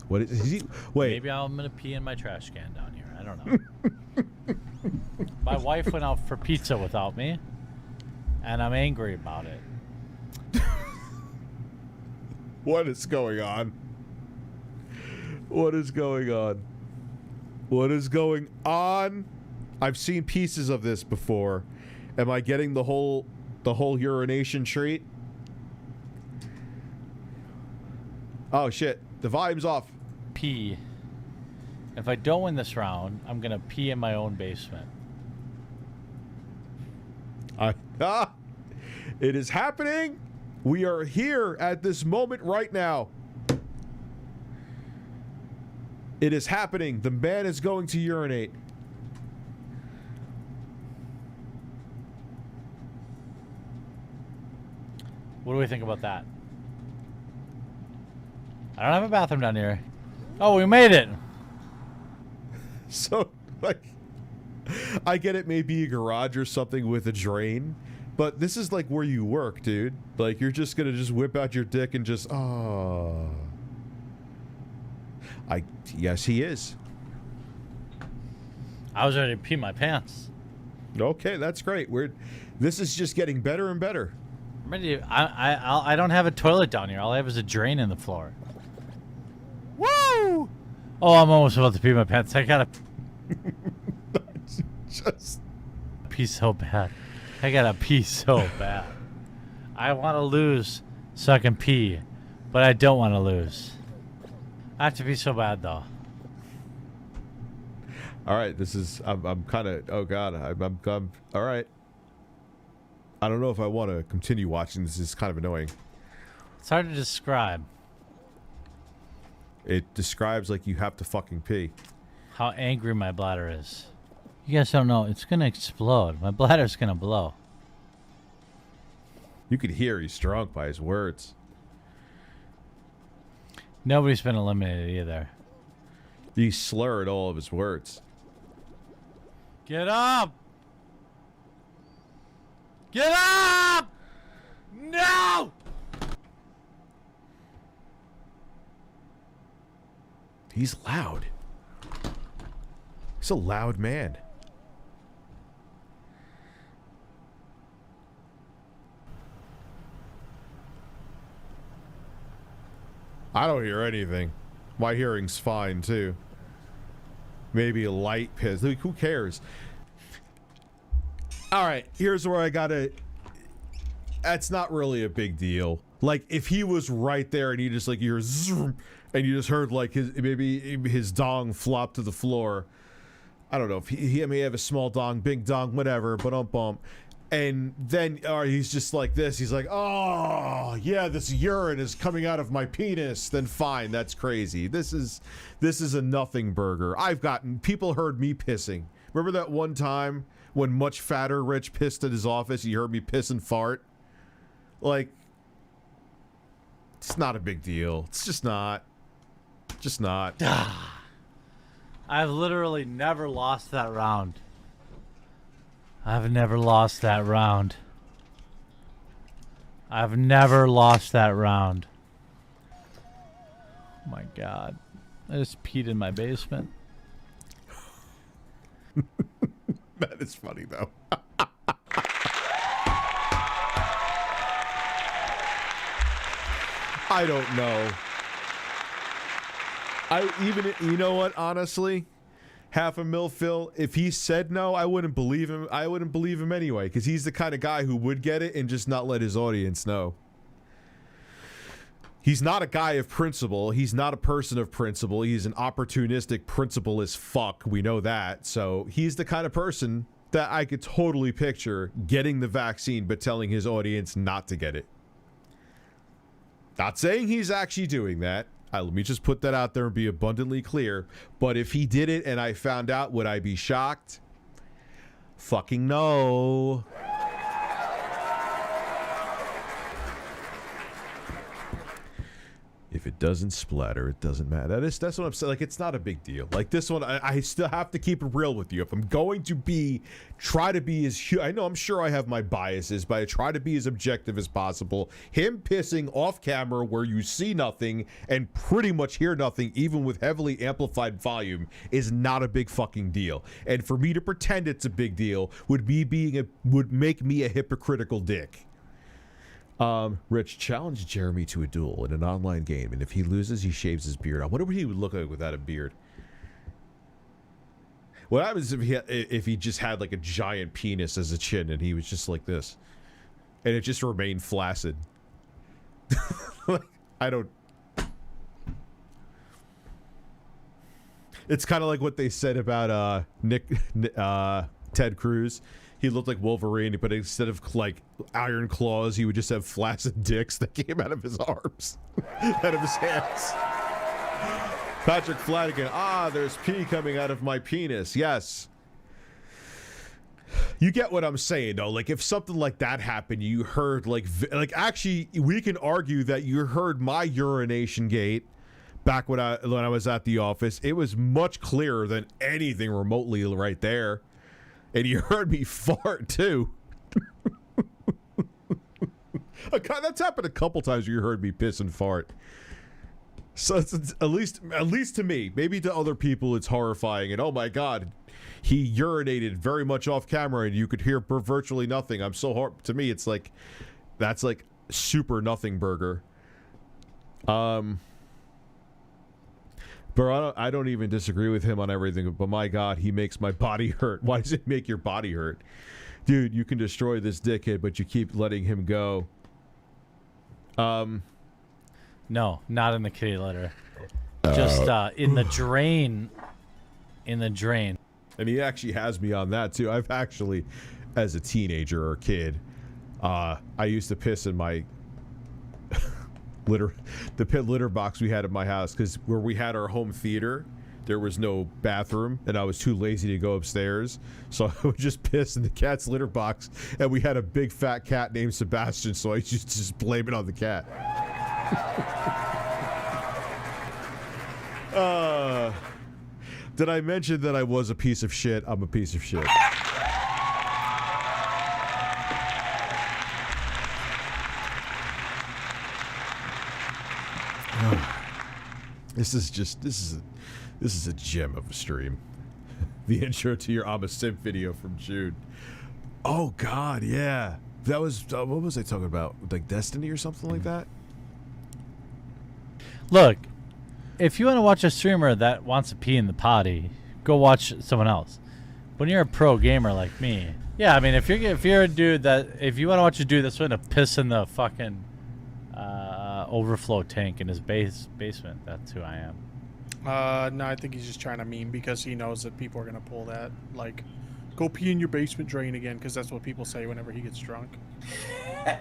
Speaker 5: What is he? Wait.
Speaker 6: Maybe I'm gonna pee in my trash can down here. I don't know. My wife went out for pizza without me, and I'm angry about it.
Speaker 5: What is going on? What is going on? What is going on? I've seen pieces of this before. Am I getting the whole urination treat? Oh shit, the volume's off.
Speaker 6: Pee. If I don't win this round, I'm gonna pee in my own basement.
Speaker 5: It is happening. We are here at this moment right now. It is happening. The man is going to urinate.
Speaker 6: What do we think about that? I don't have a bathroom down here. Oh, we made it.
Speaker 5: So, like, I get it may be a garage or something with a drain, but this is like where you work, dude. Like, you're just gonna just whip out your dick and just, oh. Yes, he is.
Speaker 6: I was ready to pee my pants.
Speaker 5: Okay, that's great. This is just getting better and better.
Speaker 6: I'm ready to, I don't have a toilet down here. All I have is a drain in the floor. Oh, I'm almost about to pee my pants. I gotta
Speaker 5: Just
Speaker 6: pee so bad. I gotta pee so bad. I want to lose so I can pee, but I don't want to lose. I have to pee so bad though.
Speaker 5: all right. This is. I'm kind of. Oh God. I'm. All right. I don't know if I want to continue watching. This is kind of annoying.
Speaker 6: It's hard to describe
Speaker 5: It describes like you have to fucking pee.
Speaker 6: how angry my bladder is. You guys don't know. It's gonna explode. My bladder's gonna blow.
Speaker 5: You could hear he's drunk by his words.
Speaker 6: Nobody's been eliminated either.
Speaker 5: He slurred all of his words.
Speaker 6: Get up! Get up! No!
Speaker 5: He's loud. He's a loud man. I don't hear anything. My hearing's fine too. Maybe a light piss. Like, who cares? All right, here's where I gotta. That's not really a big deal. Like if he was right there and you just like you're zoom, and you just heard like his dong flop to the floor. I don't know if he may have a small dong, big dong, whatever, but bump. And then he's just like this. He's like, oh yeah, this urine is coming out of my penis. Then fine, that's crazy. This is a nothing burger. I've gotten people heard me pissing. Remember that one time when much fatter Rich pissed at his office? You heard me piss and fart. Like, it's not a big deal. It's just not. Just not.
Speaker 6: I've literally never lost that round. I've never lost that round. I've never lost that round. Oh my God. I just peed in my basement.
Speaker 5: That is funny though. I don't know. You know what, honestly? $500,000 Phil, if he said no, I wouldn't believe him. I wouldn't believe him anyway, because he's the kind of guy who would get it and just not let his audience know. He's not a guy of principle. He's not a person of principle. He's an opportunistic principle as fuck. We know that. So he's the kind of person that I could totally picture getting the vaccine but telling his audience not to get it. Not saying he's actually doing that. Let me just put that out there and be abundantly clear. But if he did it and I found out, would I be shocked? Fucking no. If it doesn't splatter, it doesn't matter. That's what I'm saying. Like, it's not a big deal. Like this one, I still have to keep it real with you. If I'm going to try to be as, I know I'm sure I have my biases, but I try to be as objective as possible. Him pissing off camera where you see nothing and pretty much hear nothing, even with heavily amplified volume, is not a big fucking deal. And for me to pretend it's a big deal would make me a hypocritical dick. Rich, challenge Jeremy to a duel in an online game, and if he loses, he shaves his beard. I wonder what he would look like without a beard. What happens if he just had like a giant penis as a chin and he was just like this, and it just remained flaccid? I don't. It's kind of like what they said about Ted Cruz. He looked like Wolverine, but instead of like iron claws, he would just have flaccid dicks that came out of his arms, out of his hands. Patrick Flanagan, there's pee coming out of my penis. Yes. You get what I'm saying, though. Like, if something like that happened, you heard like actually, we can argue that you heard my urination gate back when I was at the office. It was much clearer than anything remotely right there. And you heard me fart too. That's happened a couple times where you heard me piss and fart. So it's at least to me. Maybe to other people it's horrifying. And oh my God, he urinated very much off camera, and you could hear virtually nothing. To me, it's like that's like super nothing burger. But But I don't even disagree with him on everything. But my God, he makes my body hurt. Why does it make your body hurt? Dude, you can destroy this dickhead, but you keep letting him go.
Speaker 6: No, not in the kitty litter. Just in the drain. In the drain.
Speaker 5: And he actually has me on that too. I've actually, as a teenager or kid, I used to piss in my the pit litter box we had at my house, because where we had our home theater, there was no bathroom, and I was too lazy to go upstairs, so I would just piss in the cat's litter box. And we had a big fat cat named Sebastian, so I used to just blame it on the cat. Did I mention that I was a piece of shit? I'm a piece of shit. This is a gem of a stream. The intro to your I'm a Simp video from June. Oh God, yeah. That was what was I talking about? Like Destiny or something like that?
Speaker 6: Look, if you want to watch a streamer that wants to pee in the potty, go watch someone else. When you're a pro gamer like me, yeah, I mean, if you're a dude if you want to watch a dude that's going to piss in the fucking overflow tank in his basement, that's who I am.
Speaker 2: No, I think he's just trying to meme because he knows that people are gonna pull that. Like, go pee in your basement drain again, because that's what people say whenever he gets drunk.
Speaker 3: I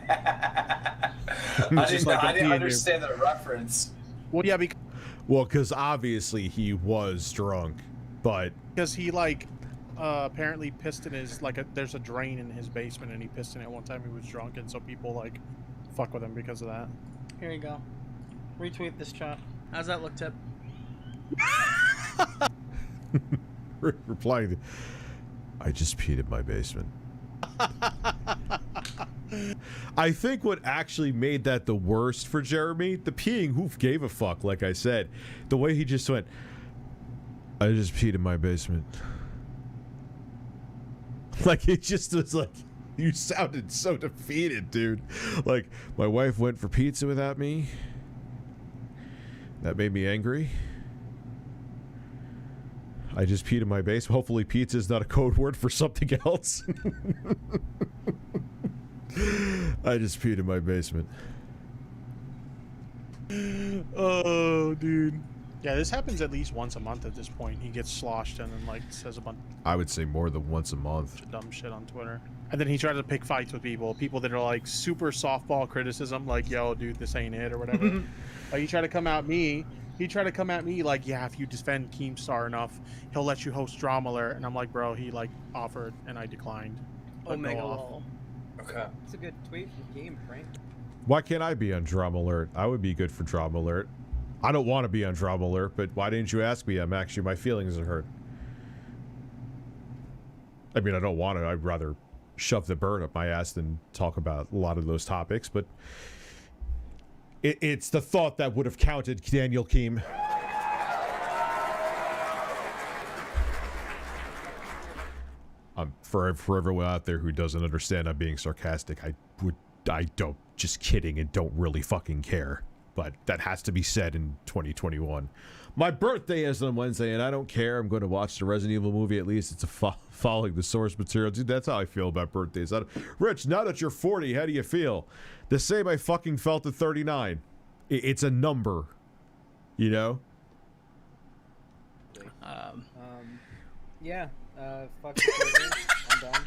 Speaker 3: didn't understand the reference.
Speaker 2: Well, yeah,
Speaker 5: because obviously he was drunk, but
Speaker 2: because he like apparently pissed in his there's a drain in his basement, and he pissed in it one time he was drunk, and so people like fuck with him because of that.
Speaker 10: Here you go. Retweet this chat. How's that look, Tip?
Speaker 5: replying, I just peed in my basement. I think what actually made that the worst for Jeremy, the peeing, who gave a fuck, like I said, the way he just went, I just peed in my basement. Like, it just was like, you sounded so defeated, dude. Like, my wife went for pizza without me. That made me angry. I just peed in my basement. Hopefully pizza is not a code word for something else. I just peed in my basement.
Speaker 2: Oh, dude. Yeah, this happens at least once a month at this point. He gets sloshed and then like says a bunch
Speaker 5: I would say more than once a month.
Speaker 2: of dumb shit on Twitter. And then he tries to pick fights with people that are like super softball criticism, like, yo, dude, this ain't it or whatever. Like, he tried to come at me. He tried to come at me like, yeah, if you defend Keemstar enough, he'll let you host Drama Alert. And I'm like, bro, he like offered and I declined.
Speaker 10: Omega lol.
Speaker 3: Okay.
Speaker 11: It's a good tweet from Game, Frank.
Speaker 5: Why can't I be on Drama Alert? I would be good for Drama Alert. I don't want to be on Drama Alert, but why didn't you ask me? My feelings are hurt. I mean, I don't want to. I'd rather shove the bird up my ass than talk about a lot of those topics, but it's the thought that would have counted, Daniel Keem. For everyone out there who doesn't understand I'm being sarcastic, I don't, just kidding, and don't really fucking care. But that has to be said in 2021. My birthday is on Wednesday, and I don't care. I'm going to watch the Resident Evil movie. At least it's following the source material. Dude, that's how I feel about birthdays. Rich, now that you're 40, how do you feel? The same I fucking felt at 39. It's a number, you know?
Speaker 11: Yeah. Fuck Twitter. I'm done.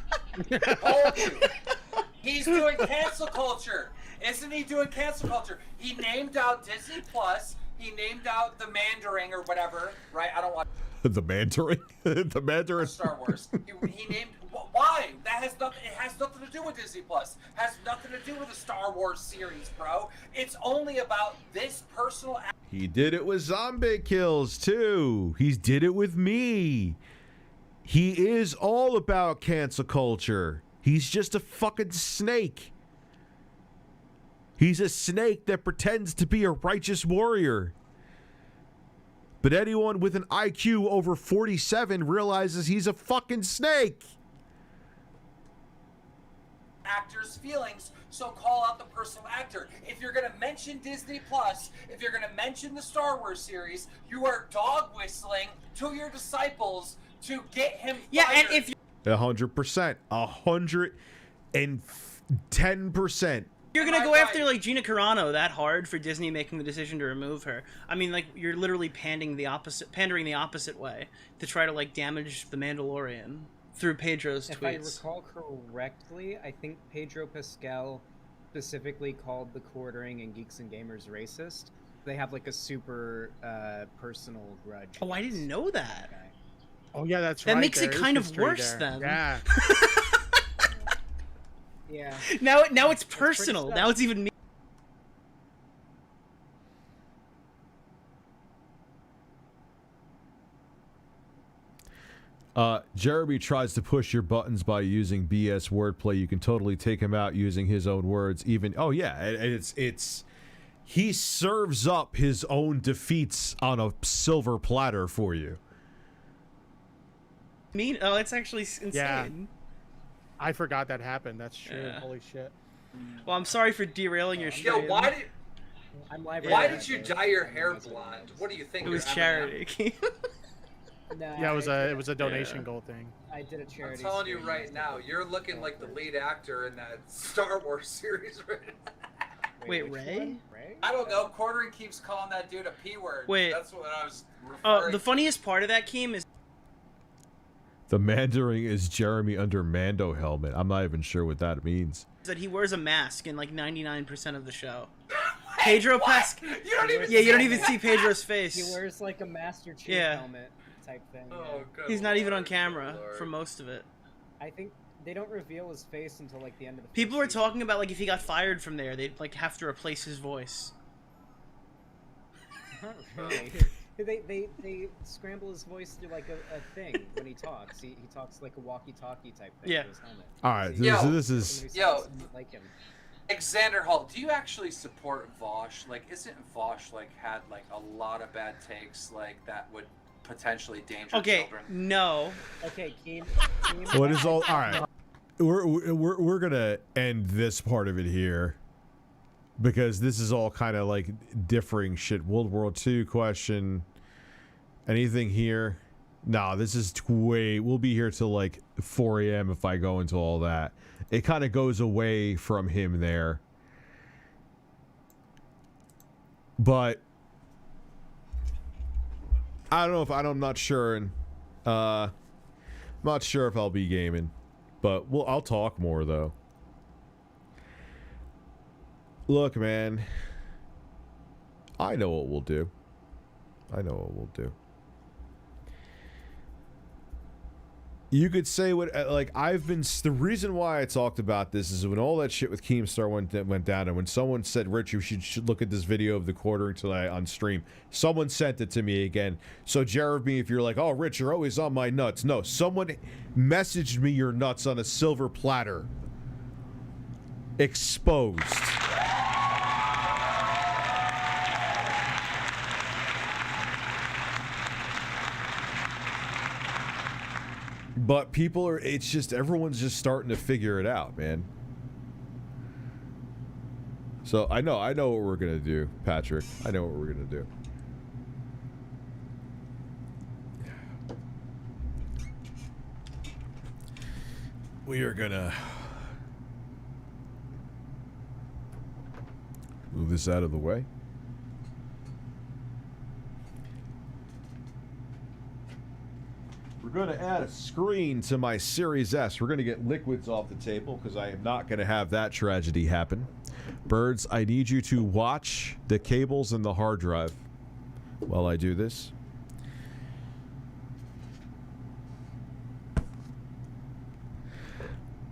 Speaker 3: Told you. He's doing cancel culture. Isn't he doing cancel culture? He named out Disney Plus. He named out the Mandarin or whatever, right? I don't want
Speaker 5: The Mandarin? The Mandarin?
Speaker 3: Star Wars. He named. Why? That has nothing. It has nothing to do with Disney Plus. Has nothing to do with the Star Wars series, bro. It's only about this personal.
Speaker 5: He did it with zombie kills, too. He did it with me. He is all about cancel culture. He's just a fucking snake. He's a snake that pretends to be a righteous warrior. But anyone with an IQ over 47 realizes he's a fucking snake.
Speaker 12: actor's feelings, so call out the personal actor. If you're gonna mention Disney Plus, if you're gonna mention the Star Wars series, you are dog whistling to your disciples to get him fired.
Speaker 10: Yeah, and if
Speaker 5: 100%, 110%.
Speaker 10: you're gonna go after like Gina Carano that hard for Disney making the decision to remove her, I mean, like, you're literally pandering the opposite way to try to like damage the Mandalorian through Pedro's
Speaker 11: If
Speaker 10: tweets.
Speaker 11: I recall correctly, I think Pedro Pascal specifically called the Quartering and Geeks and Gamers racist. They have like a super personal grudge.
Speaker 10: Oh, I didn't know that.
Speaker 2: Oh yeah, that's
Speaker 10: That
Speaker 2: right.
Speaker 10: makes it
Speaker 2: there is
Speaker 10: kind of
Speaker 2: history
Speaker 10: worse
Speaker 2: there.
Speaker 10: then.
Speaker 2: Yeah.
Speaker 11: Yeah.
Speaker 10: Now it's personal. Now it's even me.
Speaker 5: Jeremy tries to push your buttons by using BS wordplay. You can totally take him out using his own words. Even it's he serves up his own defeats on a silver platter for you.
Speaker 10: Oh, it's actually insane.
Speaker 2: Yeah. I forgot that happened. That's true.
Speaker 10: Yeah.
Speaker 2: Holy shit.
Speaker 10: Well, I'm sorry for derailing your stream.
Speaker 12: Yo, why did you
Speaker 10: Yeah.
Speaker 12: dye your hair blonde? What do you think?
Speaker 10: It was
Speaker 12: you're
Speaker 10: charity.
Speaker 2: Yeah, it was a donation goal thing.
Speaker 11: I did a charity.
Speaker 12: I'm telling you right now, you're looking like the lead actor in that Star Wars series right now.
Speaker 10: Wait, Ray?
Speaker 12: I don't know. Quartering keeps calling that dude a P word.
Speaker 10: Wait.
Speaker 12: That's what I was referring
Speaker 10: The funniest part of that, Keem, is
Speaker 5: The Mandarin is Jeremy under Mando helmet. I'm not even sure what that means.
Speaker 10: that he wears a mask in like 99% of the show. Pedro Pascal.
Speaker 12: You don't even
Speaker 10: you don't even see Pedro's face.
Speaker 11: He wears like a Master Chief
Speaker 10: Yeah.
Speaker 11: helmet type thing.
Speaker 12: Oh, good
Speaker 10: He's not even on
Speaker 12: Lord,
Speaker 10: camera
Speaker 12: good Lord.
Speaker 10: for most of it.
Speaker 11: I think they don't reveal his face until like the end of the
Speaker 10: People were talking about like if he got fired from there, they'd like have to replace his voice.
Speaker 11: Not really. They scramble his voice through like a thing when he talks. He talks like a walkie-talkie type thing
Speaker 10: Yeah.
Speaker 11: with his helmet.
Speaker 5: All right,
Speaker 12: Yo.
Speaker 5: this is
Speaker 12: Yo,
Speaker 11: like him.
Speaker 12: Alexander Hall, do you actually support Vosh? Like, isn't Vosh like had like a lot of bad takes like that would potentially danger children?
Speaker 10: No.
Speaker 11: Okay, Keem.
Speaker 5: what is all right. We're gonna end this part of it here because this is all kind of like differing shit. World War II question. Anything here? Nah, this is way. We'll be here till like 4 a.m. if I go into all that. It kind of goes away from him there. But I don't know if I'm not sure, and not sure if I'll be gaming, but I'll talk more though. Look, man, I know what we'll do. I know what we'll do. You could say what, like, I've been, the reason why I talked about this is when all that shit with Keemstar went down, and when someone said, Rich, you should look at this video of the quartering tonight on stream, someone sent it to me again. So, Jeremy, if you're like, oh, Rich, you're always on my nuts. No, someone messaged me your nuts on a silver platter. Exposed. But people are, it's just, everyone's just starting to figure it out, man. So I know what we're going to do, Patrick. I know what we're going to do. We are going to move this out of the way. We're going to add a screen to my Series S. We're going to get liquids off the table because I am not going to have that tragedy happen. Birds, I need you to watch the cables and the hard drive while I do this.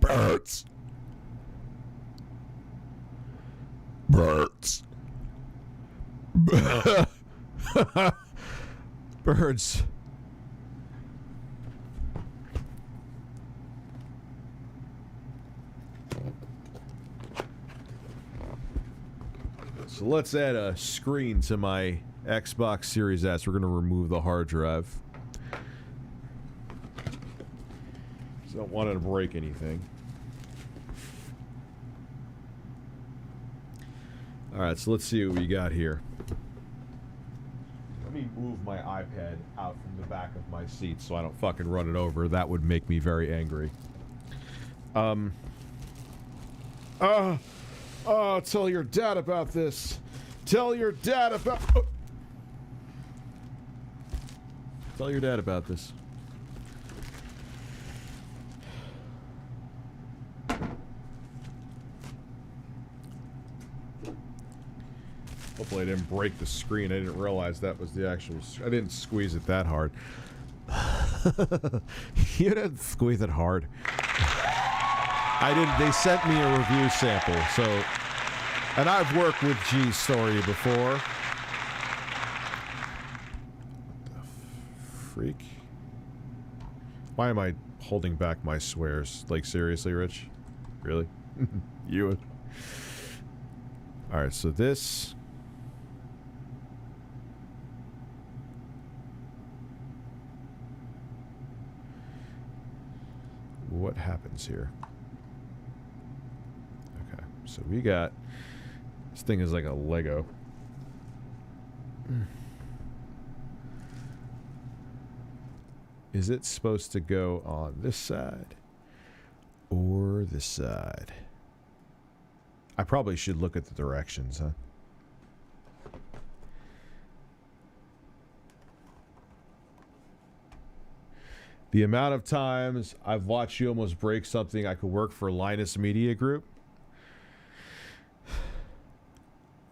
Speaker 5: Birds. Birds. Birds. So let's add a screen to my Xbox Series S. We're going to remove the hard drive. So I don't want it to break anything. Alright, so let's see what we got here. Let me move my iPad out from the back of my seat so I don't fucking run it over. That would make me very angry. Tell your dad about this. Tell your dad about... Oh. Tell your dad about this. Hopefully I didn't break the screen. I didn't realize that was the actual... I didn't squeeze it that hard. You didn't squeeze it hard. I didn't... They sent me a review sample, so... And I've worked with G's Story before. What the freak? Why am I holding back my swears? Like, seriously, Rich? Really? You would? Alright, so this... What happens here? Okay, so we got... This thing is like a Lego. Is it supposed to go on this side? Or this side? I probably should look at the directions, huh? The amount of times I've watched you almost break something I could work for Linus Media Group.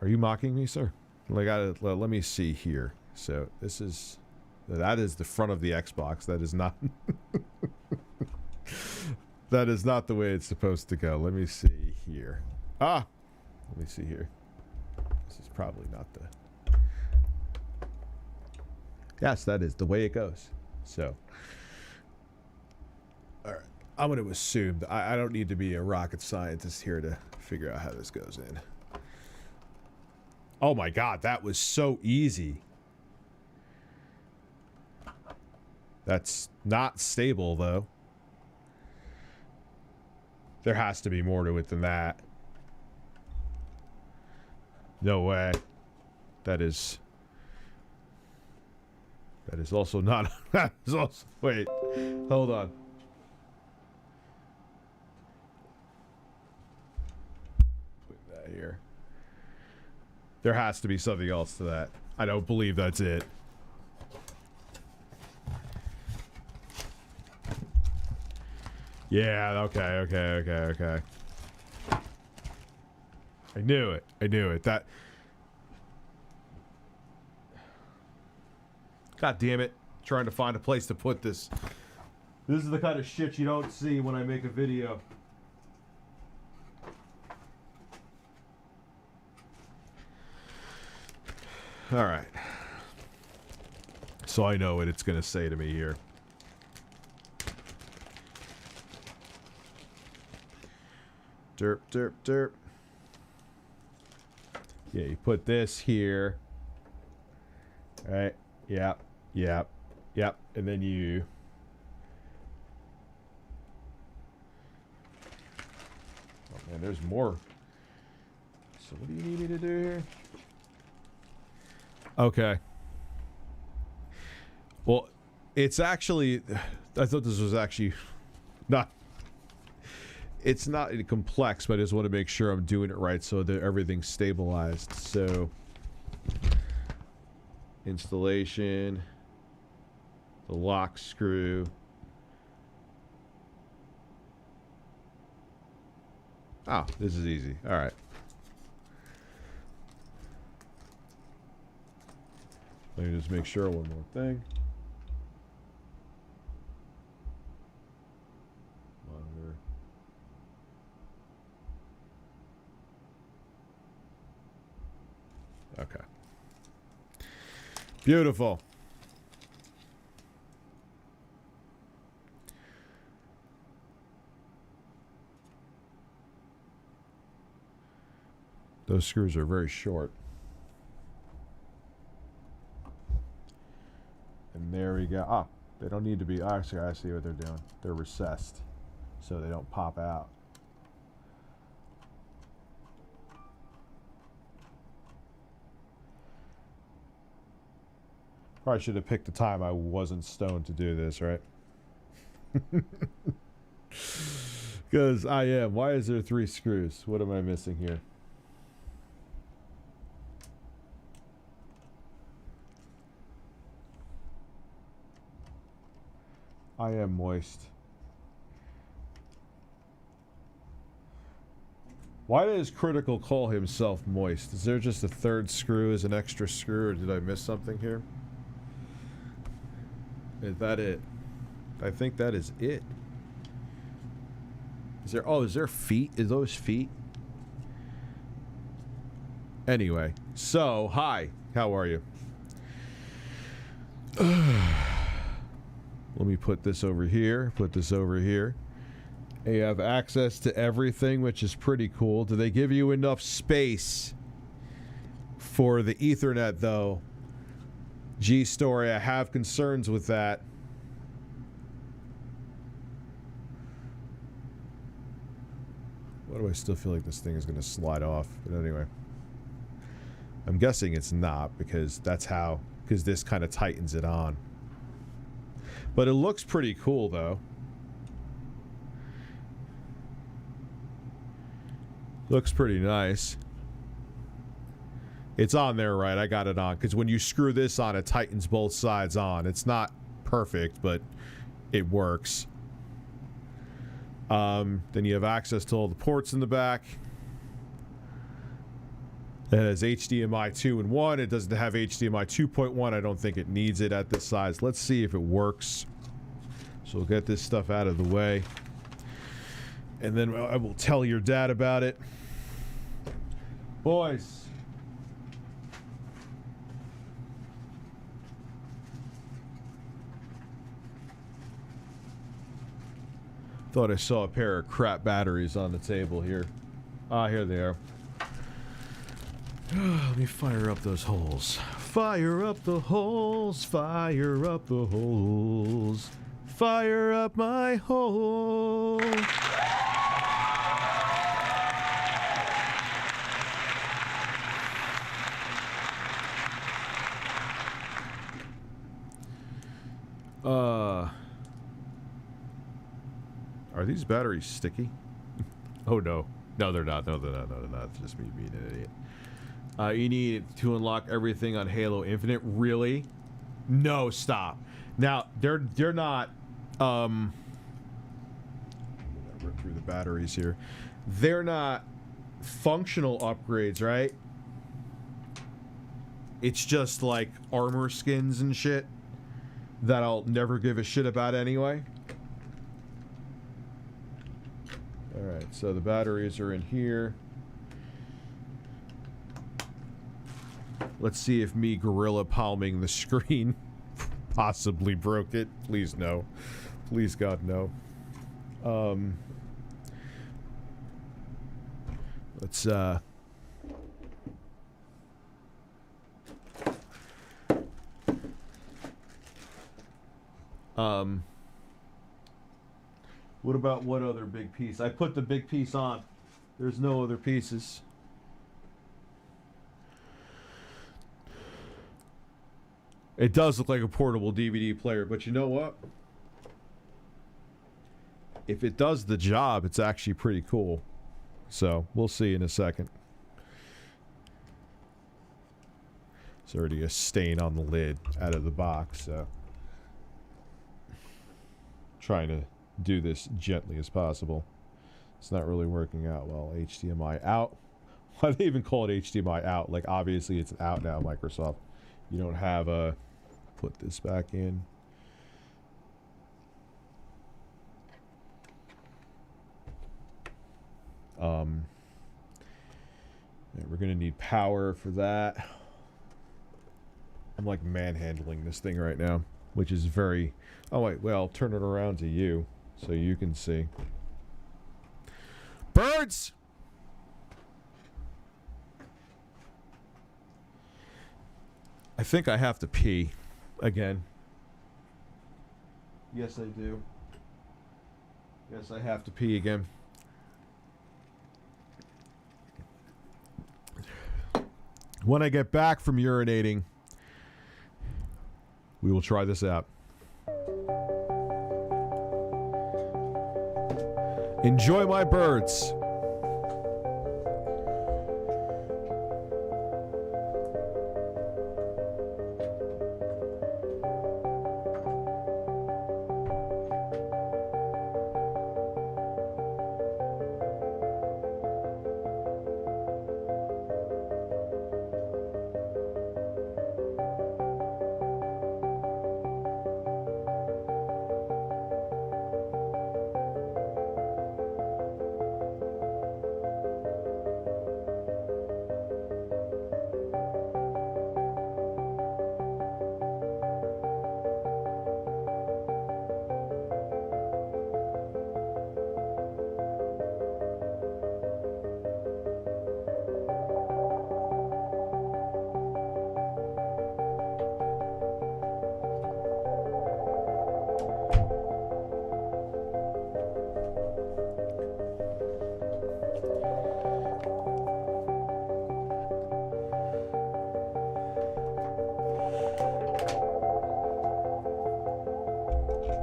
Speaker 5: Are you mocking me, sir? Like, let me see here. So this is... That is the front of the Xbox. That is not... That is not the way it's supposed to go. Let me see here. Ah! Let me see here. This is probably not the... Yes, that is the way it goes. So... Alright. I'm going to assume... I don't need to be a rocket scientist here to figure out how this goes in. Oh my god, that was so easy. That's not stable, though. There has to be more to it than that. No way. That is also not... That is also... Wait. Hold on. Put that here. There has to be something else to that. I don't believe that's it. Yeah, okay. I knew it. That... God damn it. Trying to find a place to put this. This is the kind of shit you don't see when I make a video. Alright. So I know what it's going to say to me here. Derp, derp, derp. Yeah, you put this here. Alright. Yep. And then you... Oh man, there's more. So what do you need me to do here? Okay. Well, it's actually... I thought this was actually not... It's not complex, but I just want to make sure I'm doing it right so that everything's stabilized. So... Installation... The lock screw... Oh, this is easy. Alright. Let me just make sure one more thing. Monitor. Okay. Beautiful. Those screws are very short. And there we go. Ah, they don't need to be... Actually, I see what they're doing. They're recessed, so they don't pop out. Probably should have picked the time I wasn't stoned to do this, right? Because I am. Why is there 3 screws? What am I missing here? I am moist. Why does Critical call himself moist? Is there just a 3rd screw as an extra screw, or did I miss something here? Is that it? I think that is it. Is there... Oh, is there feet? Is those feet? Anyway. So, hi. How are you? Let me put this over here. Put this over here. You have access to everything, which is pretty cool. Do they give you enough space for the Ethernet, though? G-Story, I have concerns with that. Why do I still feel like this thing is going to slide off? But anyway. I'm guessing it's not, because that's how... Because this kind of tightens it on. But it looks pretty cool, though. Looks pretty nice. It's on there, right? I got it on. Because when you screw this on, it tightens both sides on. It's not perfect, but it works. Then you have access to all the ports in the back. It has HDMI 2 and 1. It doesn't have HDMI 2.1. I don't think it needs it at this size. Let's see if it works. So we'll get this stuff out of the way. And then I will tell your dad about it. Boys. Thought I saw a pair of crap batteries on the table here. Ah, here they are. Let me fire up those holes. Fire up the holes. Fire up the holes. Fire up my hole. Are these batteries sticky? Oh no. No, they're not. No, they're not. No, they're not. It's just me being an idiot. You need to unlock everything on Halo Infinite. Really? No, stop. Now, they're not... I'm gonna rip through the batteries here. They're not functional upgrades, right? It's just like armor skins and shit that I'll never give a shit about anyway. Alright, so the batteries are in here. Let's see if me gorilla palming the screen possibly broke it. Please no. Please God no. Let's what about what other big piece? I put the big piece on. There's no other pieces. It does look like a portable DVD player, but you know what? If it does the job, it's actually pretty cool. So, we'll see in a second. There's already a stain on the lid out of the box, so... Trying to do this gently as possible. It's not really working out well. HDMI out. Why do they even call it HDMI out? Like, obviously it's out now, Microsoft. You don't have a... Put this back in. Yeah, we're gonna need power for that. I'm like manhandling this thing right now, which is very... Oh wait, well, I'll turn it around to you so you can see. Birds! I think I have to pee again. Yes, I do. Yes, I have to pee again. When I get back from urinating, We will try this out. Enjoy my birds.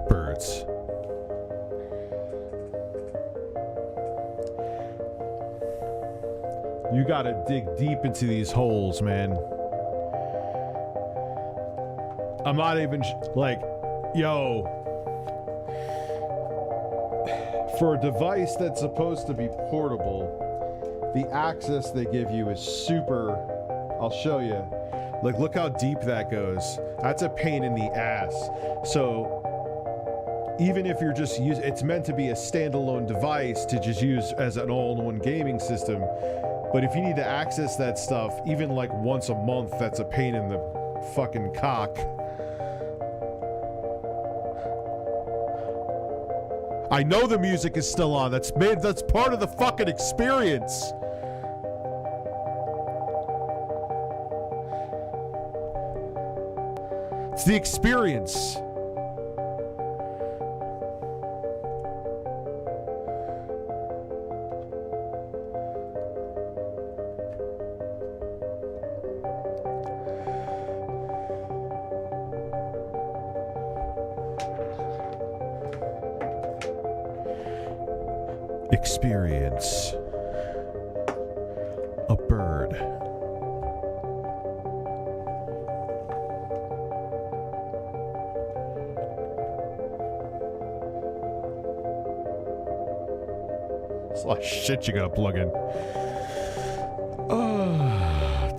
Speaker 5: Birds. You gotta dig deep into these holes, man. I'm not even like, yo. For a device that's supposed to be portable, the access they give you is super. I'll show you. Like, look how deep that goes. That's a pain in the ass. So, even if you're just using, it's meant to be a standalone device to just use as an all-in-one gaming system. But if you need to access that stuff, even like once a month, that's a pain in the fucking cock. I know the music is still on. That's part of the fucking experience. It's the experience. Experience a bird. There's a lot of shit you gotta plug in.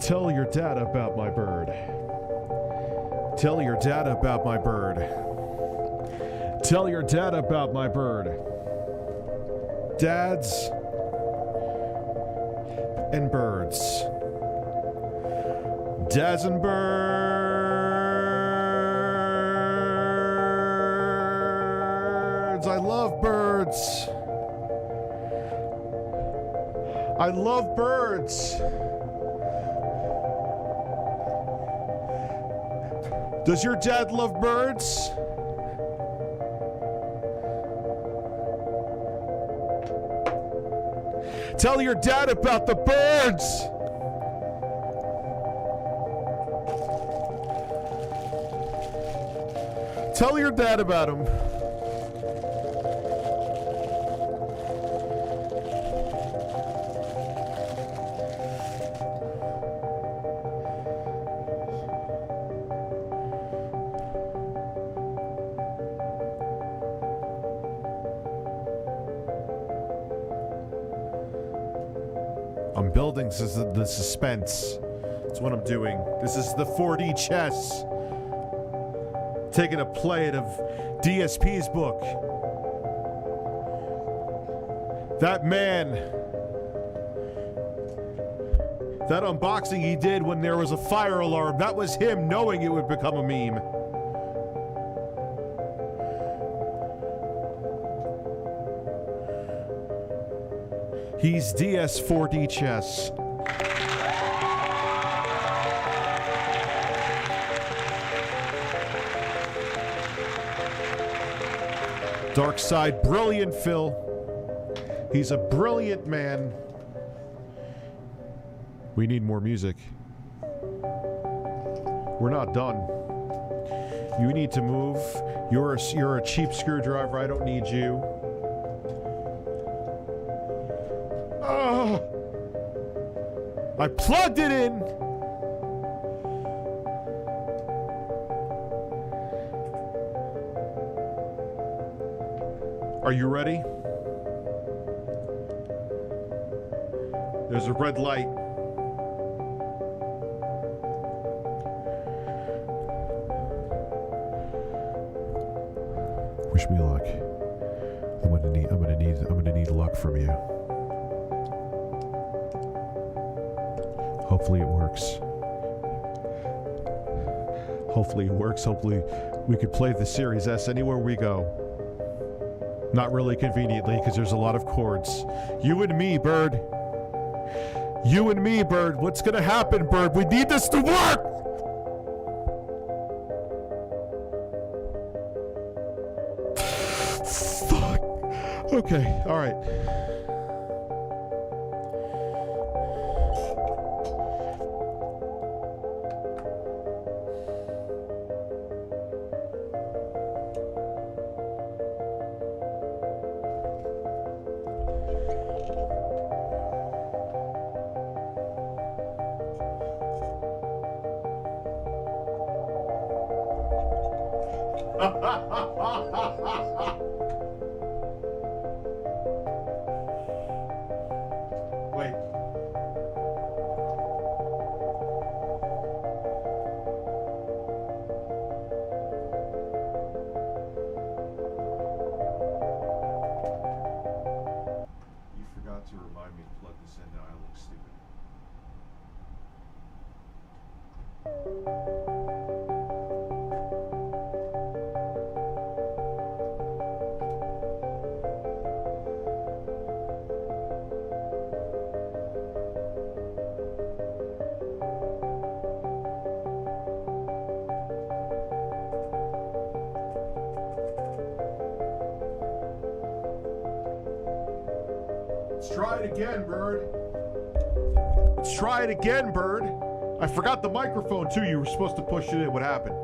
Speaker 5: Tell your dad about my bird. Tell your dad about my bird. Tell your dad about my bird. Dads and birds. Dads and birds. I love birds. I love birds. Does your dad love birds? Tell your dad about the birds. Tell your dad about them. I'm building the suspense. That's what I'm doing. This is the 4D chess. Taking a play out of DSP's book. That man. That unboxing he did when there was a fire alarm, that was him knowing it would become a meme. He's DS4D chess. Dark Side, brilliant Phil. He's a brilliant man. We need more music. We're not done. You need to move. You're a cheap screwdriver. I don't need you. Oh! I plugged it in! Are you ready? There's a red light. Wish me luck. I'm gonna need luck from you. Hopefully it works. Hopefully it works. Hopefully we could play the Series S anywhere we go. Not really conveniently, because there's a lot of cords. You and me, Bird. You and me, Bird. What's gonna happen, Bird? We need this to work! Fuck. Okay, alright. Wait. You forgot to remind me to plug this in. Now I look stupid. Let's try it again, Bird. Let's try it again, Bird. I forgot the microphone, too. You were supposed to push it in. What happened?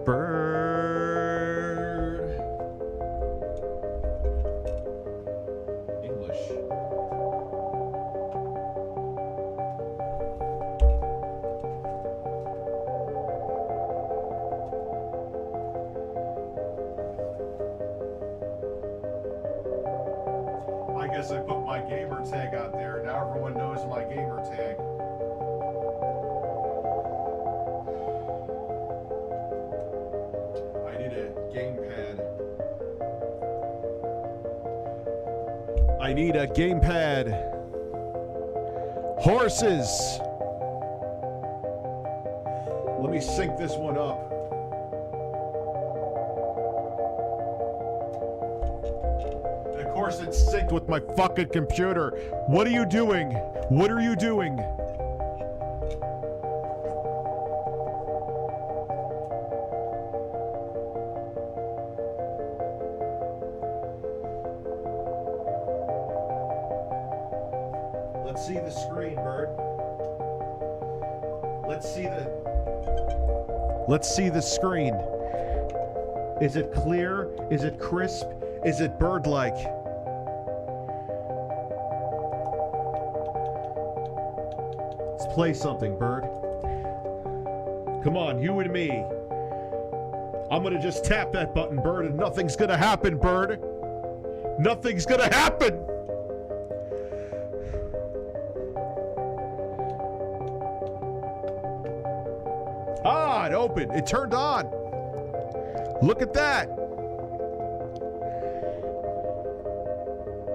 Speaker 5: Bird. English. I guess I put my gamer tag out there. Now everyone knows my gamer tag. I need a gamepad. I need a gamepad. Horses! Let me sync this one up. And of course it's synced with my fucking computer. What are you doing? What are you doing? Let's see the screen, Bird. Let's see the screen. Is it clear? Is it crisp? Is it bird-like? Let's play something, Bird. Come on, you and me. I'm gonna just tap that button, Bird, and nothing's gonna happen, Bird. Nothing's gonna happen! Ah, it opened. It turned on. Look at that.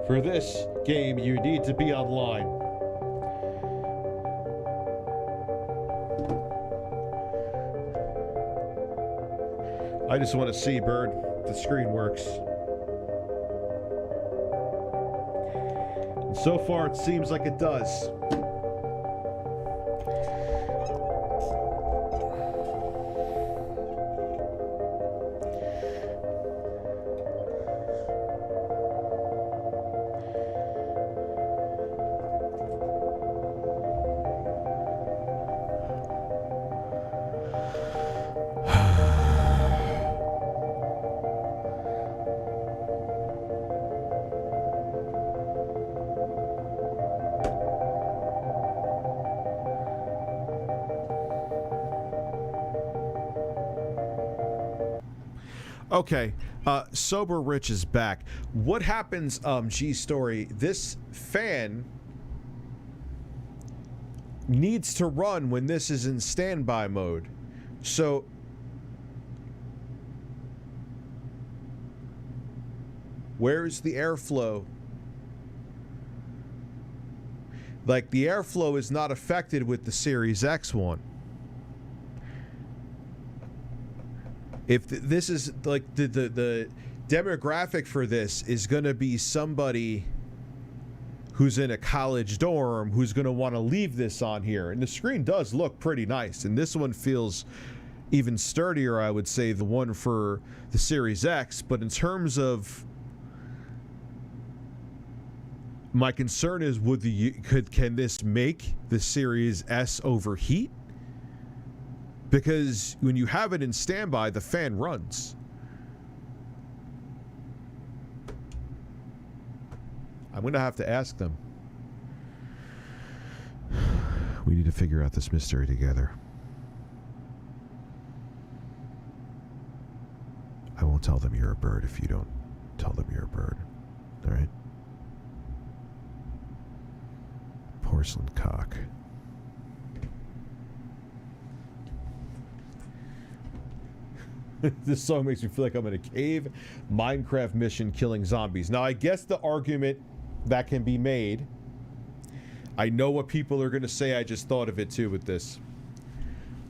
Speaker 5: For this game, you need to be online. I just want to see, Bird, if the screen works. And so far, it seems like it does. Okay, Sober Rich is back. What happens, G-Story, this fan needs to run when this is in standby mode. So where's the airflow? Like, the airflow is not affected with the Series X one. If this is like the demographic for this is going to be somebody who's in a college dorm who's going to want to leave this on here, and the screen does look pretty nice, and this one feels even sturdier, I would say, the one for the Series X. But in terms of my concern is, can this make the Series S overheat? Because when you have it in standby, the fan runs. I'm going to have to ask them. We need to figure out this mystery together. I won't tell them you're a bird if you don't tell them you're a bird. All right? Porcelain cock. This song makes me feel like I'm in a cave Minecraft mission killing zombies. Now, I guess the argument that can be made, I know what people are going to say. I just thought of it too with this.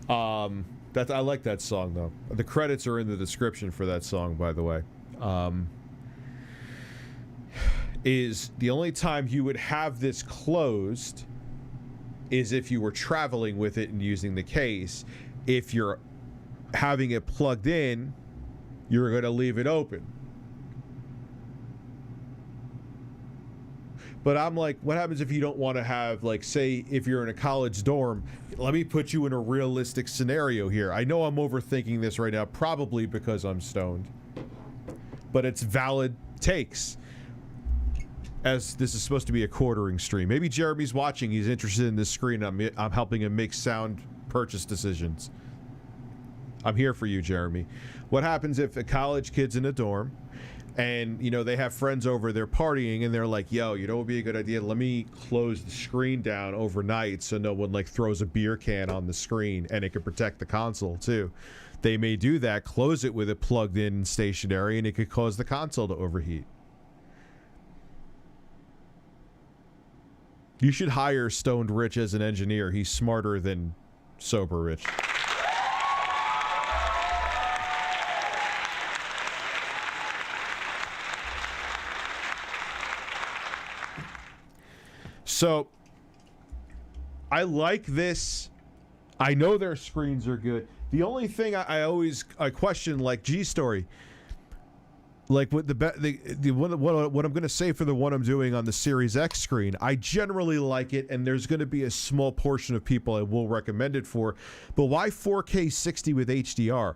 Speaker 5: I like that song though. The credits are in the description for that song, by the way. Is the only time you would have this closed is if you were traveling with it and using the case. If you're having it plugged in, you're going to leave it open. But I'm like, what happens if you don't want to have, like, say, if you're in a college dorm? Let me put you in a realistic scenario here. I know I'm overthinking this right now, probably because I'm stoned. But it's valid takes. As this is supposed to be a quartering stream. Maybe Jeremy's watching, he's interested in this screen. I'm helping him make sound purchase decisions. I'm here for you, Jeremy. What happens if a college kid's in a dorm and, you know, they have friends over, they're partying, and they're like, yo, you know what would be a good idea? Let me close the screen down overnight so no one, like, throws a beer can on the screen, and it can protect the console, too. They may do that, close it with it plugged in stationary, and it could cause the console to overheat. You should hire Stoned Rich as an engineer. He's smarter than Sober Rich. So, I like this. I know their screens are good. The only thing I question, like G-Story, like with what I'm going to say for the one I'm doing on the Series X screen, I generally like it, and there's going to be a small portion of people I will recommend it for. But why 4K 60 with HDR?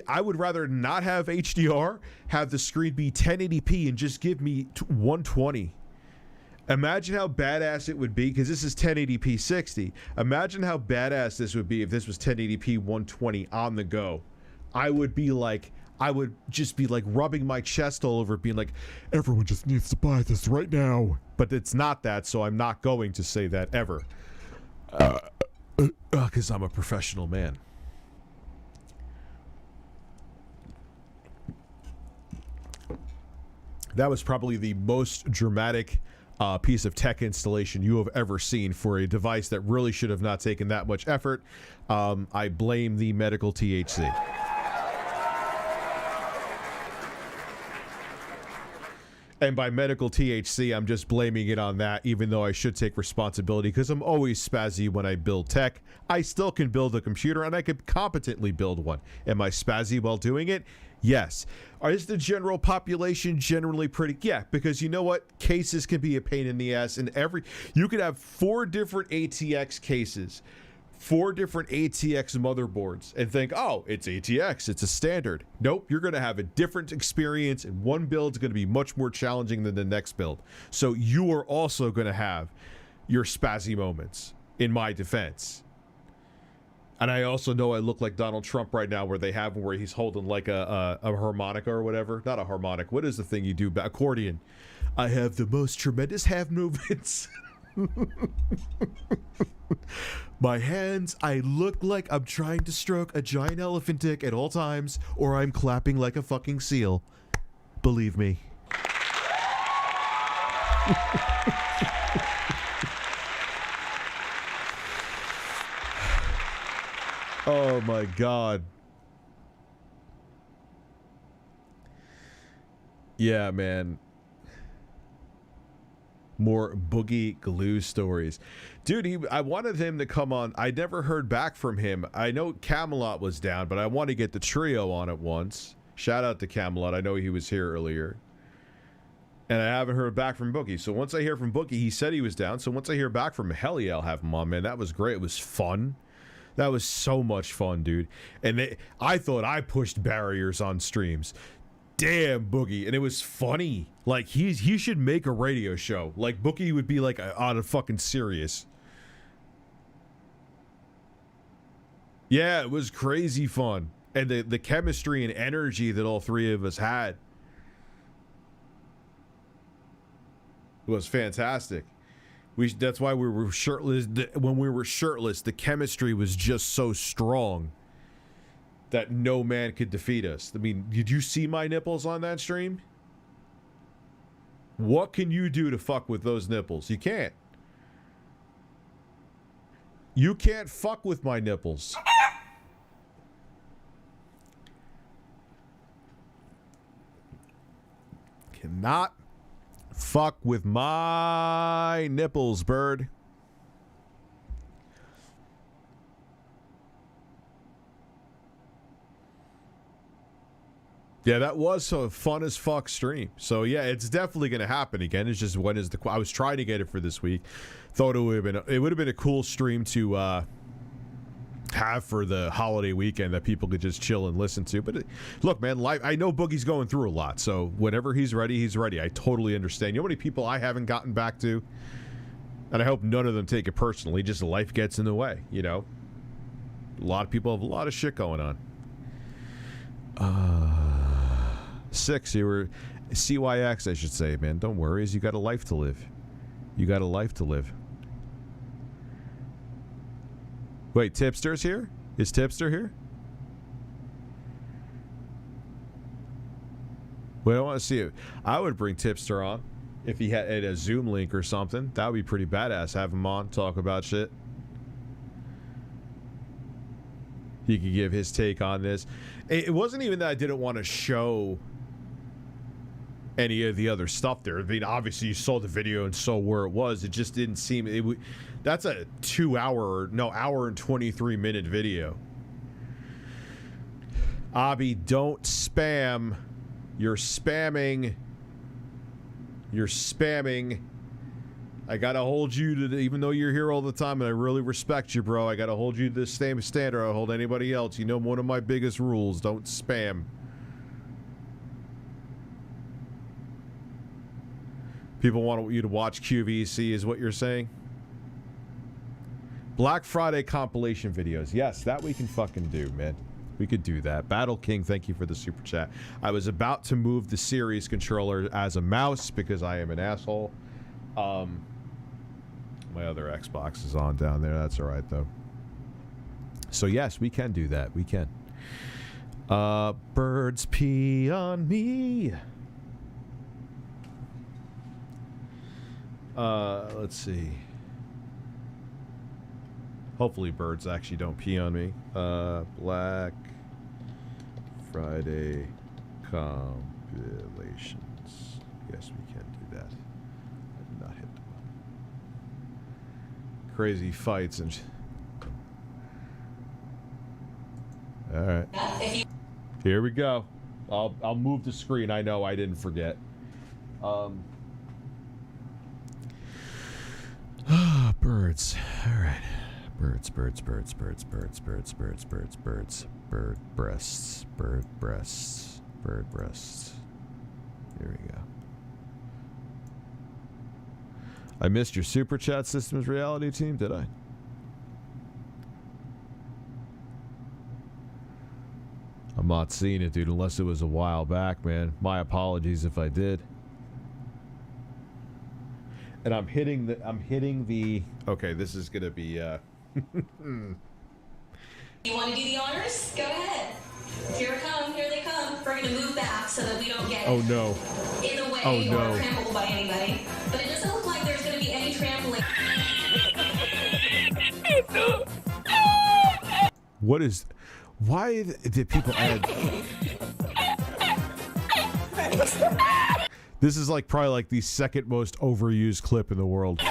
Speaker 5: I would rather not have HDR, have the screen be 1080p, and just give me 120. Imagine how badass it would be, because this is 1080p 60. Imagine how badass this would be if this was 1080p 120 on the go. I would just be like rubbing my chest all over, being like, everyone just needs to buy this right now. But it's not that, so I'm not going to say that ever. Because I'm a professional man. That was probably the most dramatic piece of tech installation you have ever seen for a device that really should have not taken that much effort. I blame the medical THC. And by medical THC, I'm just blaming it on that, even though I should take responsibility, because I'm always spazzy when I build tech. I still can build a computer, and I could competently build one. Am I spazzy while doing it? Yes. Is the general population generally pretty? Yeah, because you know what? Cases can be a pain in the ass. And you could have 4 different ATX cases, 4 different ATX motherboards, and think, oh, it's ATX, it's a standard. Nope, you're going to have a different experience, and one build's going to be much more challenging than the next build. So you are also going to have your spazzy moments, in my defense. And I also know I look like Donald Trump right now, where they have him where he's holding like a harmonica or whatever. Not a harmonic. What is the thing you do? Accordion. I have the most tremendous hand movements. My hands, I look like I'm trying to stroke a giant elephant dick at all times, or I'm clapping like a fucking seal. Believe me. Oh my god. Yeah, man. More Boogie Glue stories. Dude, I wanted him to come on. I never heard back from him. I know Camelot was down, but I want to get the trio on at once. Shout out to Camelot. I know he was here earlier. And I haven't heard back from Boogie. So once I hear from Boogie, he said he was down. So once I hear back from him, hell yeah, I'll have him on, man. That was great. It was fun. That was so much fun, dude. And I thought I pushed barriers on streams. Damn, Boogie. And it was funny. Like, he should make a radio show. Like, Boogie would be, like, on a fucking serious. Yeah, it was crazy fun. And the chemistry and energy that all three of us had was fantastic. That's why we were shirtless. When we were shirtless, the chemistry was just so strong that no man could defeat us. I mean, did you see my nipples on that stream? What can you do to fuck with those nipples? You can't. You can't fuck with my nipples. Cannot fuck with my nipples, bird. Yeah, that was so fun as fuck stream. So yeah, it's definitely gonna happen again. It's just when is the? I was trying to get it for this week. Thought it would have been a cool stream to have for the holiday weekend that people could just chill and listen to. But look, man, life. I know Boogie's going through a lot, so whenever he's ready, he's ready. I totally understand. You know how many people I haven't gotten back to, and I hope none of them take it personally. Just life gets in the way, you know. A lot of people have a lot of shit going on. 6, you were CYX, I should say, man. Don't worry, you got a life to live. You got a life to live. Wait, Tipster's here? Is Tipster here? Wait, I want to see it. I would bring Tipster on if he had a Zoom link or something. That would be pretty badass. Have him on, talk about shit. He could give his take on this. It wasn't even that I didn't want to show any of the other stuff there. I mean, obviously you saw the video and saw where it was. It just didn't seem that's a hour and 23 minute video. Abby, don't spam. You're spamming. I gotta hold you to even though you're here all the time and I really respect you, bro, I gotta hold you to the same standard I hold anybody else. You know, one of my biggest rules, don't spam. People want you to watch QVC is what you're saying? Black Friday compilation videos. Yes, that we can fucking do, man. We could do that. Battle King, thank you for the super chat. I was about to move the series controller as a mouse because I am an asshole. My other Xbox is on down there. That's all right, though. So, yes, we can do that. We can. Birds pee on me. Let's see. Hopefully birds actually don't pee on me. Black Friday compilations. Yes, we can do that. I did not hit the button. Crazy fights and... Alright. Here we go. I'll move the screen. I know I didn't forget. Birds. Alright. Birds. Bird breasts. Here we go. I missed your super chat systems reality team, did I? I'm not seeing it, dude, unless it was a while back, man. My apologies if I did. And I'm hitting the okay, this is gonna be
Speaker 15: You want to do the honors? Go ahead. Here they come. We're gonna move back so that we don't get
Speaker 5: oh no.
Speaker 15: in the way
Speaker 5: Oh, no.
Speaker 15: or trampled by anybody. But it doesn't look like there's gonna be any trampling.
Speaker 5: What is why did people add This is like probably like the second most overused clip in the world.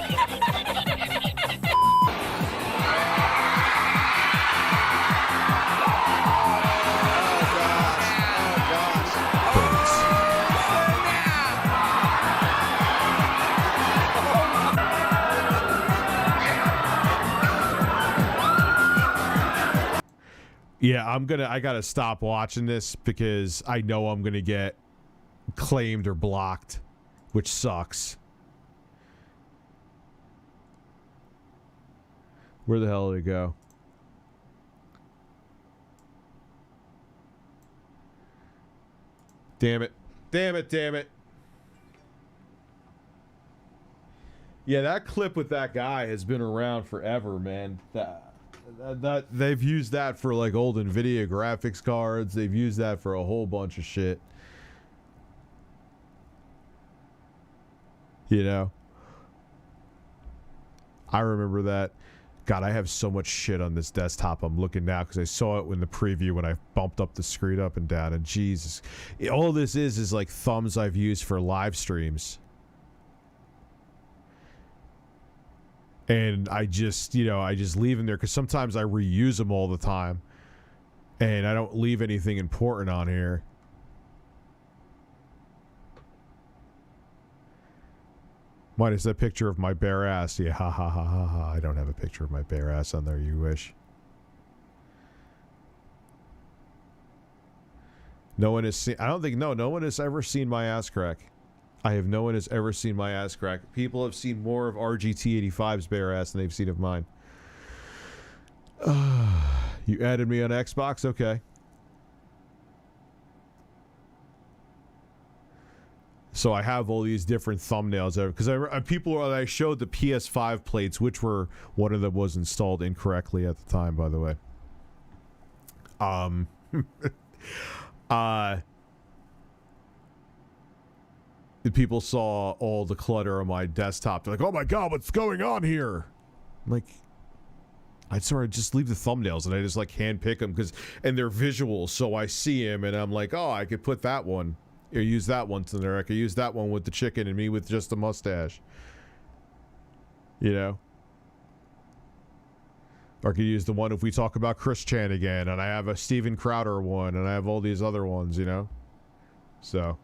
Speaker 5: Yeah, I gotta stop watching this because I know I'm gonna get claimed or blocked, which sucks. Where the hell did it go? Damn it. Damn it, damn it. Yeah, that clip with that guy has been around forever, man. That they've used that for like old NVIDIA graphics cards. They've used that for a whole bunch of shit. You know? I remember that. God, I have so much shit on this desktop. I'm looking now because I saw it in the preview when I bumped up the screen up and down. And Jesus, all this is like thumbs I've used for live streams. And I just, you know, I just leave them there because sometimes I reuse them all the time. And I don't leave anything important on here. Minus that picture of my bare ass. Yeah, ha ha ha ha ha. I don't have a picture of my bare ass on there, you wish. No one has seen, I don't think, no one has ever seen my ass crack. No one has ever seen my ass crack. People have seen more of RGT85's bare ass than they've seen of mine. You added me on Xbox? Okay. So I have all these different thumbnails because I showed the PS5 plates, which were one of them was installed incorrectly at the time, by the way. People saw all the clutter on my desktop. They're like, "Oh my god, what's going on here?" I'm like, I sort of just leave the thumbnails and I just like hand pick them and they're visual, so I see them and I'm like, "Oh, I could put that one." Or use that one in there. I could use that one with the chicken and me with just a mustache. You know? Or I could use the one if we talk about Chris Chan again, and I have a Steven Crowder one, and I have all these other ones, you know? So.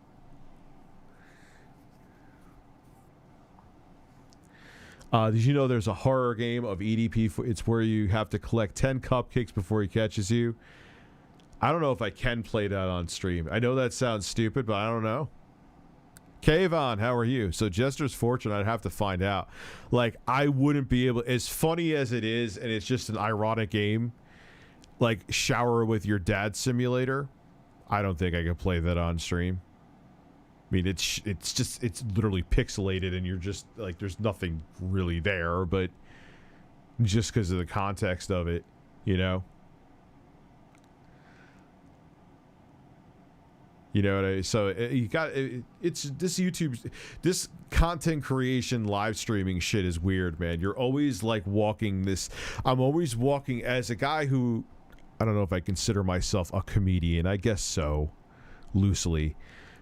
Speaker 5: Did you know there's a horror game of EDP? It's where you have to collect 10 cupcakes before he catches you. I don't know if I can play that on stream. I know that sounds stupid, but I don't know. Kayvon, how are you? So Jester's Fortune, I'd have to find out. Like, I wouldn't be able... As funny as it is, and it's just an ironic game, like Shower with Your Dad Simulator, I don't think I could play that on stream. I mean, it's literally pixelated, and you're just, like, there's nothing really there, but just because of the context of it, you know? You know what I mean? So you got it's this this content creation live streaming shit is weird, man. You're always like walking this. I'm always walking as a guy who I don't know if I consider myself a comedian. I guess so, loosely.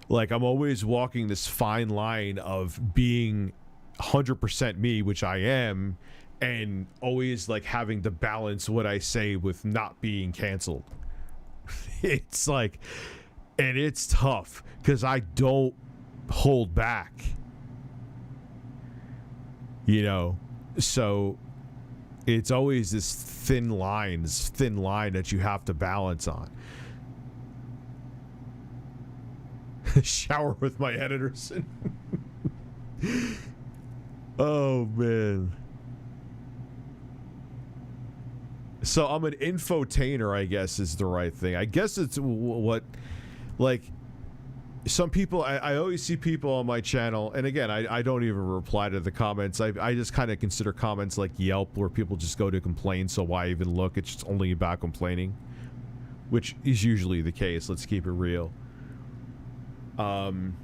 Speaker 5: Like I'm always walking this fine line of being 100% me, which I am, and always like having to balance what I say with not being canceled. It's like. And it's tough because I don't hold back, you know, so it's always this thin line that you have to balance on. Shower with my editors. Oh, man. So I'm an infotainer, I guess is the right thing. I guess it's what, like, some people, I always see people on my channel, and again, I don't even reply to the comments. I just kind of consider comments like Yelp, where people just go to complain, so why even look? It's just only about complaining, which is usually the case. Let's keep it real. And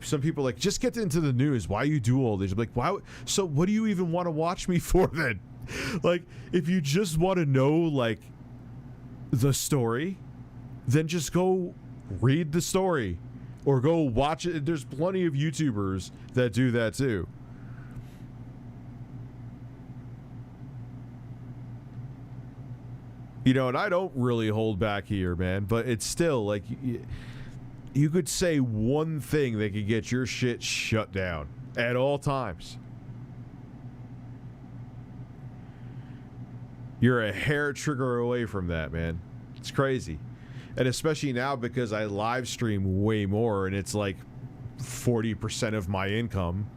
Speaker 5: some people like, just get into the news. Why you do all this? I'm like, why? So what do you even want to watch me for then? Like, if you just want to know, like, the story, then just go read the story or go watch it. There's plenty of YouTubers that do that too. You know, and I don't really hold back here, man, but it's still like you could say one thing that could get your shit shut down at all times. You're a hair trigger away from that, man. It's crazy. And especially now because I live stream way more and it's like 40% of my income.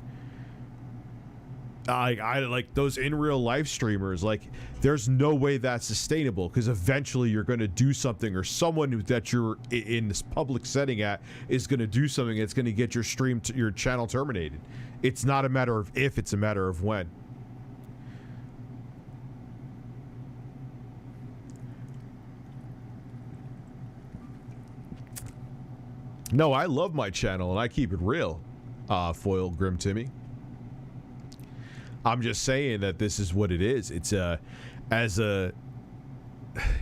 Speaker 5: I like those in real life streamers, like there's no way that's sustainable because eventually you're going to do something, or someone that you're in this public setting at is going to do something that's going to get your stream, your channel terminated. It's not a matter of if, it's a matter of when. No, I love my channel and I keep it real, Foil Grim Timmy. I'm just saying that this is what it is. It's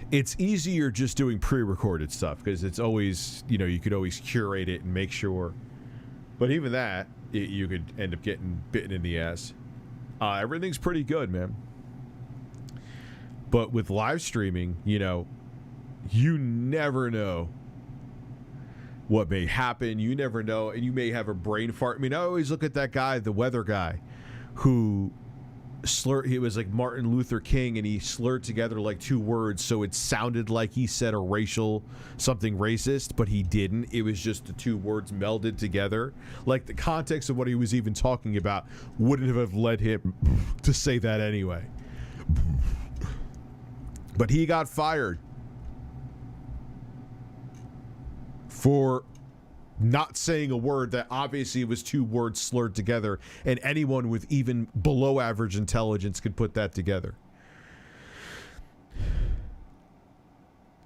Speaker 5: it's easier just doing pre-recorded stuff because it's always, you know, you could always curate it and make sure. But even that, you could end up getting bitten in the ass. Everything's pretty good, man. But with live streaming, you know, you never know what may happen. You never know, and you may have a brain fart. I mean, I always look at that guy, the weather guy, who slurred. He was like Martin Luther King, and he slurred together like two words, so it sounded like he said a racial something racist, but he didn't. It was just the two words melded together. Like the context of what he was even talking about wouldn't have led him to say that anyway. But he got fired for not saying a word that obviously was two words slurred together, and anyone with even below average intelligence could put that together.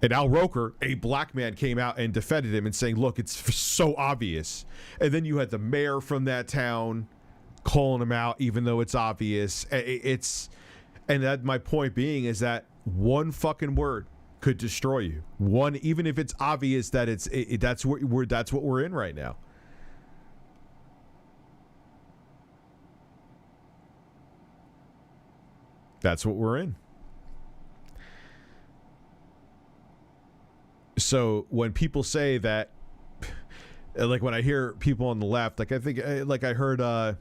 Speaker 5: And Al Roker, a black man, came out and defended him and saying, look, it's so obvious. And then you had the mayor from that town calling him out even though it's obvious. And that, my point being is that one fucking word could destroy you. One, even if it's obvious that that's what we're in right now. That's what we're in. So when people say that, like when I hear people on the left, like I think, like I heard, I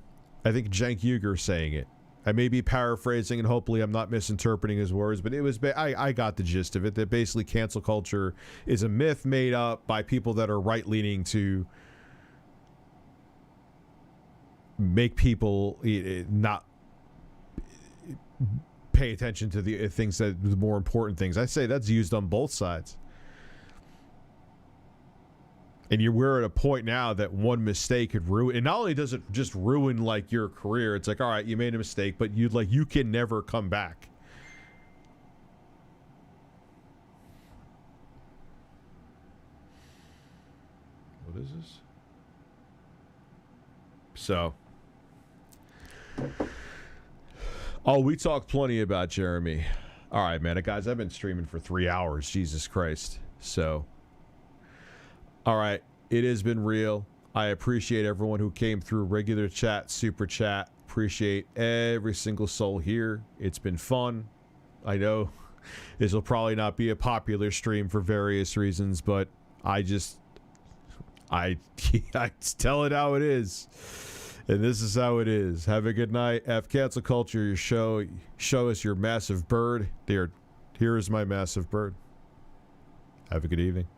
Speaker 5: think Cenk Uygur saying it. I may be paraphrasing, and hopefully I'm not misinterpreting his words, but it was I got the gist of it, that basically cancel culture is a myth made up by people that are right-leaning to make people not pay attention to the things that the more important things. I say that's used on both sides. And we're at a point now that one mistake could ruin, and not only does it just ruin like your career, it's like, all right, you made a mistake, but you can never come back. What is this? So, oh, we talked plenty about Jeremy. All right, man, guys, I've been streaming for 3 hours. Jesus Christ. So, all right, it has been real. I appreciate everyone who came through regular chat, super chat. Appreciate every single soul here. It's been fun. I know this will probably not be a popular stream for various reasons, but I tell it how it is. And this is how it is. Have a good night. F Cancel Culture, your show. Show us your massive bird. Here is my massive bird. Have a good evening.